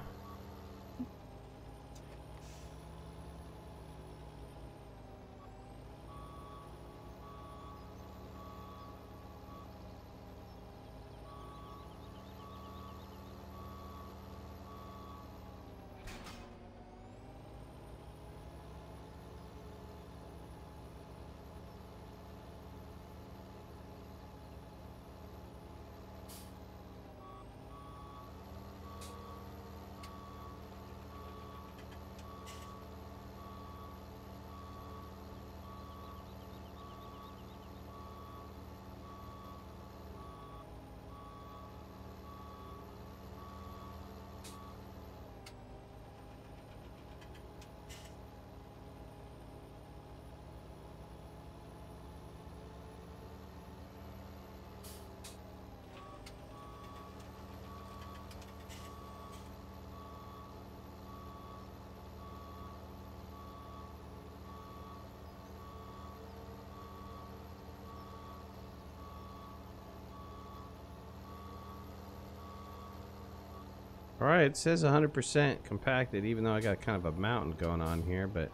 Alright, it says 100% compacted, even though I got kind of a mountain going on here, but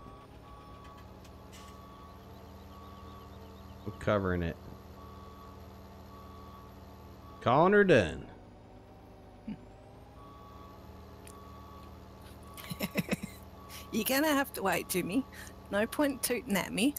I'm covering it. Calling her done. You're gonna have to wait, Jimmy. No point tooting at me.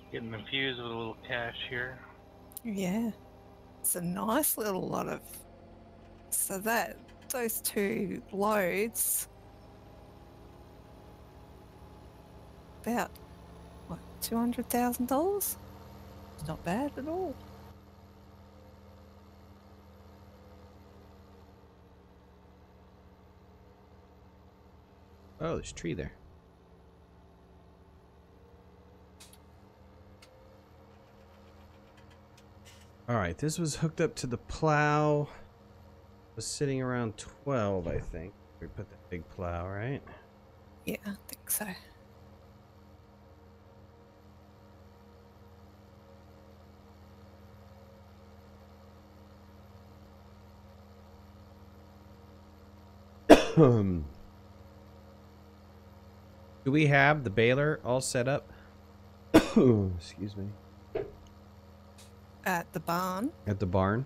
Getting infused with a little cash here. Yeah. It's a nice little lot of... So that, those two loads... About, what, $200,000? It's not bad at all. Oh, there's a tree there. Alright, this was hooked up to the plow. Was sitting around 12, I think. We put the big plow, right? Yeah, I think so. Do we have the baler all set up? Excuse me. At the barn? At the barn?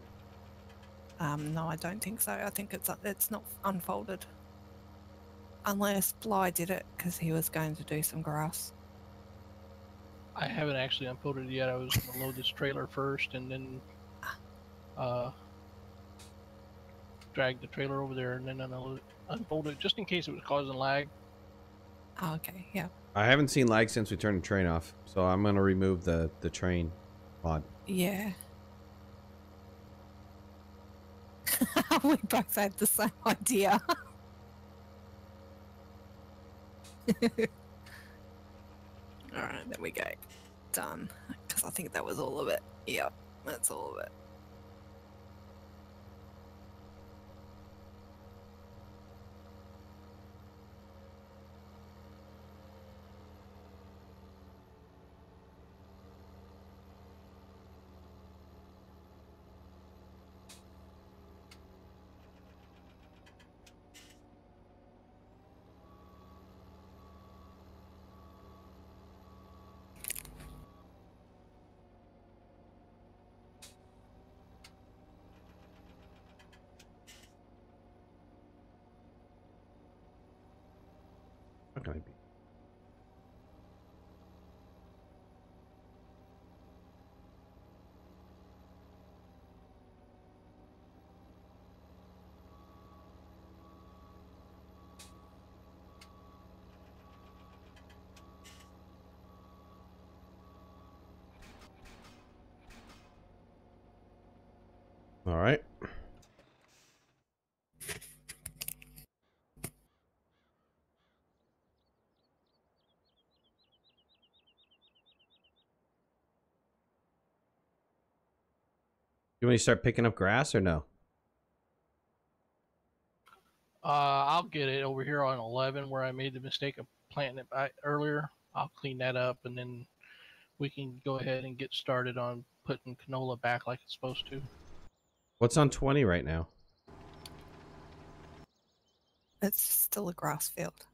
No, I don't think so. I think it's not unfolded. Unless Bly did it because he was going to do some grass. I haven't actually unfolded it yet. I was going to load this trailer first and then drag the trailer over there and then unfold it just in case it was causing lag. Oh, okay, yeah. I haven't seen lag since we turned the train off, so I'm gonna remove the train pod. Yeah. We both had the same idea. Alright, there we go. Done. Because I think that was all of it. Yep, that's all of it. How can I be? All right. You want me to start picking up grass or no? I'll get it over here on 11 where I made the mistake of planting it back earlier. I'll clean that up and then we can go ahead and get started on putting canola back like it's supposed to. What's on 20 right now? It's still a grass field.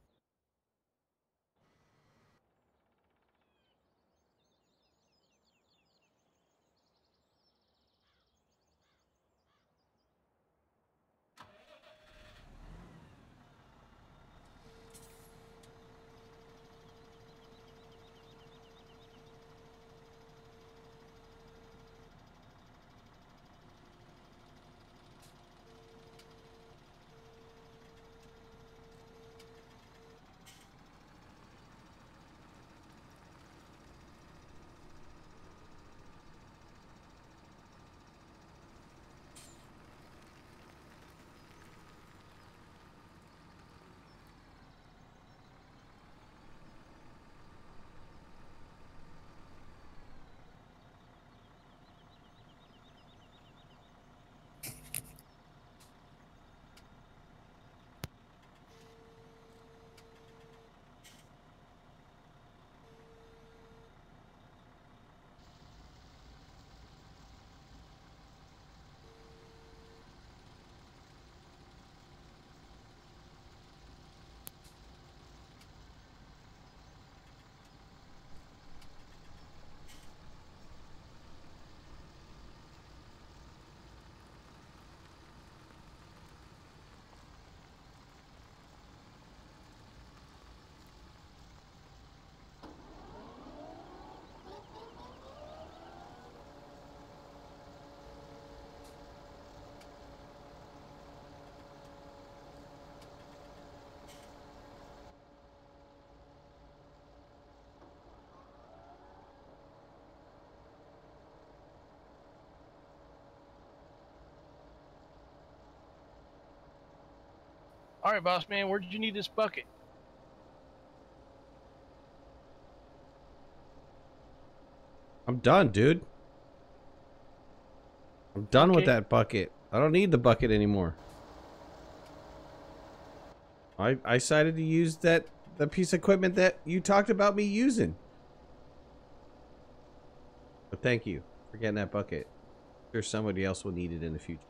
All right, boss man, where did you need this bucket? I'm done, dude. I'm done with Okay. that bucket. I don't need the bucket anymore. I decided to use the piece of equipment that you talked about me using. But thank you for getting that bucket. I'm sure somebody else will need it in the future.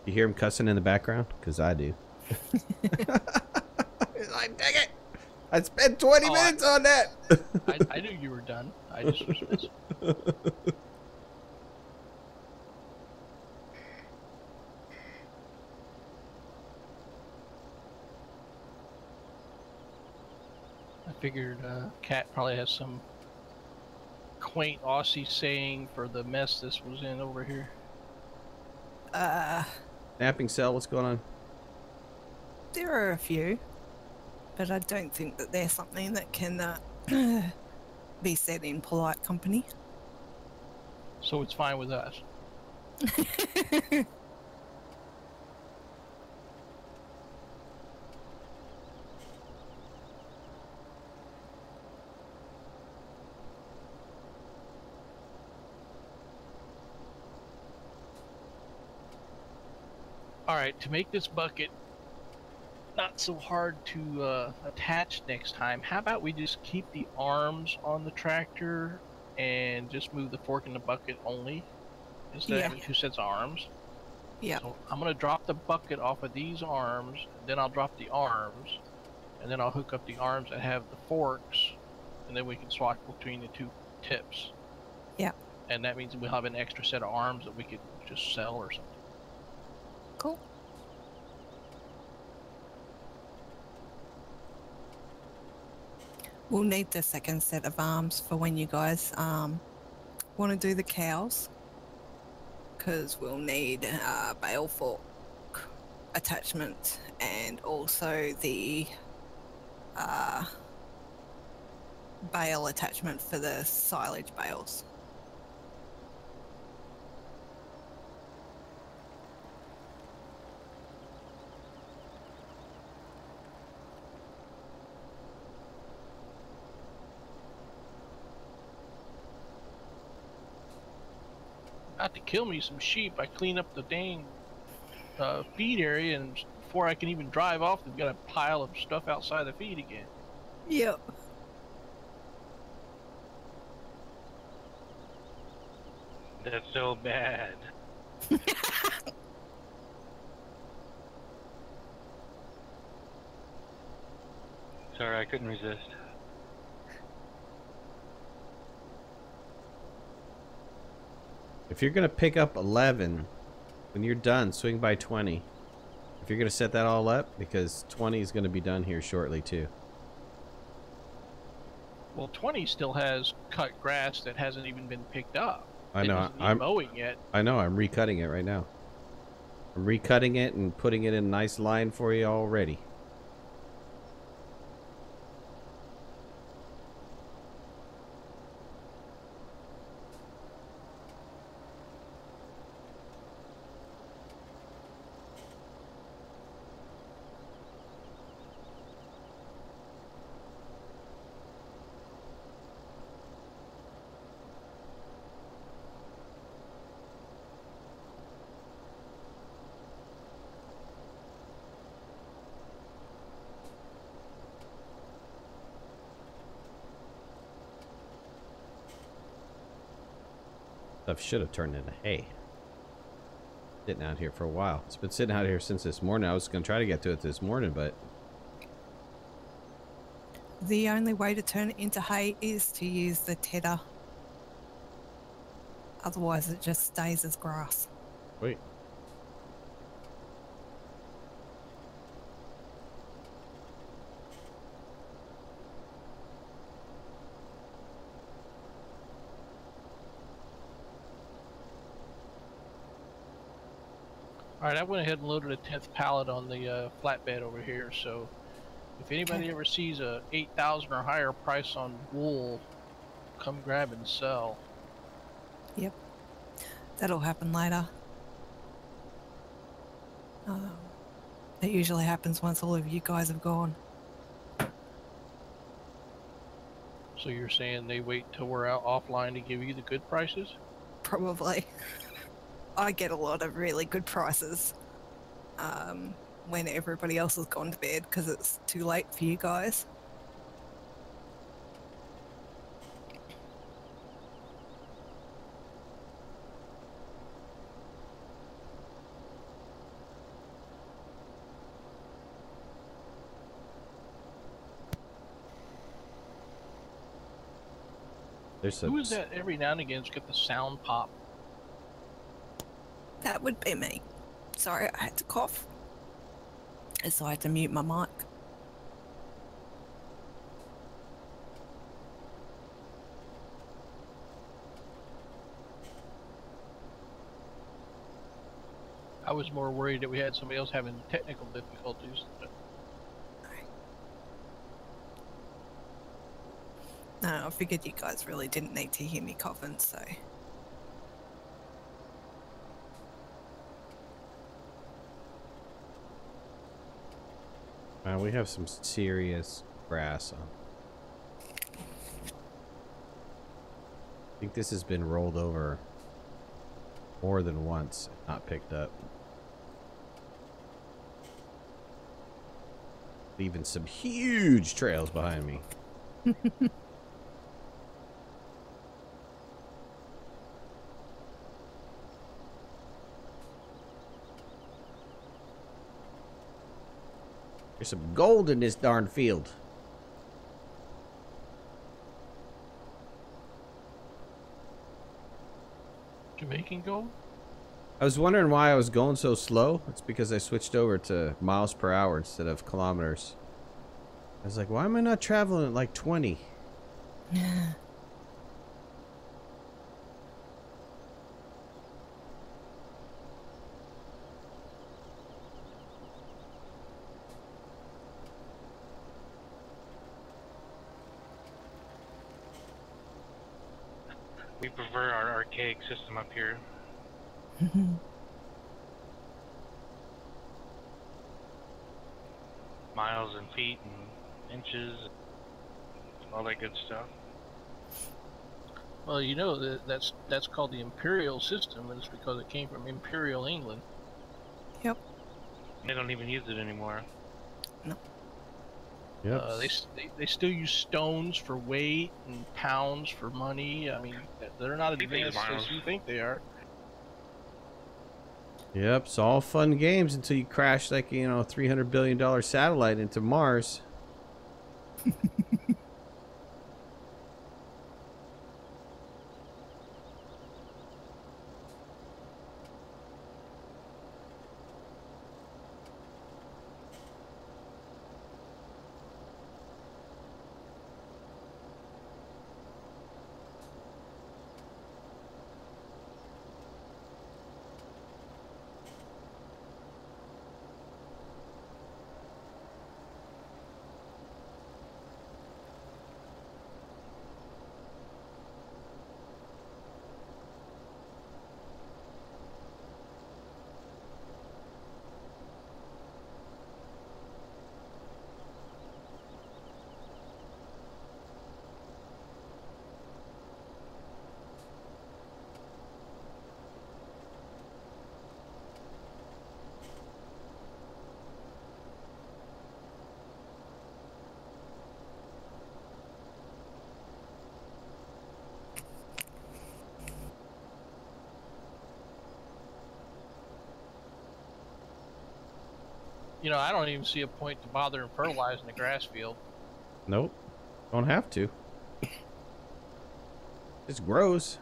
You hear him cussing in the background? Because I do. Like, dang it! I spent 20 minutes on that! I knew you were done. I just was missing. I figured Cat probably has some quaint Aussie saying for the mess this was in over here. Napping cell, what's going on? There are a few, but I don't think that they're something that can be said in polite company. So it's fine with us. Alright, to make this bucket not so hard to attach next time, how about we just keep the arms on the tractor and just move the fork in the bucket only instead of having two sets of arms? Yeah. So I'm going to drop the bucket off of these arms, then I'll drop the arms, and then I'll hook up the arms that have the forks, and then we can swap between the two tips. Yeah. And that means we'll have an extra set of arms that we could just sell or something. Cool. We'll need the second set of arms for when you guys want to do the cows, because we'll need bale fork attachment and also the bale attachment for the silage bales. I have to kill me some sheep. I clean up the dang feed area, and before I can even drive off, they've got a pile of stuff outside the feed again. Yep. That's so bad. Sorry, I couldn't resist. If you're gonna pick up 11, when you're done, swing by 20. If you're gonna set that all up, because 20 is gonna be done here shortly too. Well, 20 still has cut grass that hasn't even been picked up. I know. It doesn't need mowing yet. I know. I'm recutting it right now. I'm recutting it and putting it in a nice line for you already. Stuff should have turned into hay. Sitting out here for a while. It's been sitting out here since this morning. I was going to try to get to it this morning, but... The only way to turn it into hay is to use the tedder. Otherwise it just stays as grass. Wait. Alright, I went ahead and loaded a 10th pallet on the flatbed over here, so if anybody ever sees a 8,000 or higher price on wool, come grab and sell. Yep. That'll happen later. That usually happens once all of you guys have gone. So you're saying they wait till we're out offline to give you the good prices? Probably. I get a lot of really good prices when everybody else has gone to bed because it's too late for you guys. There's some... Who is that every now and again's got the sound pop? That would be me. Sorry, I had to cough. And so I had to mute my mic. I was more worried that we had somebody else having technical difficulties. No, I figured you guys really didn't need to hear me coughing, so... we have some serious grass on. I think this has been rolled over more than once, not picked up. Leaving some huge trails behind me. There's some gold in this darn field. Jamaican gold? I was wondering why I was going so slow. It's because I switched over to miles per hour instead of kilometers. I was like, why am I not traveling at like 20? We prefer our archaic system up here. Miles and feet and inches, all that good stuff. Well, you know that's called the imperial system, and it's because it came from Imperial England. Yep. They don't even use it anymore. No. Yep. They still use stones for weight and pounds for money. I mean, they're not They use advanced miles. as you think they are. Yep, it's all fun games until you crash like, you know, $300 billion satellite into Mars. You know, I don't even see a point to bother and fertilizing the grass field. Nope. Don't have to. It grows.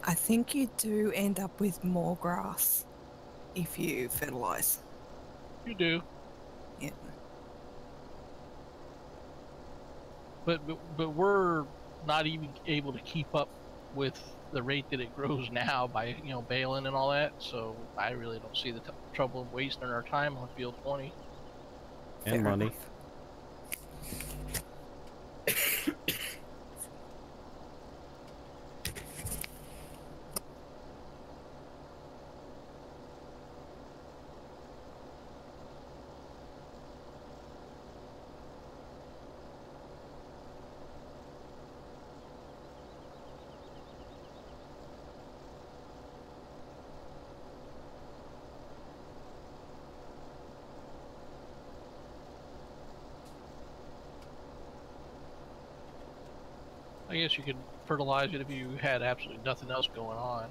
I think you do end up with more grass if you fertilize. You do, Yeah. but we're not even able to keep up with the rate that it grows now by baling and all that. So I really don't see the trouble of wasting our time on field 20. And Fair money. enough. I guess you could fertilize it if you had absolutely nothing else going on.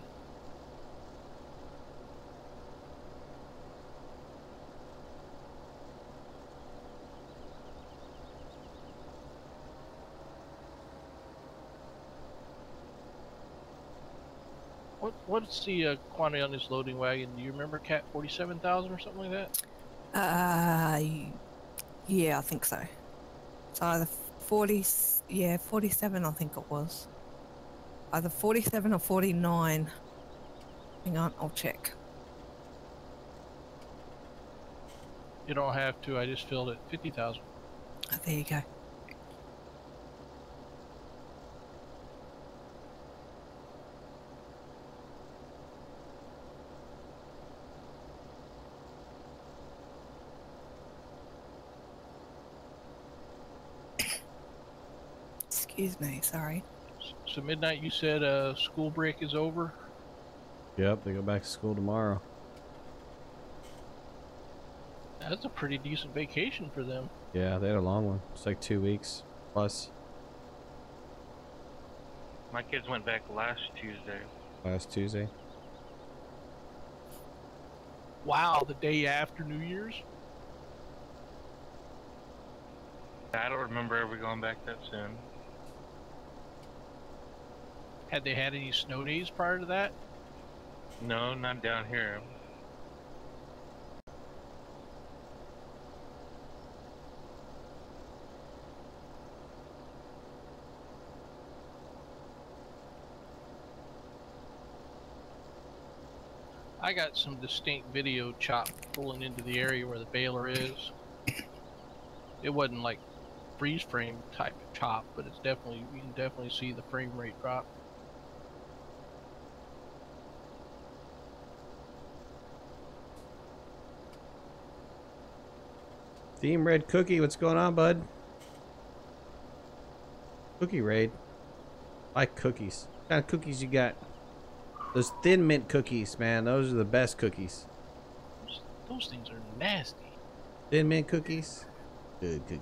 What's the quantity on this loading wagon? Do you remember, Cat? 47,000 or something like that? Yeah, I think so. So either 47 I think it was. Either 47 or 49. Hang on, I'll check. You don't have to. I just filled it 50,000. Oh, there you go. Excuse me, sorry. So Midnight, you said school break is over. Yep, they go back to school tomorrow. That's a pretty decent vacation for them. Yeah, they had a long one. It's like 2 weeks plus. My kids went back last Tuesday. Last Tuesday. Wow, the day after New Year's? I don't remember ever going back that soon. Had they had any snow days prior to that? No, not down here. I got some distinct video chop pulling into the area where the baler is. It wasn't like freeze frame type chop, but it's definitely, you can definitely see the frame rate drop. Team Red Cookie, what's going on, bud? Cookie raid. I like cookies. What kind of cookies you got? Those thin mint cookies, man. Those are the best cookies. Those things are nasty. Thin mint cookies. Good cookie.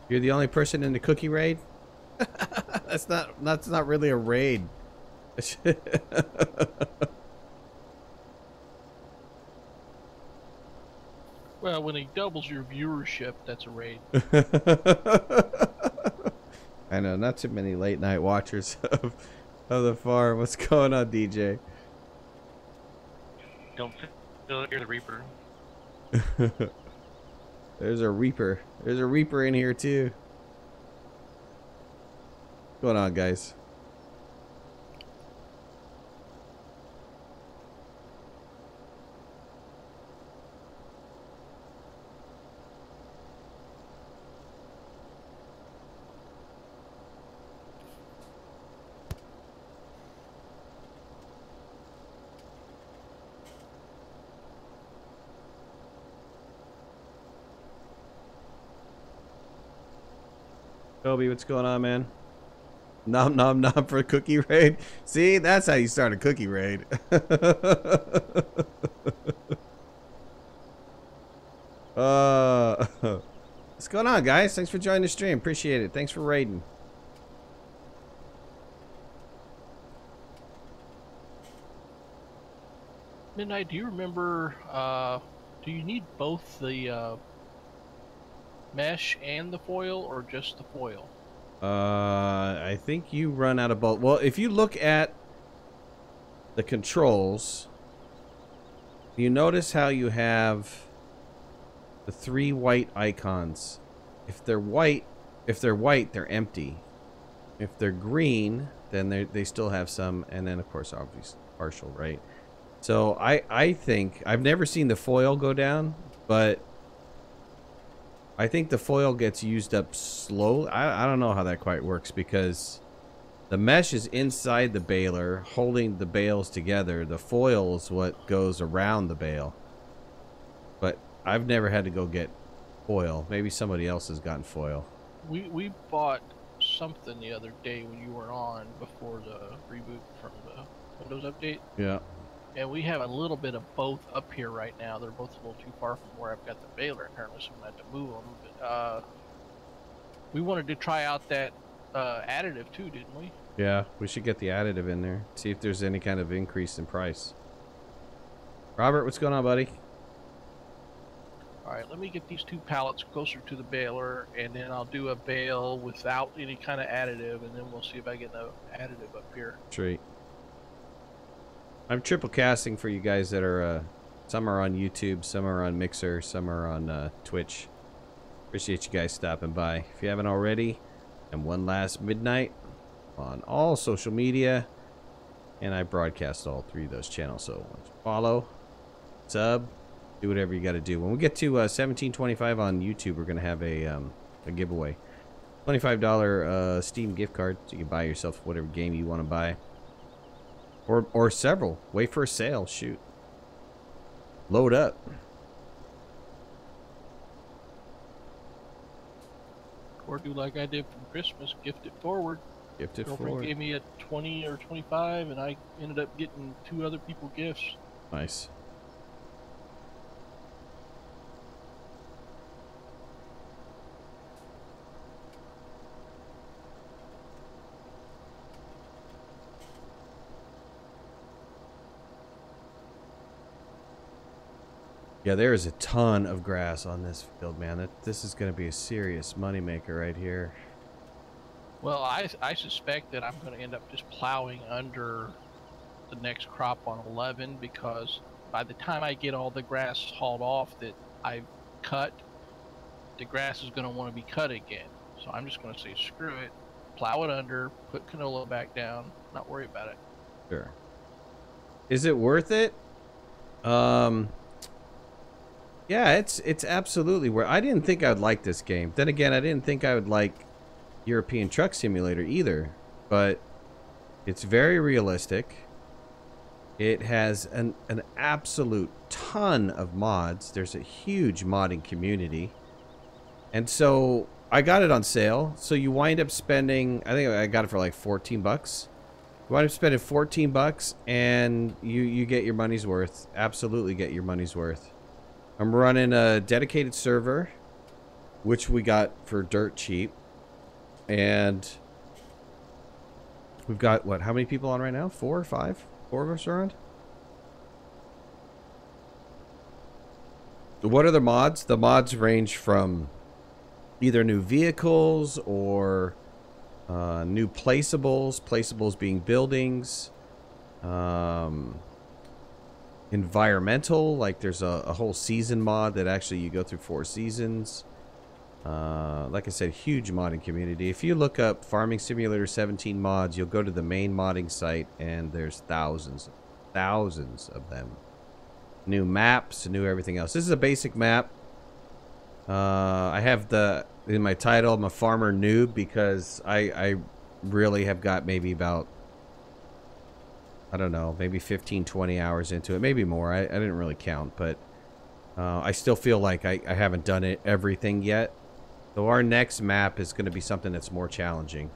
You're the only person in the cookie raid? That's not really a raid. Well, when he doubles your viewership, that's a raid. I know, not too many late night watchers of the farm. What's going on, DJ? Don't feel you're the Reaper. There's a Reaper. There's a Reaper in here too. What's going on, guys? Toby, what's going on, man? Nom nom nom for a cookie raid. See, that's how you start a cookie raid. What's going on, guys? Thanks for joining the stream. Appreciate it. Thanks for raiding. Midnight, do you remember, do you need both the mesh and the foil, or just the foil? I think you run out of both. Well, if you look at the controls, you notice how you have the 3 white icons. If they're white, they're empty. If they're green, then they still have some, and then of course obviously partial, right? So I think I've never seen the foil go down, but I think the foil gets used up slowly. I don't know how that quite works, because the mesh is inside the baler holding the bales together. The foil is what goes around the bale. But I've never had to go get foil. Maybe somebody else has gotten foil. We bought something the other day when you were on, before the reboot from the Windows update. Yeah. And we have a little bit of both up here right now. They're both a little too far from where I've got the baler currently, so I'm going to have to move them. But we wanted to try out that additive too, didn't we? Yeah, we should get the additive in there. See if there's any kind of increase in price. Robert, what's going on, buddy? Alright, let me get these 2 pallets closer to the baler, and then I'll do a bale without any kind of additive, and then we'll see if I get the additive up here. Treat. I'm triple casting for you guys that are, some are on YouTube, some are on Mixer, some are on Twitch. Appreciate you guys stopping by. If you haven't already, I'm OneLastMidnight on all social media, and I broadcast all 3 of those channels. So follow, sub, do whatever you got to do. When we get to 1725 on YouTube, we're gonna have a giveaway, $25 Steam gift card, so you can buy yourself whatever game you want to buy. Or several. Wait for a sale. Shoot. Load up. Or do like I did from Christmas, gift it forward. Gift it Girlfriend forward. gave me a 20 or 25, and I ended up getting 2 other people gifts. Nice. Yeah, there is a ton of grass on this field, man. This is going to be a serious moneymaker right here. Well, I suspect that I'm going to end up just plowing under the next crop on 11, because by the time I get all the grass hauled off that I've cut, the grass is going to want to be cut again. So I'm just going to say screw it, plow it under, put canola back down, not worry about it. Sure. Is it worth it? Yeah, it's absolutely where I didn't think I would like this game. Then again, I didn't think I would like European Truck Simulator either, but it's very realistic. It has an absolute ton of mods. There's a huge modding community. And so I got it on sale. So you wind up spending, I think I got it for like 14 bucks. You wind up spending 14 bucks and you get your money's worth. Absolutely get your money's worth. I'm running a dedicated server, which we got for dirt cheap. And we've got, what, how many people on right now? 4 or 5? 4 of us around? What are the mods? The mods range from either new vehicles or new placeables. Placeables being buildings. Environmental, like there's a whole season mod that actually you go through 4 seasons. Like I said, huge modding community. If you look up Farming Simulator 17 mods, you'll go to the main modding site and there's thousands of them. New maps, new everything else. This is a basic map. I have in my title, I'm a farmer noob because I really have got maybe about, I don't know, maybe 15, 20 hours into it. Maybe more. I didn't really count, but I still feel like I haven't done everything yet. So our next map is going to be something that's more challenging.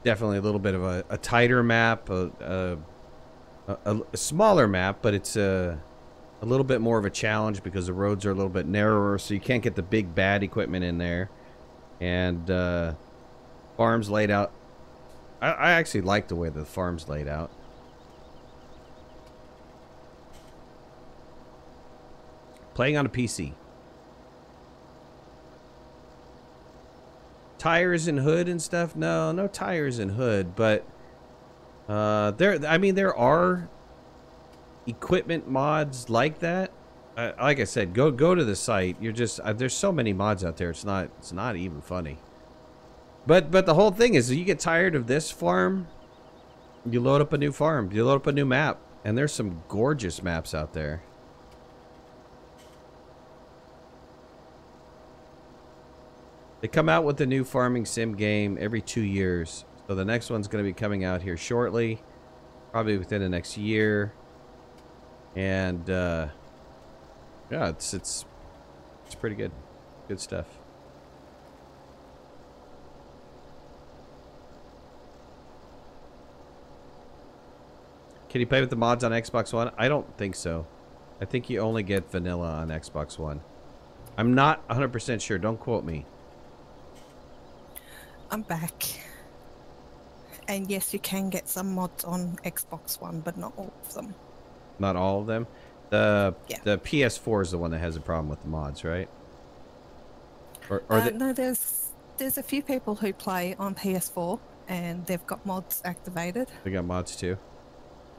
Definitely a little bit of a tighter map, a smaller map, but it's a little bit more of a challenge because the roads are a little bit narrower, so you can't get the big bad equipment in there. And farms laid out. I actually like the way the farm's laid out. Playing on a PC. Tires and hood and stuff? No tires and hood, but there are equipment mods like that. Like I said, go to the site. You're just there's so many mods out there. It's not even funny. But the whole thing is, you get tired of this farm, you load up a new farm, you load up a new map, and there's some gorgeous maps out there. They come out with the new farming sim game every 2 years. So the next one's going to be coming out here shortly, probably within the next year. And yeah, it's pretty good. Good stuff. Can you play with the mods on Xbox One? I don't think so. I think you only get vanilla on Xbox One. I'm not 100% sure. Don't quote me. I'm back. And yes, you can get some mods on Xbox One, but not all of them. Not all of them? The PS4 is the one that has a problem with the mods, right? No, there's a few people who play on PS4 and they've got mods activated. They got mods too?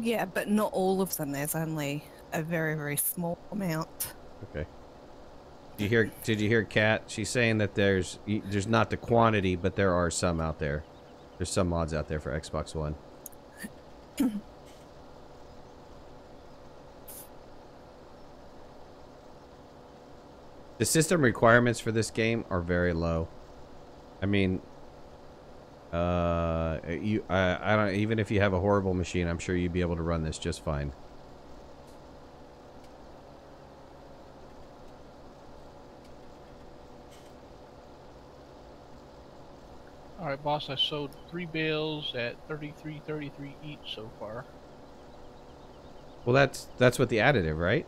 Yeah, but not all of them. There's only a very, very small amount. Okay. Did you hear Kat? She's saying that there's not the quantity, but there are some out there. There's some mods out there for Xbox One. The system requirements for this game are very low. I mean, I don't, even if you have a horrible machine, I'm sure you'd be able to run this just fine. All right, boss. I sold 3 bales at $33.33 each so far. Well, that's what the additive, right?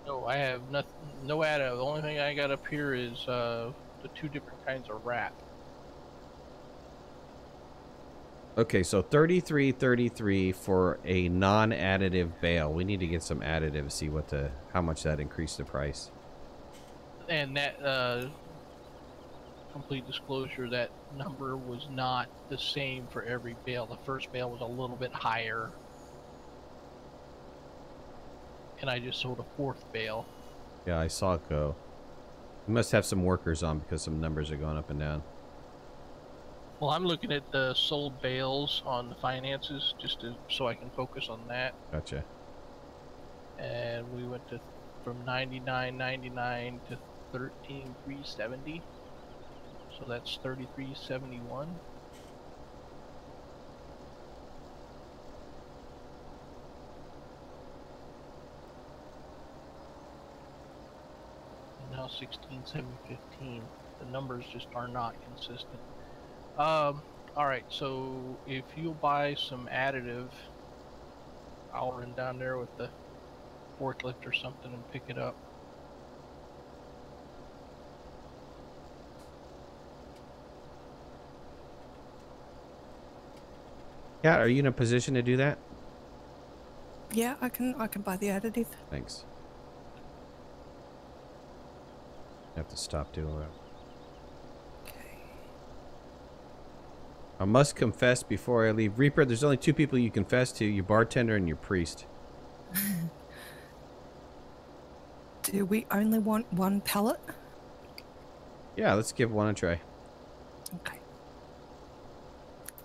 No, I have nothing. No additive. The only thing I got up here is the 2 different kinds of wrap. Okay, so $33.33 for a non-additive bale. We need to get some additive to see how much that increased the price. And that complete disclosure, that number was not the same for every bale. The first bale was a little bit higher, and I just sold a 4th bale. Yeah, I saw it go. You must have some workers on because some numbers are going up and down. Well, I'm looking at the sold bales on the finances so I can focus on that. Gotcha. And we went from 99.99 to 13,370. So that's 33.71. Now 16,715. The numbers just are not consistent. Alright, so if you'll buy some additive, I'll run down there with the forklift or something and pick it up. Yeah, are you in a position to do that? Yeah, I can buy the additive. Thanks. I have to stop doing that. I must confess before I leave. Reaper, there's only 2 people you confess to, your bartender and your priest. Do we only want 1 pellet? Yeah, let's give one a try. Okay.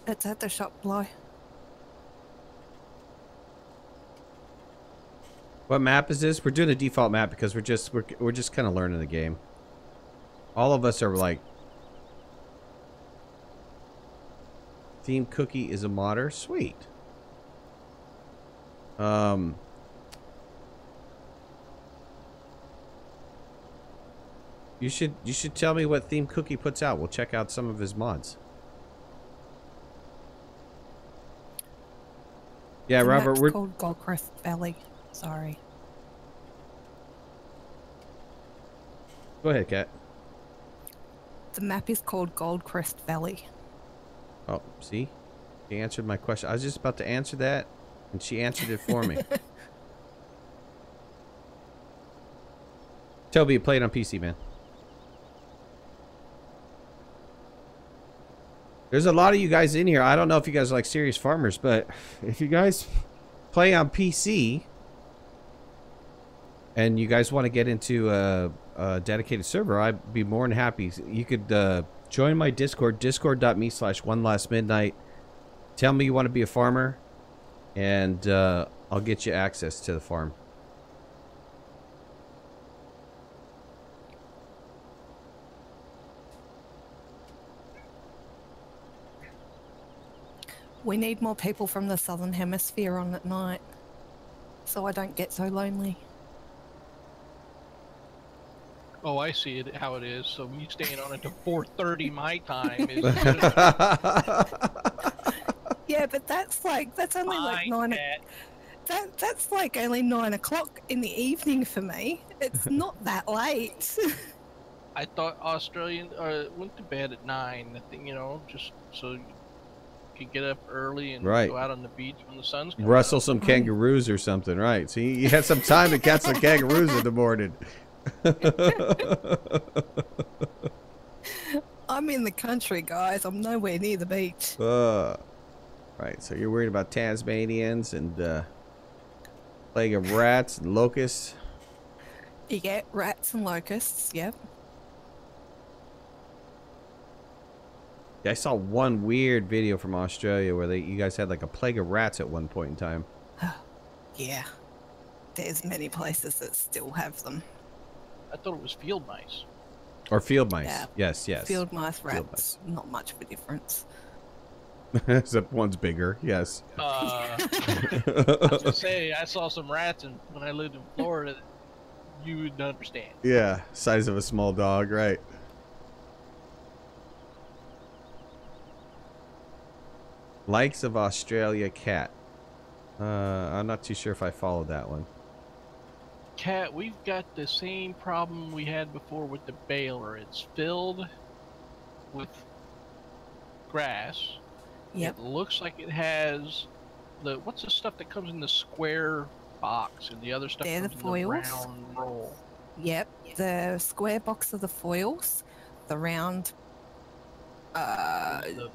It's at the shop, Bly. What map is this? We're doing a default map because we're just kind of learning the game. All of us are like... Theme Cookie is a modder. Sweet. You should tell me what Theme Cookie puts out. We'll check out some of his mods. Yeah, The Robert, map's we're called Goldcrest Valley. Sorry. Go ahead, Kat. The map is called Goldcrest Valley. Oh, see? She answered my question. I was just about to answer that, and she answered it for me. Toby, you played on PC, man. There's a lot of you guys in here. I don't know if you guys are like serious farmers, but if you guys play on PC and you guys want to get into a dedicated server, I'd be more than happy. You could join my Discord, discord.me/OneLastMidnight. Tell me you want to be a farmer, and I'll get you access to the farm. We need more people from the Southern Hemisphere on at night, so I don't get so lonely. Oh, I see it how it is. So me staying on until 4:30 my time is Yeah, but that's only like 9. That's like only 9 o'clock in the evening for me. It's not that late. I thought Australian went to bed at 9. I think, you know, just so you could get up early and Right. go out on the beach when the sun's coming Rustle up. some kangaroos or something, right? So you had some time to catch some kangaroos in the morning. I'm in the country, guys. I'm nowhere near the beach. Right, so you're worried about Tasmanians and plague of rats and locusts. You get rats and locusts, yep. Yeah, I saw one weird video from Australia where you guys had like a plague of rats at one point in time. Yeah. There's many places that still have them. I thought it was field mice. Or field mice. Yeah. Yes, yes. Field mice, rats, Field mice. not much of a difference. Except one's bigger, yes. I was gonna say, I saw some rats when I lived in Florida. You would understand. Yeah, size of a small dog, right. Likes of Australia cat. I'm not too sure if I followed that one. Cat, we've got the same problem we had before with the baler. It's filled with grass. Yep. It looks like it has what's the stuff that comes in the square box, and the other stuff They're the comes in the foils. round roll. Yep. The square box of the foils, the round The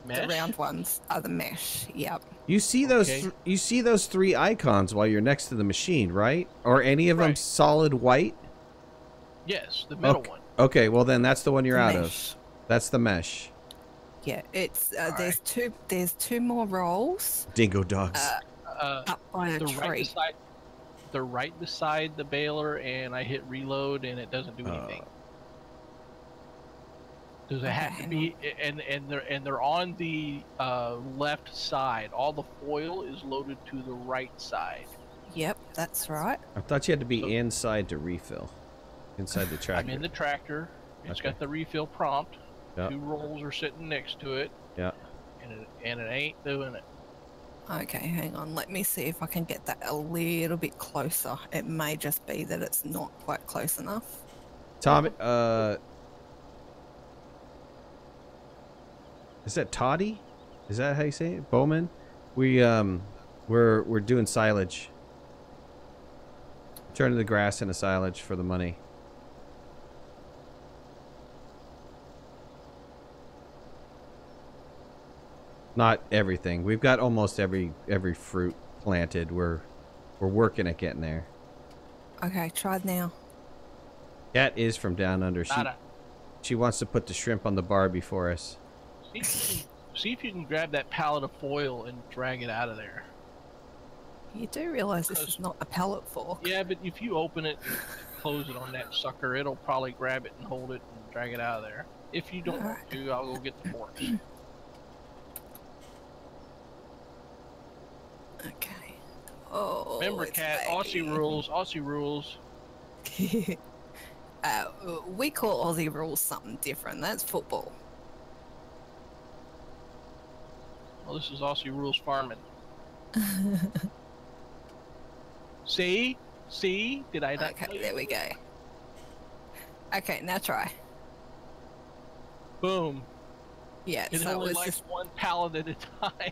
mesh? the round ones are the mesh. Yep. You see those Okay. you see those 3 icons while you're next to the machine, right? Or any of them Right. solid white? Yes, the middle Okay. one. Okay, well then that's the one you're The out mesh. of. That's the mesh. Yeah, it's there's two more rolls Dingo dogs. up by a They're tree. right beside. They're right beside the baler, and I hit reload, and it doesn't do anything. Does it have to be? And they're on the left side. All the foil is loaded to the right side. Yep, that's right. I thought you had to be inside to refill. Inside the tractor. I'm in the tractor. It's Okay. got the refill prompt. Yep. 2 rolls are sitting next to it. Yeah. And it ain't doing it. Okay, hang on. Let me see if I can get that a little bit closer. It may just be that it's not quite close enough. Tom, is that Toddy? Is that how you say it? Bowman? We're doing silage. Turning the grass into silage for the money. Not everything. We've got almost every fruit planted. We're working at getting there. Okay, try now. Cat is from down under. She wants to put the shrimp on the barbie for us. See if you can grab that pallet of foil and drag it out of there. You do realize this is not a pellet fork. Yeah, but if you open it and close it on that sucker, it'll probably grab it and hold it and drag it out of there. If you don't want to, I'll go get the forks. Okay. Oh. Remember, Cat, Aussie rules. Aussie rules. We call Aussie rules something different. That's football. Well, this is Aussie rules farming. See? Did I not? Okay, there we go. Okay, now try. Boom. Yeah, It so only it's likes just... one pallet at a time.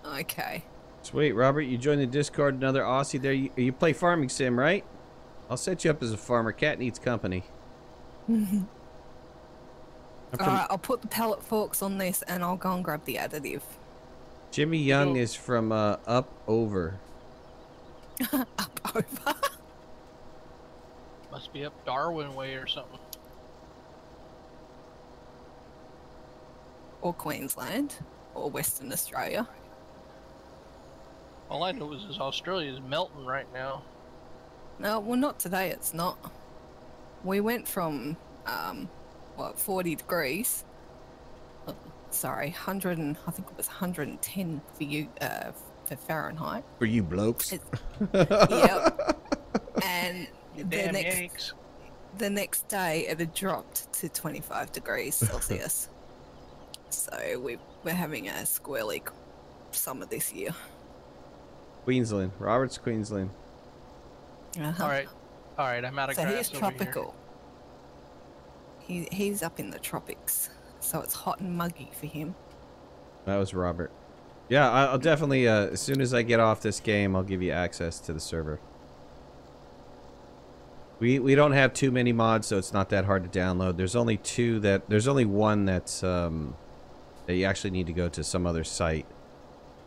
Okay. Sweet, Robert, you joined the Discord, another Aussie there. You play Farming Sim, right? I'll set you up as a farmer. Cat needs company. Alright, I'll put the pellet forks on this and I'll go and grab the additive. Jimmy Young is from up over. Up over? Must be up Darwin way or something. Or Queensland. Or Western Australia. All I know is Australia is melting right now. No, well, not today, it's not. We went from, 40 degrees. Oh, sorry, 100 and, I think it was 110 for you, for Fahrenheit. For you blokes. Yep. And Damn Yanks. the next day it had dropped to 25 degrees Celsius. So we're having a squirrely summer this year. Queensland. Robert's Queensland. Uh-huh. All right, I'm out of So grass he's over here. tropical. He's up in the tropics, so it's hot and muggy for him. That was Robert. Yeah, I'll definitely, as soon as I get off this game, I'll give you access to the server. We don't have too many mods, so it's not that hard to download. There's only one that's, that you actually need to go to some other site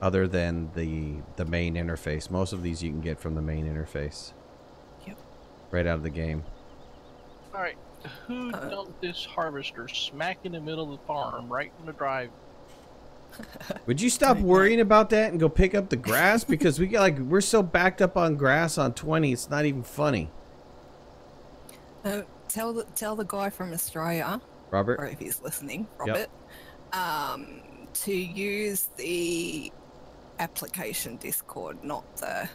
other than the main interface. Most of these you can get from the main interface. Yep. Right out of the game. All right, who dumped this harvester smack in the middle of the farm, right in the drive? Would you stop worrying about that and go pick up the grass? Because we're so backed up on grass on 20, it's not even funny. Tell the guy from Australia, Robert? or if he's listening, Robert, to use the application Discord, not the,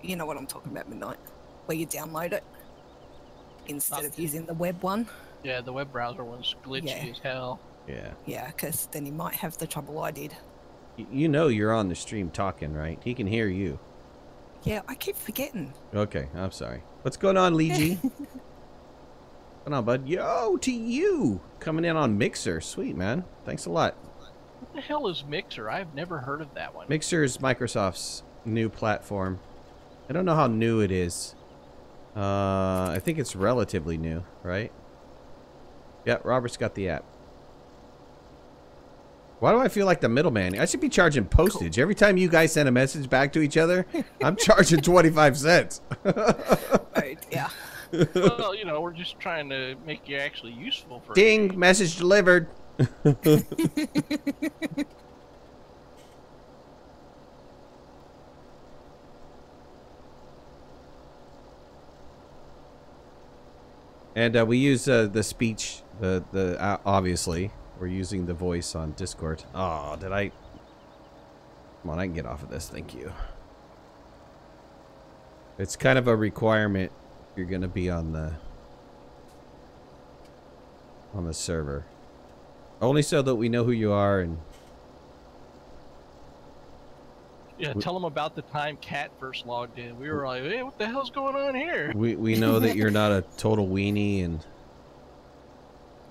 you know what I'm talking about, Midnight, where you download it instead of using the web one. Yeah, the web browser one's glitchy as hell. Yeah. Yeah, because then he might have the trouble I did. You know you're on the stream talking, right? He can hear you. Yeah, I keep forgetting. Okay, I'm sorry. What's going on, Lee G? What's going on, bud? Yo, to you. Coming in on Mixer. Sweet, man. Thanks a lot. What the hell is Mixer? I've never heard of that one. Mixer is Microsoft's new platform. I don't know how new it is. I think it's relatively new, right? Yeah, Robert's got the app. Why do I feel like the middleman? I should be charging postage. Every time you guys send a message back to each other, I'm charging 25 cents. Right, yeah. Well, you know, we're just trying to make you actually useful for Ding, message delivered. And we use the speech, obviously. We're using the voice on Discord. Oh, did I... Come on, I can get off of this, thank you. It's kind of a requirement if you're going to be on the server. Only so that we know who you are and... Yeah, tell them about the time Cat first logged in. We were like, hey, what the hell's going on here? We know that you're not a total weenie and...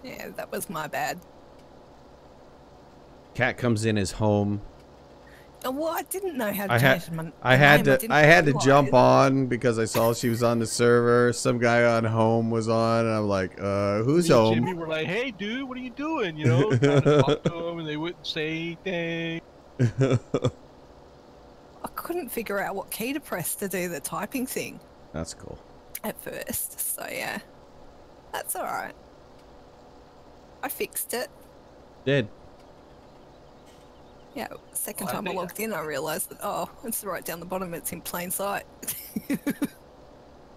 Yeah, that was my bad. Cat comes in his home. Oh, well, I didn't know how to I change I had to realize. jump on because I saw she was on the server. Some guy on home was on, and I'm like, who's Me and home? Jimmy were like, hey, dude, what are you doing? You know, trying to talk to them, and they wouldn't say anything. I couldn't figure out what key to press to do the typing thing That's cool. at first. So, yeah. That's alright. I fixed it. Did. Yeah, second Well, I time I think- logged in, I realised that, oh, it's right down the bottom. It's in plain sight.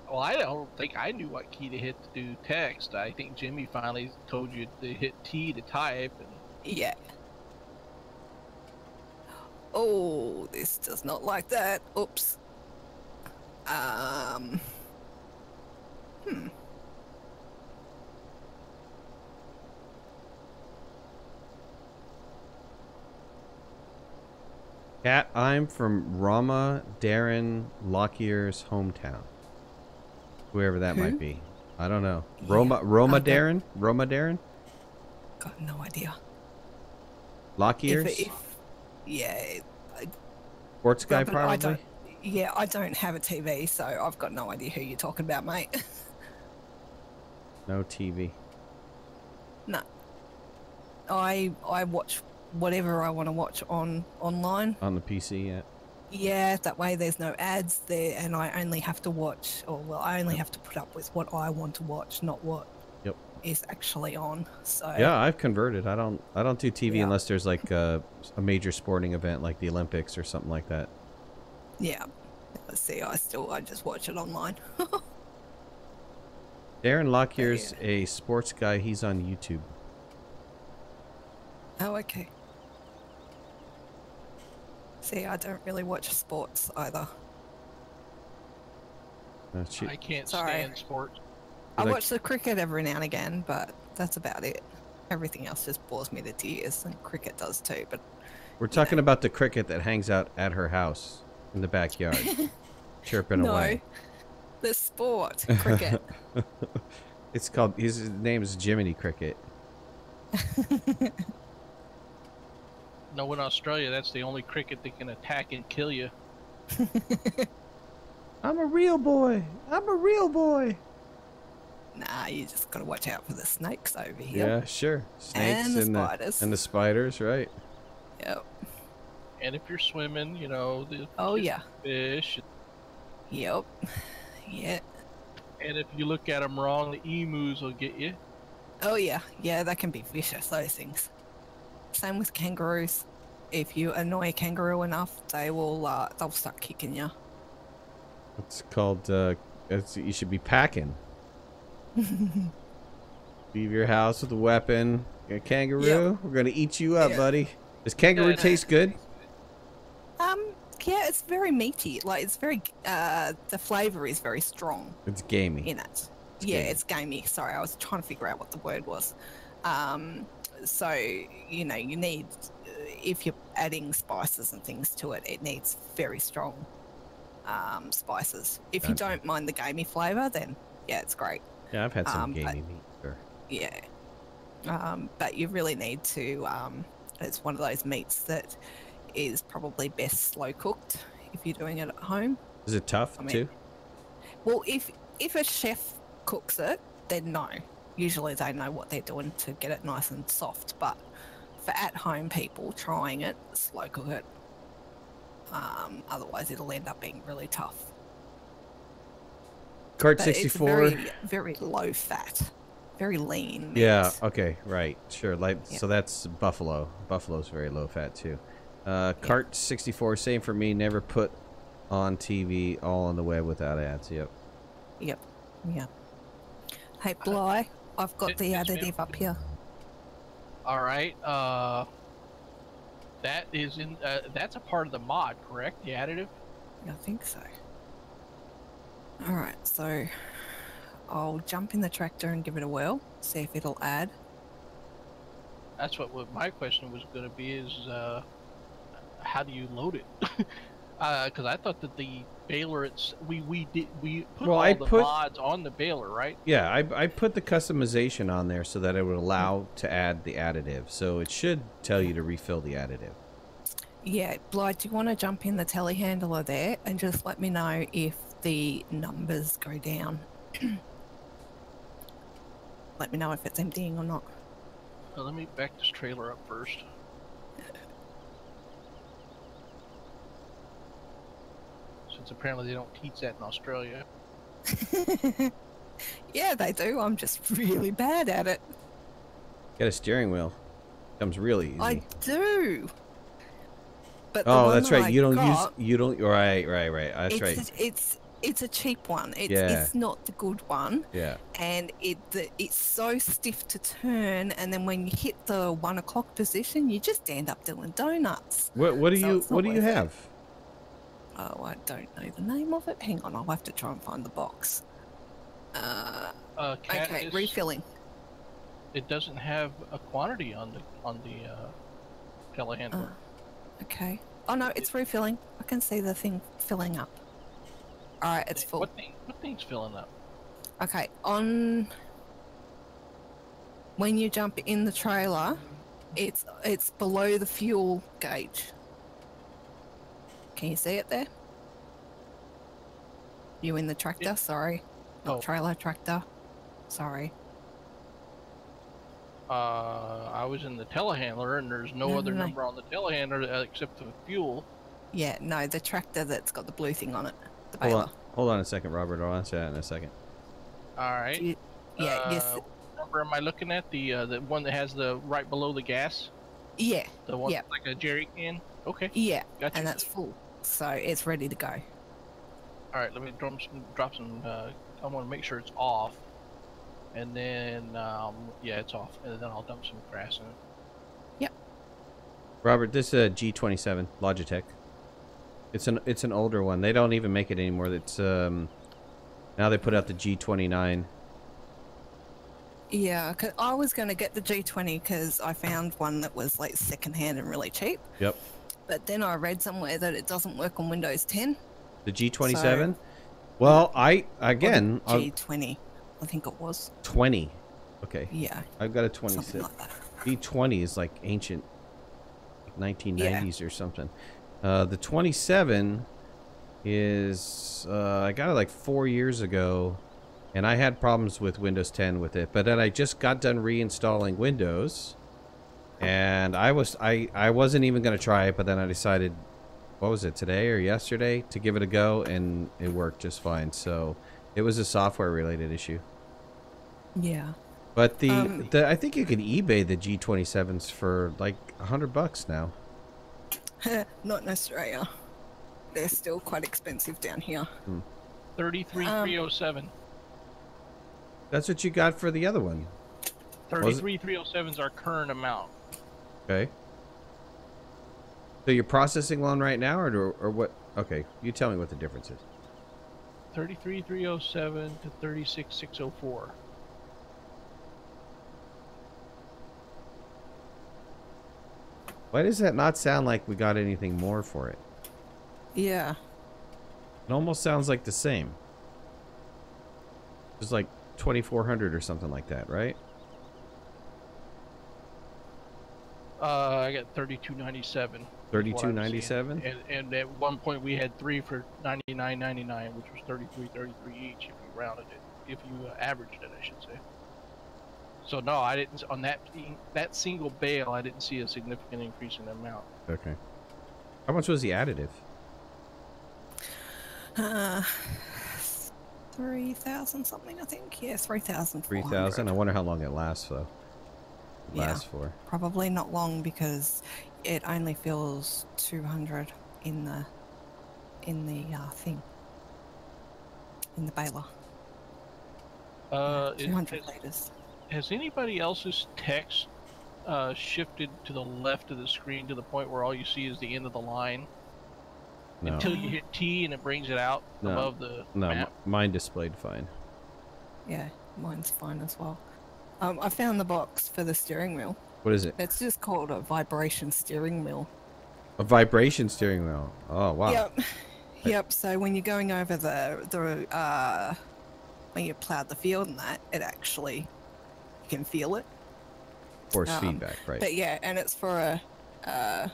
Well, I don't think I knew what key to hit to do text. I think Jimmy finally told you to hit T to type. And Yeah. Oh, this does not like that. Oops. Cat, I'm from Rama Darren Lockier's hometown. Whoever that Who? might be. I don't know. Yeah, Roma I don't- Darren? Roma Darren? Got no idea. Lockier's? Yeah. Sports guy, Robert, probably? I don't have a TV, so I've got no idea who you're talking about, mate. No TV. No. I watch whatever I want to watch online. On the PC yet? Yeah, that way there's no ads there, and I only have to watch, I only have to put up with what I want to watch, not what Yep. is actually on. So Yeah, I've converted. I don't do TV Yeah. unless there's like a major sporting event like the Olympics or something like that. yeah. See, I just watch it online. Darren Lockier's a sports guy. He's on YouTube. Oh, okay. See, I don't really watch sports either. I can't Sorry. stand sports. I Like- watch the cricket every now and again, but that's about it. Everything else just bores me to tears, and cricket does too. But We're talking about the cricket that hangs out at her house in the backyard, chirping no, away. the sport cricket. It's called. His name is Jiminy Cricket. No, in Australia, that's the only cricket that can attack and kill you. I'm a real boy. I'm a real boy. Nah, you just gotta watch out for the snakes over here. Yeah, sure. Snakes And the spiders. and the spiders, right? Yep. And if you're swimming, you know, the Oh yeah. fish. Yep. Yeah. And if you look at them wrong, the emus will get you. Oh yeah. Yeah, that can be vicious. Those things. Same with kangaroos. If you annoy a kangaroo enough, they'll start kicking you. It's called. You should be packing. Leave your house with a weapon. A kangaroo. Yep. We're gonna eat you up, Yeah. buddy. Does kangaroo Yeah, taste good? Yeah, it's very meaty. Like it's very the flavor is very strong It's gamey. in it. It's Yeah, gamey. it's gamey. Sorry, I was trying to figure out what the word was. So you know, you need if you're adding spices and things to it, it needs very strong spices. If you Gotcha. don't mind the gamey flavor, then yeah, it's great. Yeah, I've had some but- gamey meat. Sure. Yeah. But you really need to. It's one of those meats that is probably best slow cooked if you're doing it at home. Is it tough I mean- too? Well, if a chef cooks it, then no. Usually they know what they're doing to get it nice and soft. But for at-home people trying it, slow cook it. Otherwise, it'll end up being really tough. Cart But it's 64. very, very low fat. very lean. Yeah. meat. Okay. Right. Sure. Like Yeah. so that's buffalo. Buffalo's very low fat too. Cart 64. Same for me. Never put on TV. All on the web without ads. Yep. Yep. Yeah. Hey, Bly, I've got the Yes, ma'am. additive up here. All right. That is in. That's a part of the mod, correct? The additive. I think so. All right, so I'll jump in the tractor and give it a whirl, see if it'll add. That's what my question was going to be. Is how do you load it? Because I thought that the baler, we put Well, all I the put- mods on the baler, right? Yeah. I put the customization on there so that it would allow to add the additive. So it should tell you to refill the additive. Yeah, Bly, do you want to jump in the telehandler there and just let me know if the numbers go down? Let me know if it's emptying or not. Let me back this trailer up first. Since apparently they don't teach that in Australia. Yeah, they do. I'm just really bad at it. Get a steering wheel. Comes really easy. I do. But the Oh, one that's that right. I You don't got, Right. That's it's right. it's a cheap one. Yeah. It's not the good one, Yeah. and it's so stiff to turn. And then when you hit the 1 o'clock position, you just end up doing donuts. What do So you it's not What do you worth it. have? Oh, I don't know the name of it. Hang on, I'll have to try and find the box. Okay, Katniss, refilling. It doesn't have a quantity on the telehandler. Okay. Oh no, it's refilling. I can see the thing filling up. All right, it's full. What thing's filling up? Okay, on when you jump in the trailer, it's below the fuel gauge. Can you see it there? You in the tractor? Yeah. Sorry, not Oh. trailer, tractor. Sorry. I was in the telehandler, and there's no No, other no, no. number on the telehandler except for the fuel. Yeah, no, the tractor that's got the blue thing on it. The Hold baler. on. Hold on a second, Robert. I'll answer that in a second. All right. Yeah, yes, Number am I looking at? The one that has the right below the gas? yeah, The one Yeah. like a jerry can? Okay. yeah, Gotcha. and that's full, so it's ready to go. All right, let me drop some. I want to make sure it's off, and then yeah, it's off, and then I'll dump some grass in it. Robert, this is a G27 Logitech. It's an older one. They don't even make it anymore. It's now they put out the G29. Yeah, 'cause I was going to get the G20 because I found one that was like secondhand and really cheap. Yep. But then I read somewhere that it doesn't work on Windows 10. The G27. Well, Or again, the G20, I think it was. 20. Okay, Yeah, I've got a something 26. like that. G20 is like ancient, like 1990s or something. The 27 is I got it like 4 years ago, and I had problems with Windows 10 with it. But then I just got done reinstalling Windows, and I wasn't even gonna try it, but then I decided, what was it, today or yesterday, to give it a go, and it worked just fine. So it was a software related issue. Yeah. But I think you can eBay the G27s for like $100 now. Not in Australia. They're still quite expensive down here. 33,307. That's what you got for the other one. 33,307 is our current amount. Okay. So you're processing one right now, or what? Okay, you tell me what the difference is. 33,307 to 36,604. Why does that not sound like we got anything more for it? Yeah. It almost sounds like the same. It's like 2,400 or something like that, right? I got 32.97. 32.97. And at one point we had 3 for 99.99, which was 33.33 each if you rounded it, if you averaged it, I should say. So no, I didn't on that single bale. I didn't see a significant increase in the amount. Okay. How much was the additive? 3,000 something, I think. Yeah, 3,400. 3,000. I wonder how long it lasts though. Lasts for. Probably not long because it only fills 200 in the thing, in the baler. 200 liters. Has anybody else's text shifted to the left of the screen to the point where all you see is the end of the line? No. Until you hit T and it brings it out above the map? Mine displayed fine. Yeah, mine's fine as well. I found the box for the steering wheel. What is it? It's just called a vibration steering wheel. A vibration steering wheel. Oh wow. Yep. Yep. So when you're going over when you plowed the field and that, it actually, you can feel it. Force feedback, right? But yeah, and it's for a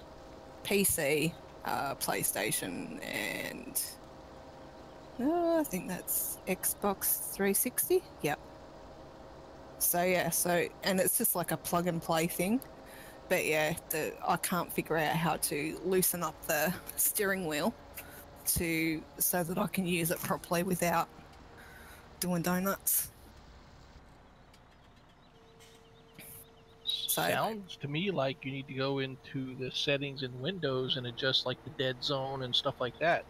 PC, PlayStation, and I think that's Xbox 360. Yep. So yeah, and it's just like a plug and play thing. But yeah, I can't figure out how to loosen up the steering wheel so that I can use it properly without doing donuts. Sounds to me like you need to go into the settings in Windows and adjust like the dead zone and stuff like that.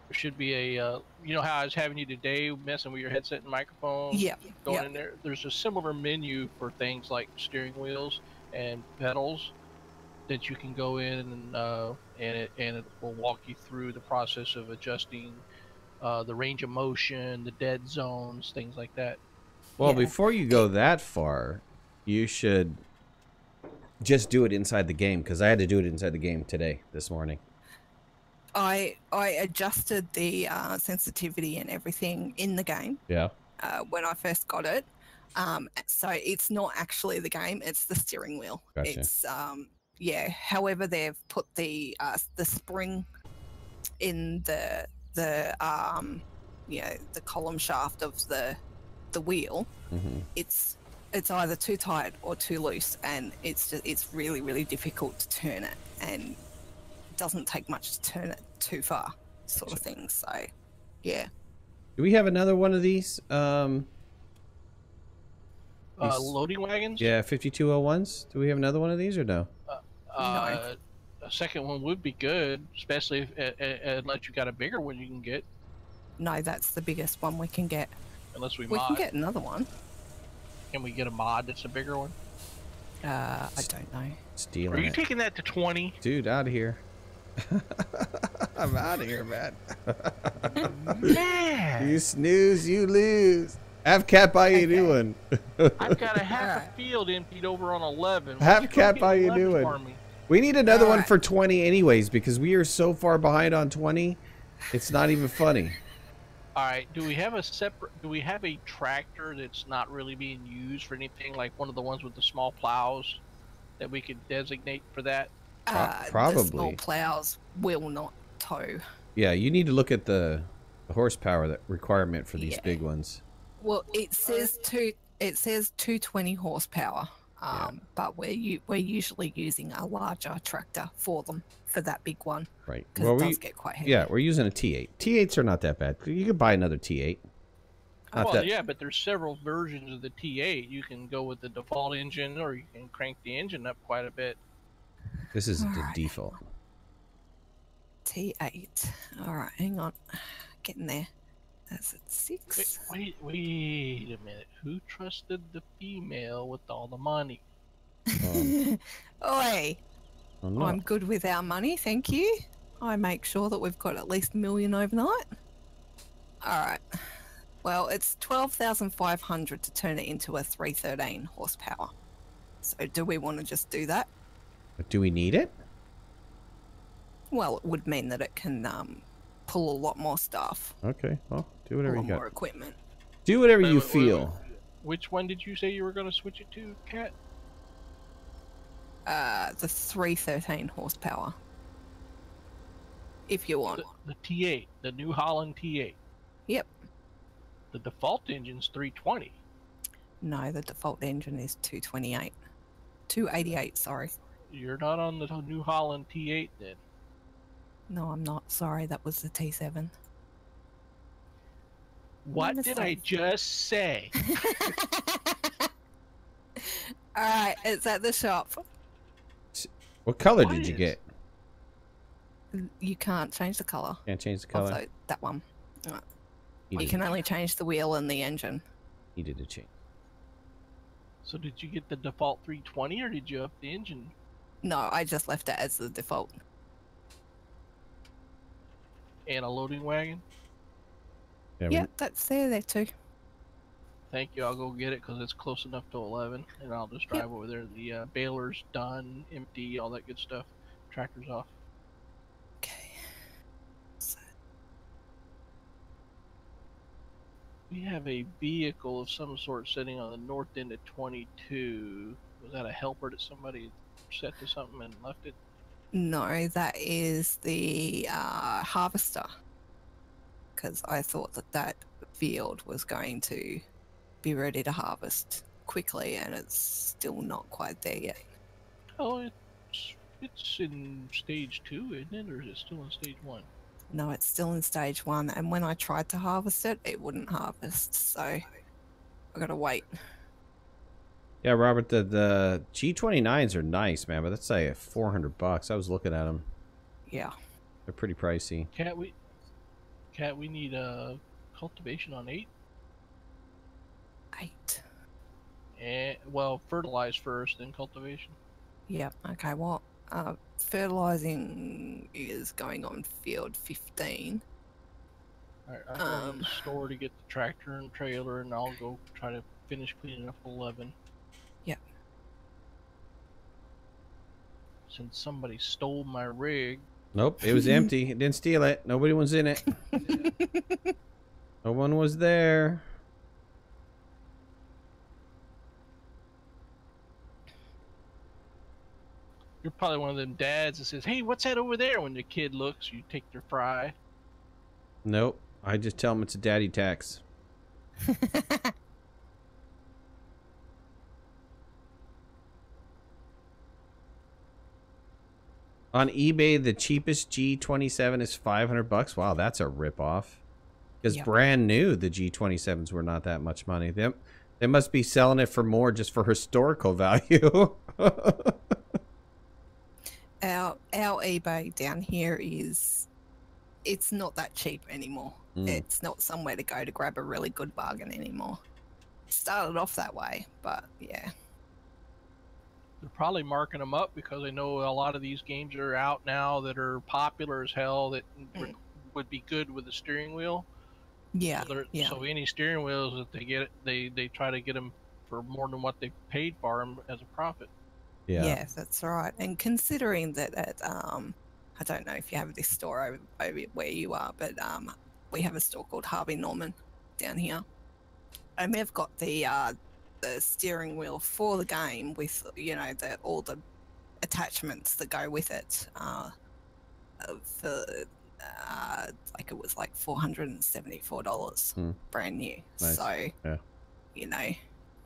There should be a, you know how I was having you today messing with your headset and microphone? Yeah. Going in there. There's a similar menu for things like steering wheels and pedals that you can go in and it will walk you through the process of adjusting the range of motion, the dead zones, things like that. Well, before you go that far, you should just do it inside the game, because I had to do it inside the game this morning. I adjusted the sensitivity and everything in the game. Yeah. When I first got it. So it's not actually the game; it's the steering wheel. Gotcha. It's However, they've put the spring in the column shaft of the wheel. Mm-hmm. It's either too tight or too loose, and it's really, really difficult to turn it, and it doesn't take much to turn it too far, sort of thing. So, yeah. Do we have another one of these? Loading wagons? Yeah, 5201s. Do we have another one of these or no? No. A second one would be good, especially unless you got a bigger one you can get. No, that's the biggest one we can get. Unless we We mod. can get another one. Can we get a mod that's a bigger one? I don't know. Stealing Are you it. taking that to 20? Dude, out of here. I'm out of here, man. Man! You snooze, you lose. Have Cat buy you a new one. I've got a half a field emptied over on 11. Have Cat buy you a new one. We need another one for 20 anyways, because we are so far behind on 20. It's not even funny. All right. Do we have a tractor that's not really being used for anything, like one of the ones with the small plows that we could designate for that? Probably. The small plows will not tow. Yeah, you need to look at the horsepower requirement for these big ones. Well, it says 220 horsepower, but we're usually using a larger tractor for them, for that big one. Right. Because it does get quite heavy. Yeah, we're using a T8. T8s are not that bad. You could buy another T8. Yeah, but there's several versions of the T8. You can go with the default engine, or you can crank the engine up quite a bit. This is the default. T8. All right, hang on. Getting there. That's at 6. Wait a minute. Who trusted the female with all the money? Oi! Oh, no. I'm good with our money, thank you. I make sure that we've got at least $1 million overnight. Alright. Well, it's 12,500 to turn it into a 313 horsepower. So do we want to just do that? But do we need it? Well, it would mean that it can pull a lot more stuff. Okay, well, do whatever a you lot got. more equipment. Do whatever you feel. Which one did you say you were going to switch it to, Kat? The 313 horsepower. If you want. The T8, the New Holland T8. Yep. The default engine's 320. No, the default engine is 228. 288, sorry. You're not on the New Holland T8 then? No, I'm not. Sorry, that was the T7. What did I just say? All right, it's at the shop. What color What did you is- get? You can't change the color. Can't change the color. Also, that one. He You did, can only change the wheel and the engine. he did a change. So did you get the default 320 or did you up the engine? No, I just left it as the default. And a loading wagon? Yeah, Yeah, that's there too. Thank you. I'll go get it because it's close enough to 11, and I'll just drive over there. The baler's done, empty, all that good stuff. Tractor's off. Okay. We have a vehicle of some sort sitting on the north end of 22. Was that a helper that somebody set to something and left it? No, that is the harvester. Because I thought that field was going to be ready to harvest quickly, and it's still not quite there yet. Oh, it's in stage 2, isn't it? Or is it still in stage 1? No, it's still in stage 1, and when I tried to harvest it, it wouldn't harvest, so I gotta wait. Yeah, Robert, the G29s are nice, man, but that's like $400. I was looking at them. Yeah. They're pretty pricey. Cat, we need cultivation on 8. 8. And well, fertilize first, then cultivation. Yep. Okay. Well, fertilizing is going on field 15. Alright, I'm going to the store to get the tractor and trailer, and I'll go try to finish cleaning up 11. Yep. Since somebody stole my rig. Nope, it was empty. It didn't steal it. Nobody was in it. No one was there. You're probably one of them dads that says, "Hey, what's that over there?" When the kid looks, you take their fry. Nope, I just tell them it's a daddy tax. On eBay, the cheapest G27 is $500. Wow, that's a ripoff. Because Yep. brand new, the G27s were not that much money. They must be selling it for more just for historical value. Our eBay down here it's not that cheap anymore. It's not somewhere to go to grab a really good bargain anymore. It started off that way, but yeah. They're probably marking them up because they know a lot of these games are out now that are popular as hell that would be good with the steering wheel. Yeah, yeah. So any steering wheels that they get, they try to get them for more than what they paid for them as a profit. Yeah. Yes, that's right. And considering that at I don't know if you have this store over where you are, but we have a store called Harvey Norman down here, and they've got the steering wheel for the game with all the attachments that go with it. For like it was like $474 brand new. Nice. So yeah.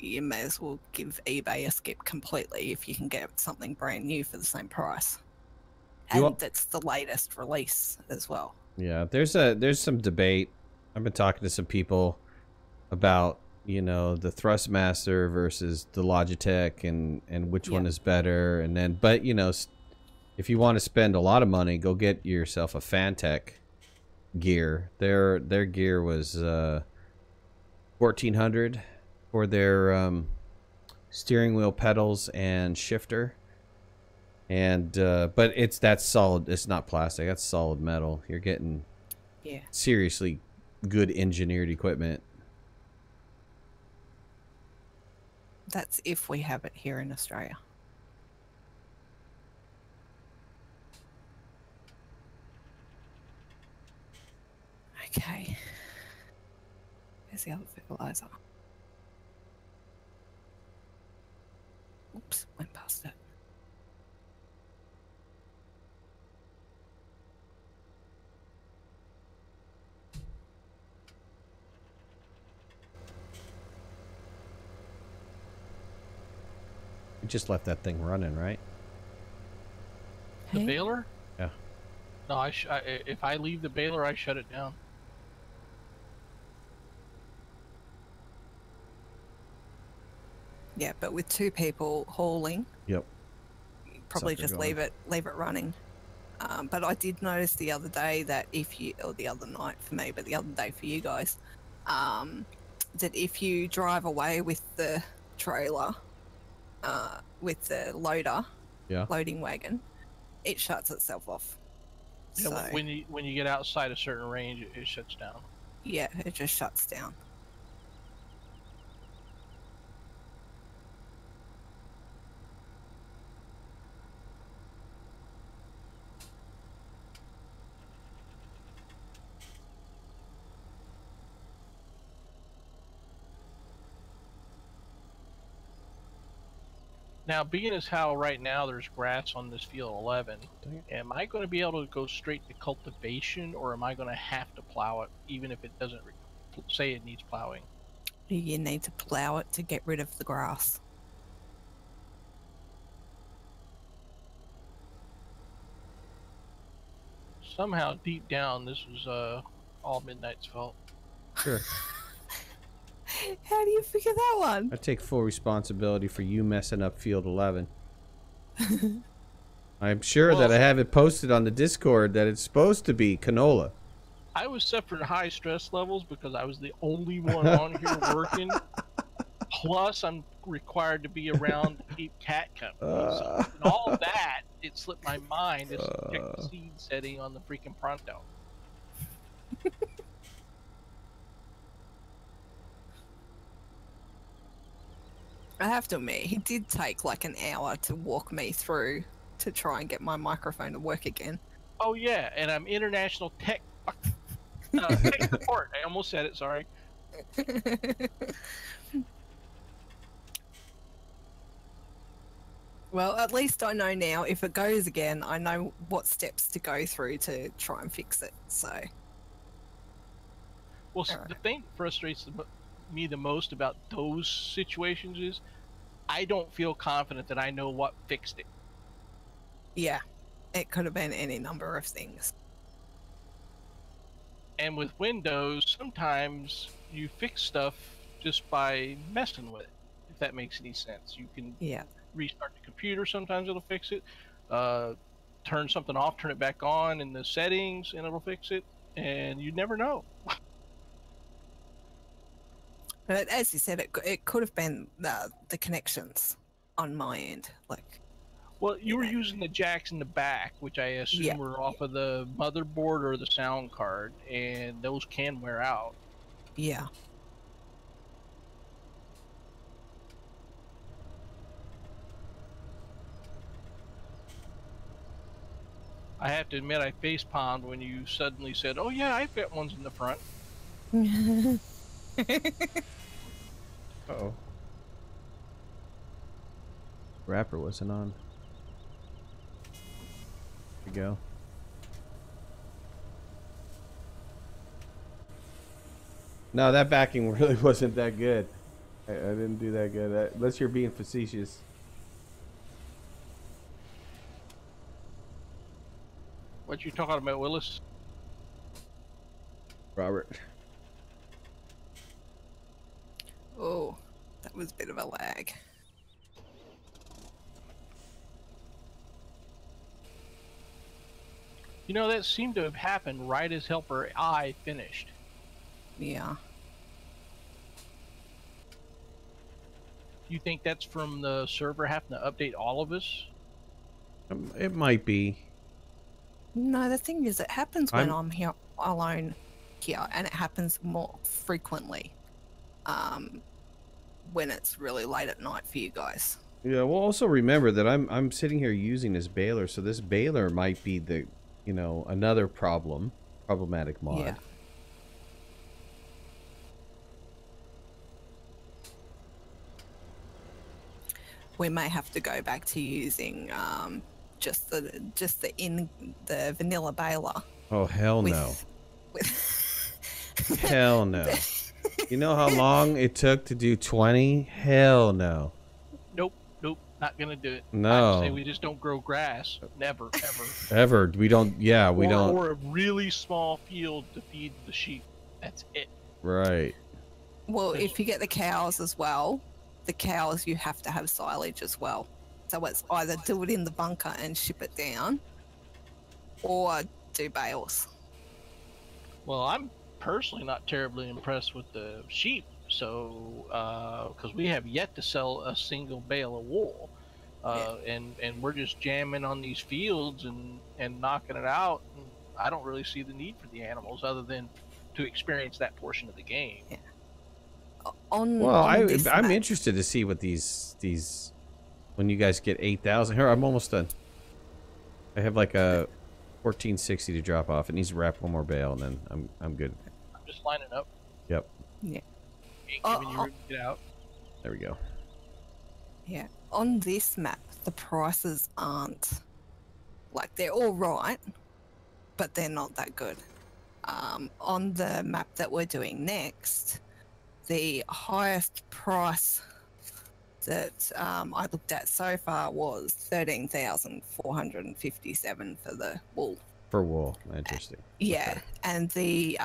You may as well give eBay a skip completely if you can get something brand new for the same price. And that's the latest release as well. Yeah, there's some debate. I've been talking to some people about, the Thrustmaster versus the Logitech and which one is better. And then, but, if you want to spend a lot of money, go get yourself a Fantech gear. Their gear was $1,400 for their steering wheel, pedals, and shifter. And but that's solid. It's not plastic. That's solid metal. You're getting seriously good engineered equipment. That's if we have it here in Australia. Okay. Where's the other fertilizer? Oops, went past it. You just left that thing running, right? The baler? Yeah. No, if I leave the baler, I shut it down. Yeah, but with 2 people hauling, Yep. probably Something just going. leave it running. But I did notice the other day that or the other night for me, but the other day for you guys, that if you drive away with the trailer, with the loading wagon, it shuts itself off. Yeah, So when you get outside a certain range, it shuts down. yeah, it just shuts down. Now, being as how right now there's grass on this field 11, Dang it. am I going to be able to go straight to cultivation, or am I going to have to plow it, even if it doesn't say it needs plowing? You need to plow it to get rid of the grass. Somehow, deep down, this was all Midnight's fault. Sure. How do you figure that one? I take full responsibility for you messing up field 11. I'm sure that I have it posted on the Discord that it's supposed to be canola. I was set for high stress levels because I was the only one on here working. Plus, I'm required to be around to keep cat company. So, and all of that, it slipped my mind to check the seed setting on the freaking Pronto. I have to admit, he did take like an hour to walk me through to try and get my microphone to work again. Oh yeah, and I'm international tech support. I almost said it. Sorry. Well, at least I know now if it goes again, I know what steps to go through to try and fix it. So, Well, the thing that frustrates me the most about those situations is I don't feel confident that I know what fixed it. yeah, it could have been any number of things. And with Windows, sometimes you fix stuff just by messing with it, if that makes any sense. You can restart the computer, sometimes it'll fix it. Turn something off, turn it back on in the settings, and it'll fix it. And you never know. But as you said, it could have been the connections on my end. Like, well, you were using the jacks in the back, which I assume were off of the motherboard or the sound card, and those can wear out. Yeah. I have to admit, I facepalmed when you suddenly said, "Oh yeah, I've got ones in the front." Uh-oh. Wrapper wasn't on. There you go. No, that backing really wasn't that good. I didn't do that good. Unless you're being facetious. What you talking about, Willis? Robert. Oh, that was a bit of a lag. You know, that seemed to have happened right as Helper I finished. Yeah. You think that's from the server having to update all of us? It might be. No, the thing is, it happens when I'm here alone here, and it happens more frequently when it's really late at night for you guys. Yeah, well, also remember that I'm sitting here using this baler, so this baler might be the, you know, another problematic mod. Yeah. We may have to go back to using just the vanilla baler. Oh hell no! Hell no! You know how long it took to do 20? Hell no! Nope, not gonna do it. No. I say we just don't grow grass. Never, ever. Ever. We don't. Yeah, we don't. Or a really small field to feed the sheep. That's it. Right. Well, if you get the cows as well, the cows, you have to have silage as well. So it's either do it in the bunker and ship it down, or do bales. Well, I'm personally not terribly impressed with the sheep, so because we have yet to sell a single bale of wool, and we're just jamming on these fields and knocking it out. And I don't really see the need for the animals other than to experience that portion of the game. Yeah. Well, this I'm map- interested to see what these when you guys get 8,000. Here, I'm almost done. I have like a 1460 to drop off. It needs to wrap one more bale, and then I'm good. I'm just lining up. Yep. Yeah. Ain't giving you room to get out. There we go. Yeah. On this map, the prices aren't like, they're all right, but they're not that good. On the map that we're doing next, the highest price that I looked at so far was 13,457 for the wool. For wool, interesting. Yeah, Okay. and the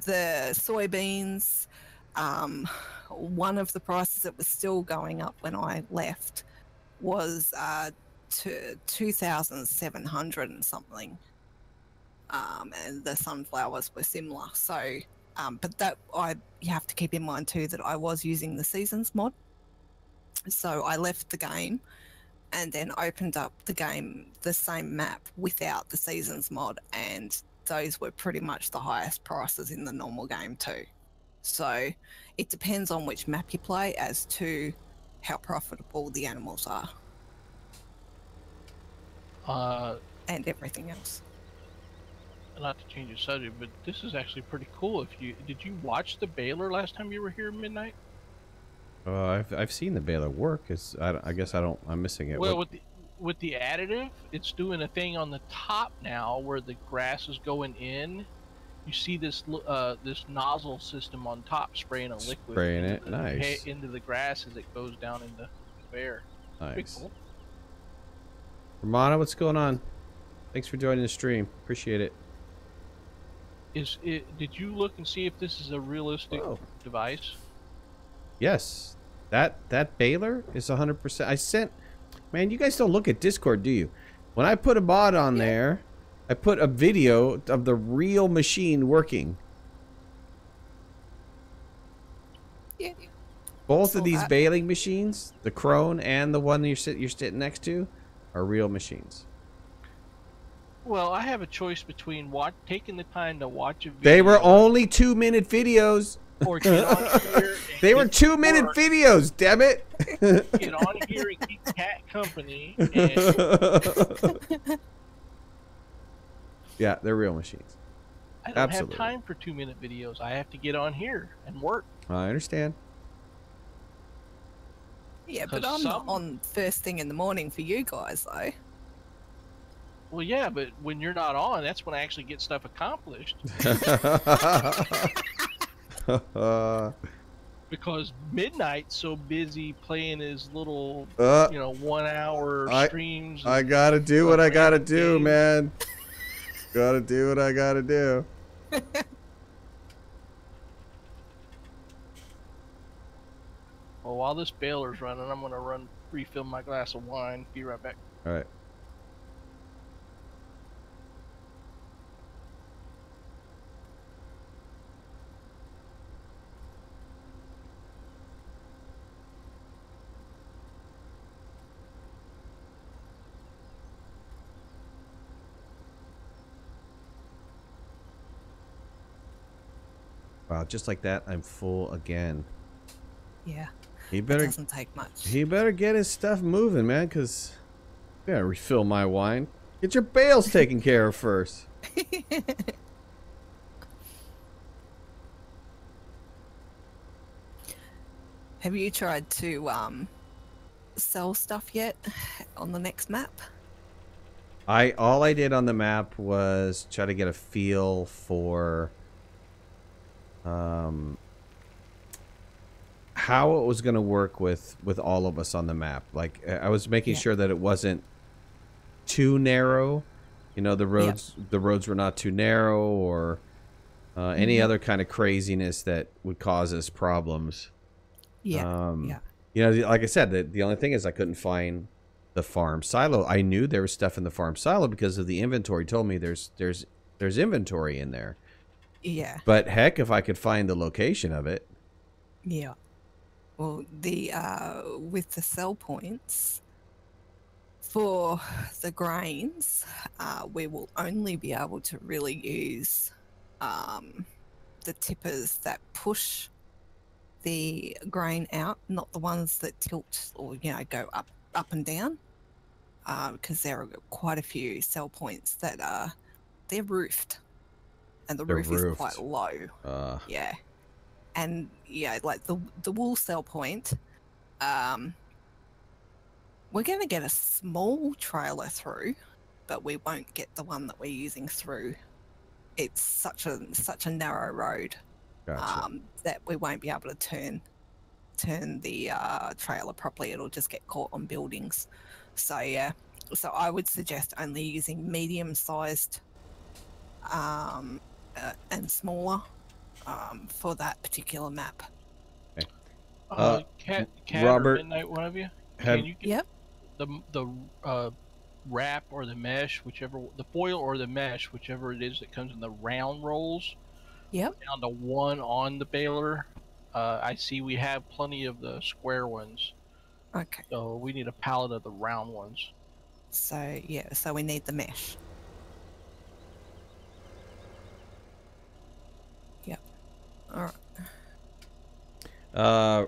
soybeans, one of the prices that was still going up when I left was to 2,700 and something. And the sunflowers were similar. So, but that you have to keep in mind too that I was using the seasons mod. So I left the game and then opened up the game, the same map without the seasons mod, and those were pretty much the highest prices in the normal game too. So it depends on which map you play as to how profitable the animals are. And everything else. Not to change the subject, but this is actually pretty cool. Did you watch the baler last time you were here, Midnight? I've seen the baler work. I guess I'm missing it. Well, with the additive, it's doing a thing on the top now where the grass is going in. You see this this nozzle system on top spraying a liquid. Spraying it, nice. Into the grass as it goes down into the air. Nice. Pretty cool. Romana, what's going on? Thanks for joining the stream. Appreciate it. Did you look and see if this is a realistic device? Yes, that baler is 100%. Man, you guys don't look at Discord, do you? When I put a mod on there, I put a video of the real machine working. Yeah. Both of these baling machines, the Crone and the one you're sitting next to, are real machines. Well, I have a choice between taking the time to watch a video. They were only 2-minute videos. Or get on here. They were 2-minute videos, damn it. Get on here and keep Cat company. And yeah, they're real machines. I don't have time for 2-minute videos. I have to get on here and work. I understand. Yeah, but I'm not on first thing in the morning for you guys, though. Well, yeah, but when you're not on, that's when I actually get stuff accomplished. Because Midnight's so busy playing his little, 1-hour streams. I gotta do what I gotta do, man. Gotta do what I gotta do. Well, while this baler's running, I'm gonna refill my glass of wine. Be right back. All right. Wow, just like that, I'm full again. Yeah. It doesn't take much. He better get his stuff moving, man, because I gotta refill my wine. Get your bales taken care of first. Have you tried to sell stuff yet on the next map? All I did on the map was try to get a feel for how it was going to work with all of us on the map. Like, I was making sure that it wasn't too narrow. You know, the roads were not too narrow, or any other kind of craziness that would cause us problems. Yeah. Yeah. You know, like I said, the only thing is I couldn't find the farm silo. I knew there was stuff in the farm silo because of the inventory. Told me there's inventory in there. Yeah. But heck, if I could find the location of it. Yeah. Well, the with the sell points for the grains, we will only be able to really use the tippers that push the grain out, not the ones that tilt or go up and down, because there are quite a few sell points that they're roofed, and the They're roof is quite roofed. low. Yeah, and like the wool sell point, we're going to get a small trailer through, but we won't get the one that we're using through. It's such a narrow road. Gotcha. That we won't be able to turn the trailer properly. It'll just get caught on buildings. So yeah, so I would suggest only using medium-sized and smaller for that particular map. Okay. Cat Robert, or Midnight, one of you. have- Can you get the wrap or the mesh, whichever, the foil or the mesh, whichever it is that comes in the round rolls? Yep. Down to one on the baler. I see we have plenty of the square ones. Okay. So we need a pallet of the round ones. So yeah, so we need the mesh. Yep. All right.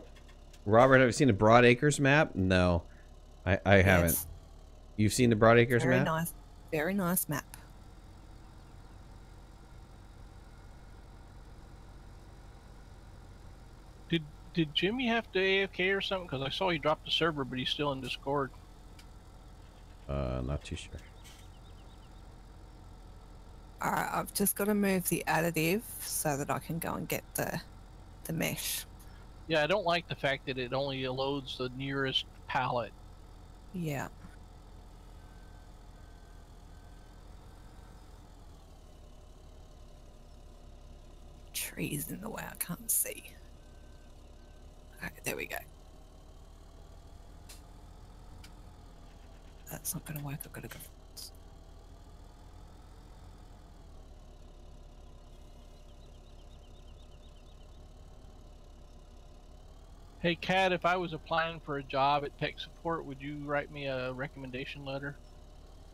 Robert, have you seen the Broad Acres map? No, I haven't. Yes. You've seen the Broad Acres Very map? nice. Very nice map. Did Jimmy have to AFK or something? Because I saw he dropped the server, but he's still in Discord. Not too sure. All right, I've just got to move the additive so that I can go and get the mesh. Yeah, I don't like the fact that it only loads the nearest pallet. Yeah. Trees in the way, I can't see. Okay, there we go. That's not going to work. I've got to go. Hey, Kat, if I was applying for a job at tech support, would you write me a recommendation letter?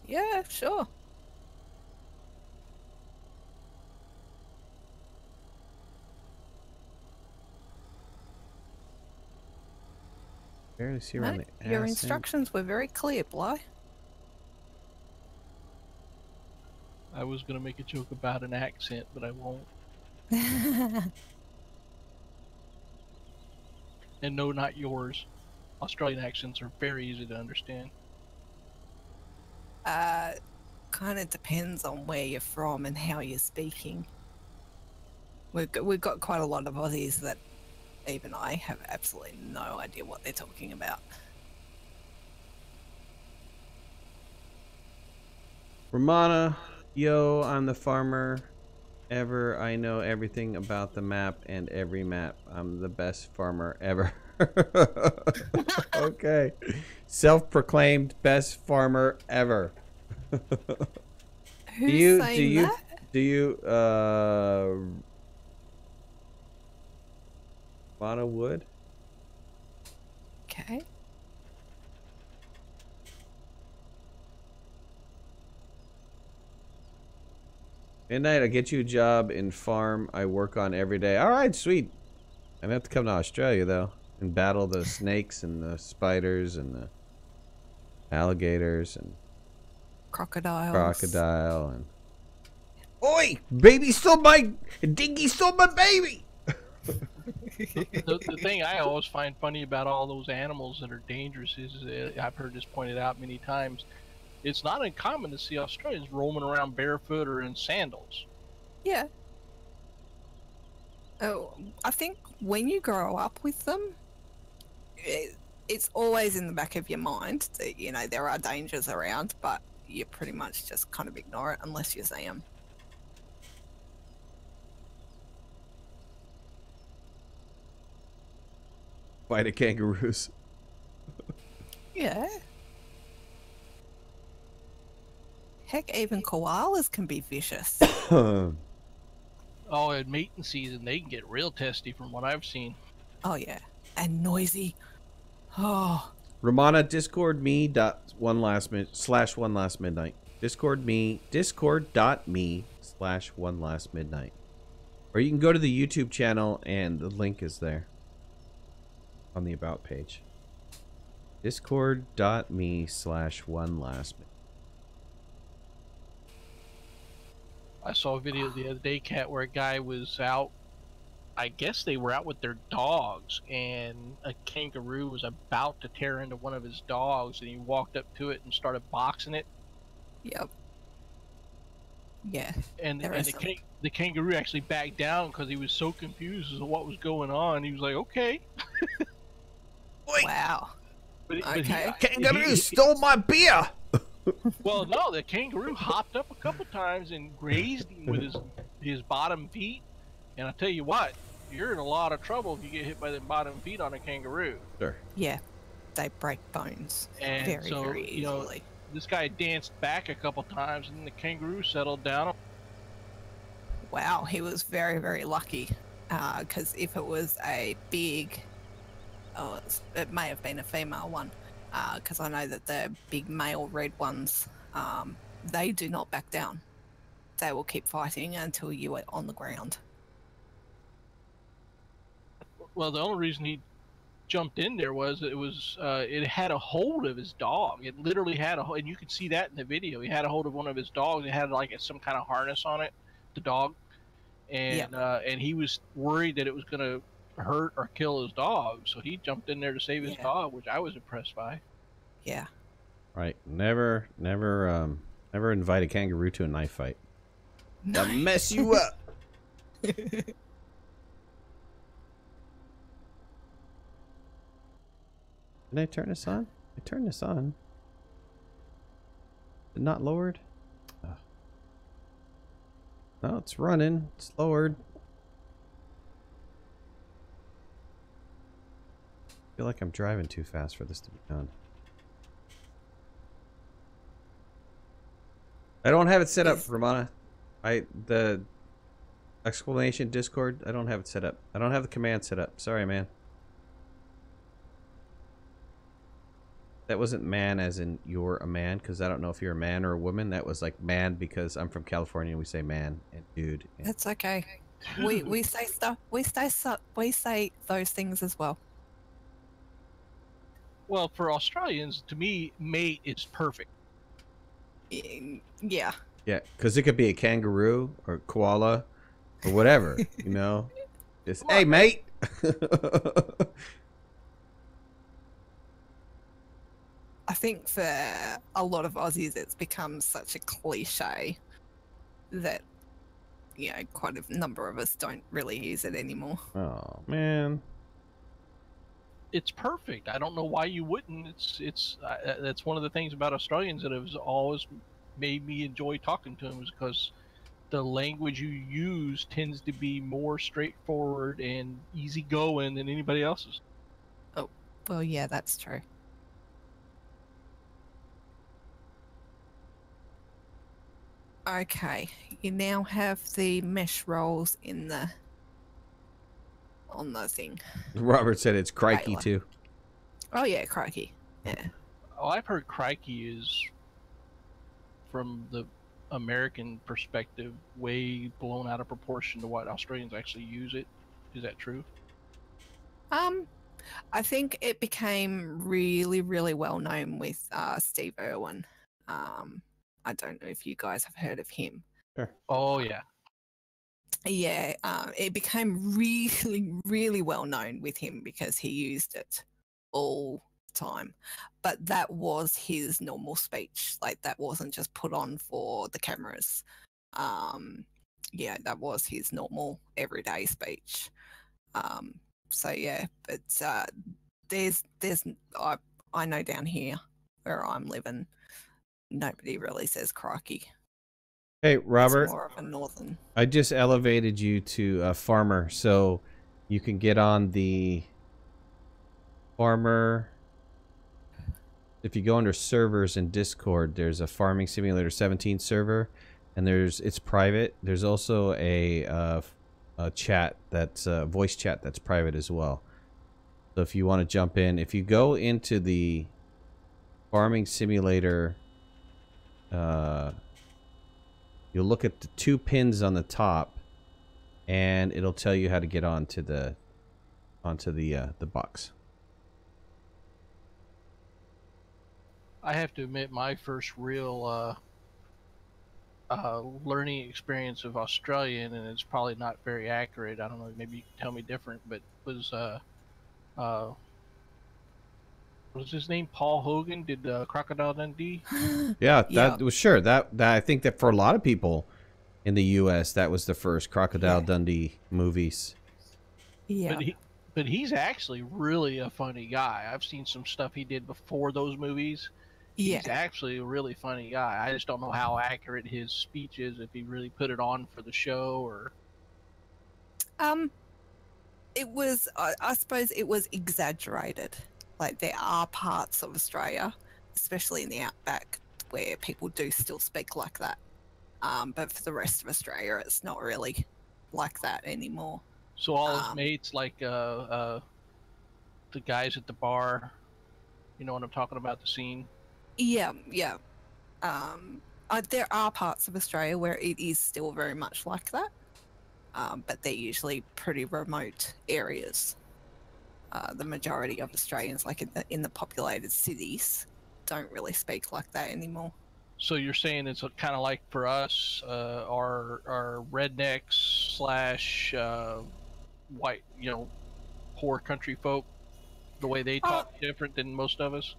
Yeah, sure. Barely see No, around the your ass instructions were very clear, Bly. I was going to make a joke about an accent, but I won't. And no, not yours. Australian accents are very easy to understand. Kind of depends on where you're from and how you're speaking. We've got quite a lot of Aussies that even I have absolutely no idea what they're talking about. Romana, yo, I'm the farmer ever. I know everything about the map and every map. I'm the best farmer ever. Okay. Self-proclaimed best farmer ever. Who's saying that? Do you, Romana Wood? Okay. Midnight, I'll get you a job in farm I work on every day. All right, sweet. I'm gonna have to come to Australia though and battle the snakes and the spiders and the alligators and Crocodiles. crocodile and. Oi, baby stole my dingy stole my baby. The thing I always find funny about all those animals that are dangerous is, I've heard this pointed out many times, it's not uncommon to see Australians roaming around barefoot or in sandals. Yeah. Oh, I think when you grow up with them, it's always in the back of your mind that, there are dangers around, but you pretty much just kind of ignore it unless you see them. Fight a kangaroos. Yeah. Heck, even koalas can be vicious. Oh, at mating season, they can get real testy from what I've seen. Oh yeah, and noisy. Oh, Romana, Discord me dot one last midnight. Discord.me / one last midnight. Or you can go to the YouTube channel and the link is there on the about page. Discord.me / one last midnight. I saw a video the other day, Cat, where a guy was out. I guess they were out with their dogs, and a kangaroo was about to tear into one of his dogs, and he walked up to it and started boxing it. yep. Yeah. And, There and is the kangaroo actually backed down because he was so confused as to what was going on. He was like, okay. Wow. But Okay. Kangaroo stole my beer! well, no, the kangaroo hopped up a couple times and grazed him with his bottom feet. And I tell you what, you're in a lot of trouble if you get hit by the bottom feet on a kangaroo. Sure. Yeah. They break bones And very, so, very you know, easily. this guy danced back a couple times, and the kangaroo settled down. Wow, he was very, very lucky. Because if it was a big, it may have been a female one. Because I know that the big male red ones, they do not back down. They will keep fighting until you are on the ground. Well, the only reason he jumped in there was it had a hold of his dog. It literally had and you could see that in the video. He had a hold of one of his dogs. It had like some kind of harness on it, the dog, and and he was worried that it was going to hurt or kill his dog. So he jumped in there to save his dog, which I was impressed by. Yeah. Right. Never invite a kangaroo to a knife fight. They'll mess you up. Did I turn this on? I turned this on. Is it not lowered? Oh. No, it's running. It's lowered. I feel like I'm driving too fast for this to be done. I don't have it set up, Romana. The explanation Discord, I don't have it set up. I don't have the command set up. Sorry, man. That wasn't man as in you're a man, because I don't know if you're a man or a woman. That was like man because I'm from California and we say man and dude. And That's okay. We say stuff. We say those things as well. Well, for Australians, to me, mate is perfect. Yeah. yeah, because it could be a kangaroo or koala or whatever, you know. Just, hey, mate. I think for a lot of Aussies, it's become such a cliche that, you know, quite a number of us don't really use it anymore. Oh, man. It's perfect. I don't know why you wouldn't. That's one of the things about Australians that has always made me enjoy talking to them, is because the language you use tends to be more straightforward and easygoing than anybody else's. Oh, well, yeah, that's true. Okay, you now have the mesh rolls on the thing. Robert said it's crikey, Right, too. Oh yeah, crikey. Yeah. Oh, I've heard crikey is, from the American perspective, way blown out of proportion to what Australians actually use it. Is that true? I think it became really, really well known with Steve Irwin. I don't know if you guys have heard of him. Sure. Oh yeah. Yeah, it became really, really well known with him because he used it all the time. But that was his normal speech. Like, that wasn't just put on for the cameras. Yeah, that was his normal everyday speech. So yeah, but I know down here where I'm living, nobody really says crikey. Hey, Robert. It's more of a northern. I just elevated you to a farmer, so you can get on the farmer. If you go under servers in Discord, there's a Farming Simulator 17 server, and it's private. There's also a chat that's voice chat that's private as well. So if you want to jump in, if you go into the Farming Simulator, you'll look at the 2 pins on the top, and it'll tell you how to get onto the box. I have to admit, my first real learning experience of Australian, and it's probably not very accurate. I don't know, maybe you can tell me different, but was his name Paul Hogan? Did Crocodile Dundee? Yeah, Yeah. that was sure. That I think that for a lot of people in the U.S., that was the first Crocodile Yeah. Dundee movies. Yeah. But he's actually really a funny guy. I've seen some stuff he did before those movies. Yeah. He's actually a really funny guy. I just don't know how accurate his speech is, if he really put it on for the show or... It was, I suppose it was exaggerated. Like, there are parts of Australia, especially in the outback, where people do still speak like that. But for the rest of Australia, it's not really like that anymore. So all his mates, like the guys at the bar, you know what I'm talking about, the scene? Yeah, yeah. There are parts of Australia where it is still very much like that. But they're usually pretty remote areas. The majority of Australians, like in the populated cities, don't really speak like that anymore. So you're saying it's kind of like for us, our rednecks slash white, poor country folk, the way they talk different than most of us?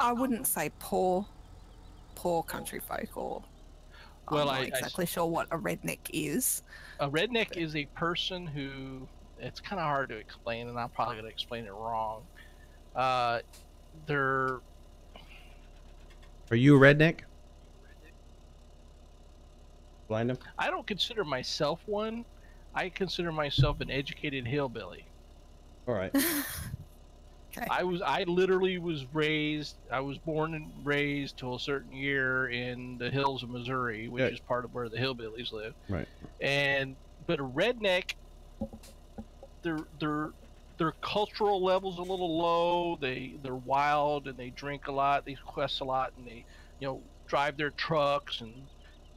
I wouldn't say poor country folk, or Well, I'm not exactly sure what a redneck is. A redneck is a person who, it's kind of hard to explain, and I'm probably going to explain it wrong. They're... Are you a redneck? Blind him? I don't consider myself one. I consider myself an educated hillbilly. All right. Okay. I literally was born and raised till a certain year in the hills of Missouri, which is part of where the hillbillies live. Right. But a redneck, their cultural level's a little low. They're wild, and they drink a lot, they quest a lot, and they drive their trucks and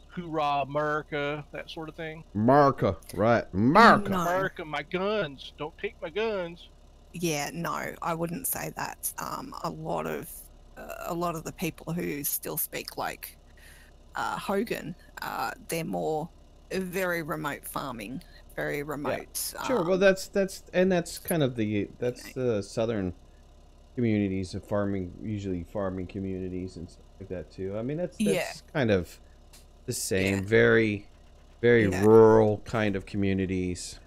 hoorah America, that sort of thing. America, right? America. No. America, my guns. Don't take my guns. Yeah, no, I wouldn't say that. A lot of the people who still speak like Hogan, they're more very remote farming, very remote. Yeah. Sure. Well, that's kind of the the southern communities of farming, usually farming communities and stuff like that too. I mean, that's kind of the same. Yeah. Very rural kind of communities.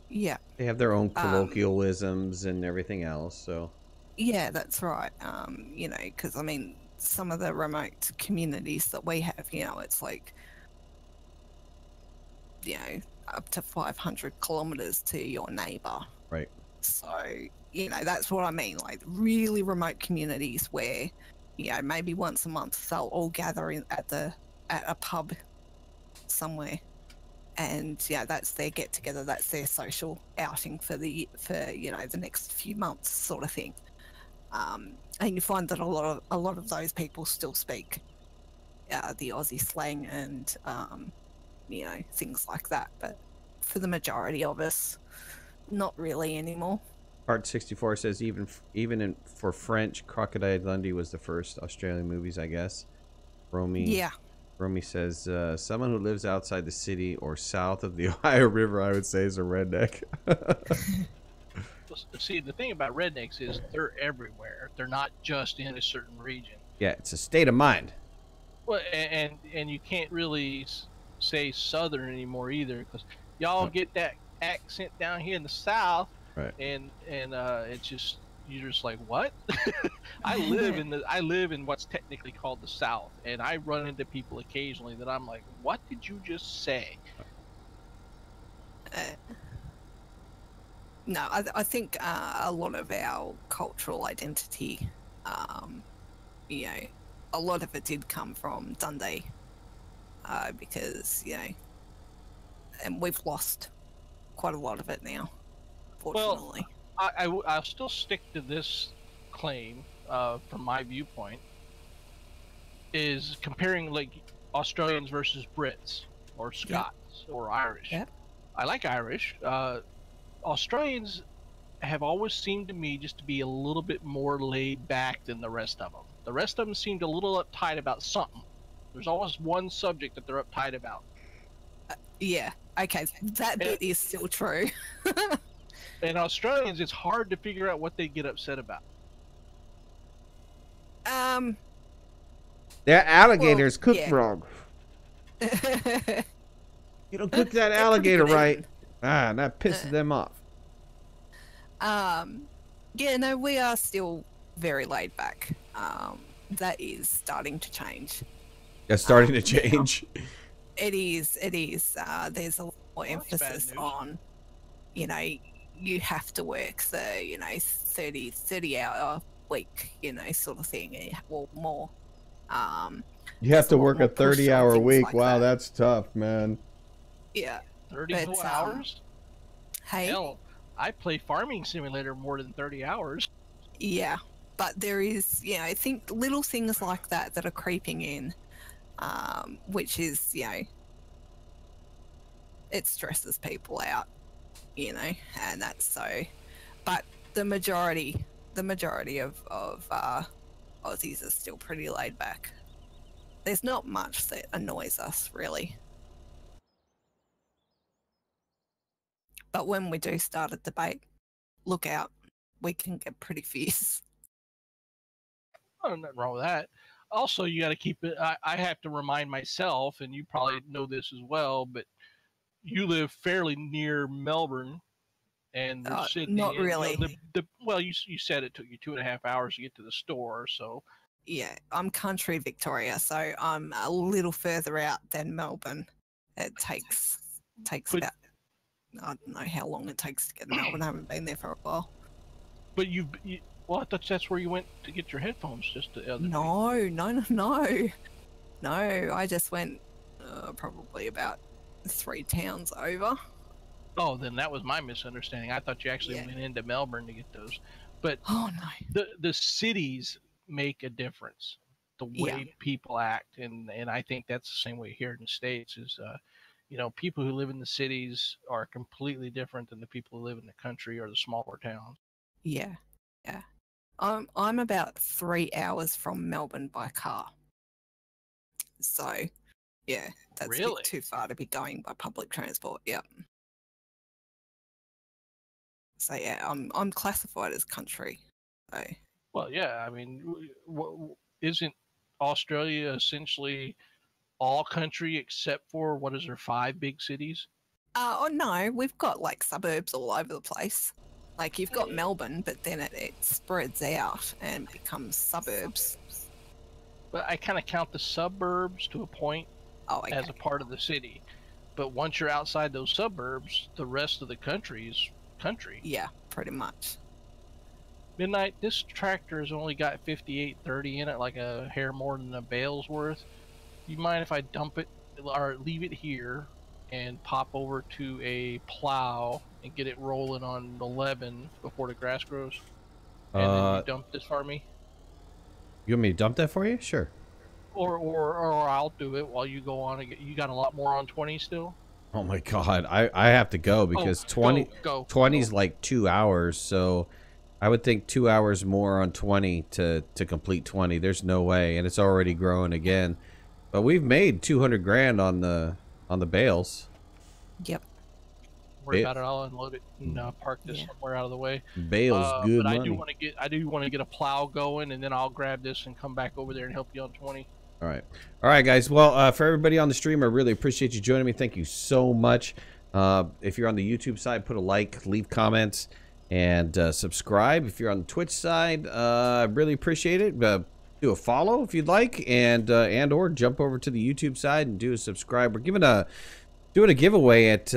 Yeah. They have their own colloquialisms and everything else, so... Yeah, that's right. Because, I mean, some of the remote communities that we have, it's like, up to 500 kilometers to your neighbor. Right. So, that's what I mean. Like, really remote communities where, maybe once a month they'll all gather at a pub somewhere. And that's their get together. That's their social outing for the next few months, sort of thing. And you find that a lot of those people still speak the Aussie slang and things like that. But for the majority of us, not really anymore. Part 64 says for French, Crocodile Dundee was the first Australian movies, I guess. Romy says, someone who lives outside the city or south of the Ohio River, I would say, is a redneck. See, the thing about rednecks is they're everywhere. They're not just in a certain region. Yeah, it's a state of mind. Well, and you can't really say southern anymore either, because y'all get that accent down here in the south, right? And it's just, you're just like, what? I live in what's technically called the South, and I run into people occasionally that I'm like, what did you just say? No, I think a lot of our cultural identity, you know, a lot of it did come from Dundee, because, you know, and we've lost quite a lot of it now, fortunately. Well, I'll still stick to this claim, from my viewpoint, is comparing like Australians versus Brits or Scots or Irish. Yep. I like Irish. Australians have always seemed to me just to be a little bit more laid back than the rest of them. The rest of them seemed a little uptight about something. There's always one subject that they're uptight about. Yeah. Okay. That bit is still true. And Australians, it's hard to figure out what they get upset about. Their alligators cooked yeah. wrong. You don't cook that alligator right. And that pisses them off. Yeah, no, we are still very laid back. That is starting to change. It's starting to change. It is. There's a lot more emphasis on, you know, you have to work the, you know, 30-hour week, you know, sort of thing, or more. You have to work a 30-hour week. Like wow, that. That's tough, man. Yeah. 32 hours? Hey. Hell, I play Farming Simulator more than 30 hours. Yeah, but there is, you know, I think little things like that are creeping in, which is, you know, it stresses people out, you know, and that's so. But the majority of Aussies are still pretty laid back. There's not much that annoys us, really. But when we do start a debate, look out, we can get pretty fierce. Oh, nothing wrong with that. Also, you got to keep it. I have to remind myself, and you probably know this as well, but you live fairly near Melbourne and Sydney. Not really. You know, well, you said it took you 2.5 hours to get to the store, so. Yeah, I'm country Victoria, so I'm a little further out than Melbourne. It takes about, I don't know how long it takes to get to Melbourne. I haven't been there for a while. But well, I thought that's where you went to get your headphones just the other day. No. I just went probably about 3 towns over. Oh, then that was my misunderstanding. I thought you actually went into Melbourne to get those. But oh no, the cities make a difference. The way people act, and I think that's the same way here in the States. Is you know, people who live in the cities are completely different than the people who live in the country or the smaller towns. Yeah. I'm about 3 hours from Melbourne by car. So, yeah, that's really? a bit too far to be going by public transport. Yep. So yeah, I'm classified as country. So. Well, yeah, I mean, isn't Australia essentially all country except for, what is there, 5 big cities? Oh no, we've got like suburbs all over the place. Like you've got Melbourne, but then it spreads out and becomes suburbs. But I kind of count the suburbs to a point as a part of the city. But once you're outside those suburbs, the rest of the country is country. Yeah, pretty much. Midnight, this tractor has only got 5830 in it, like a hair more than a bale's worth. You mind if I dump it or leave it here and pop over to a plow and get it rolling on 11 before the grass grows? And then you dump this for me? You want me to dump that for you? Sure. Or I'll do it while you go on. You got a lot more on 20 still? Oh my God, I have to go because 20 is like 2 hours, so I would think 2 hours more on 20 to complete 20. There's no way, and it's already growing again. But we've made 200 grand on the bales. Yep. Worry about it. I'll unload it and park this somewhere out of the way. Bales, good but money. I do want to get a plow going, and then I'll grab this and come back over there and help you on 20. All right, guys. Well, for everybody on the stream, I really appreciate you joining me. Thank you so much. If you're on the YouTube side, put a like, leave comments, and subscribe. If you're on the Twitch side, I really appreciate it. Do a follow if you'd like, and or jump over to the YouTube side and do a subscribe. We're giving doing a giveaway at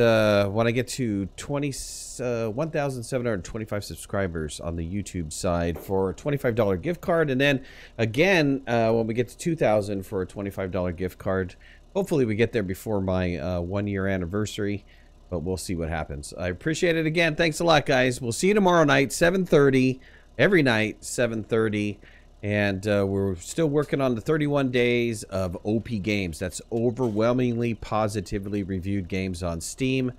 when I get to 1,725 subscribers on the YouTube side for a $25 gift card, and then again when we get to 2,000 for a $25 gift card. Hopefully we get there before my 1-year anniversary, but we'll see what happens. I appreciate it again. Thanks a lot, guys. We'll see you tomorrow night, 7:30, every night, 7:30. And we're still working on the 31 days of OP games. That's overwhelmingly positively reviewed games on Steam.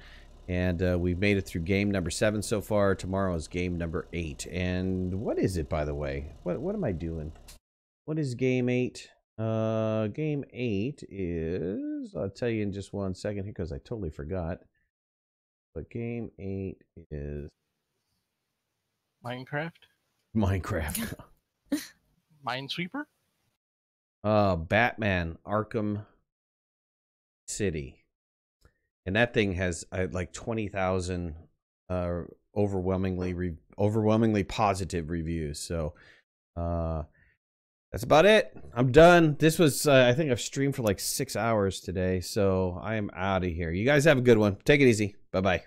And we've made it through game number 7 so far. Tomorrow is game number 8. And what is it, by the way? What am I doing? What is game 8? Game 8 is... I'll tell you in just one second here because I totally forgot. But game 8 is... Minecraft? Minecraft. Minesweeper? Batman Arkham City. And that thing has like 20,000 overwhelmingly positive reviews. So that's about it. I'm done. This was I think I've streamed for like 6 hours today, so I am out of here. You guys have a good one. Take it easy. Bye-bye.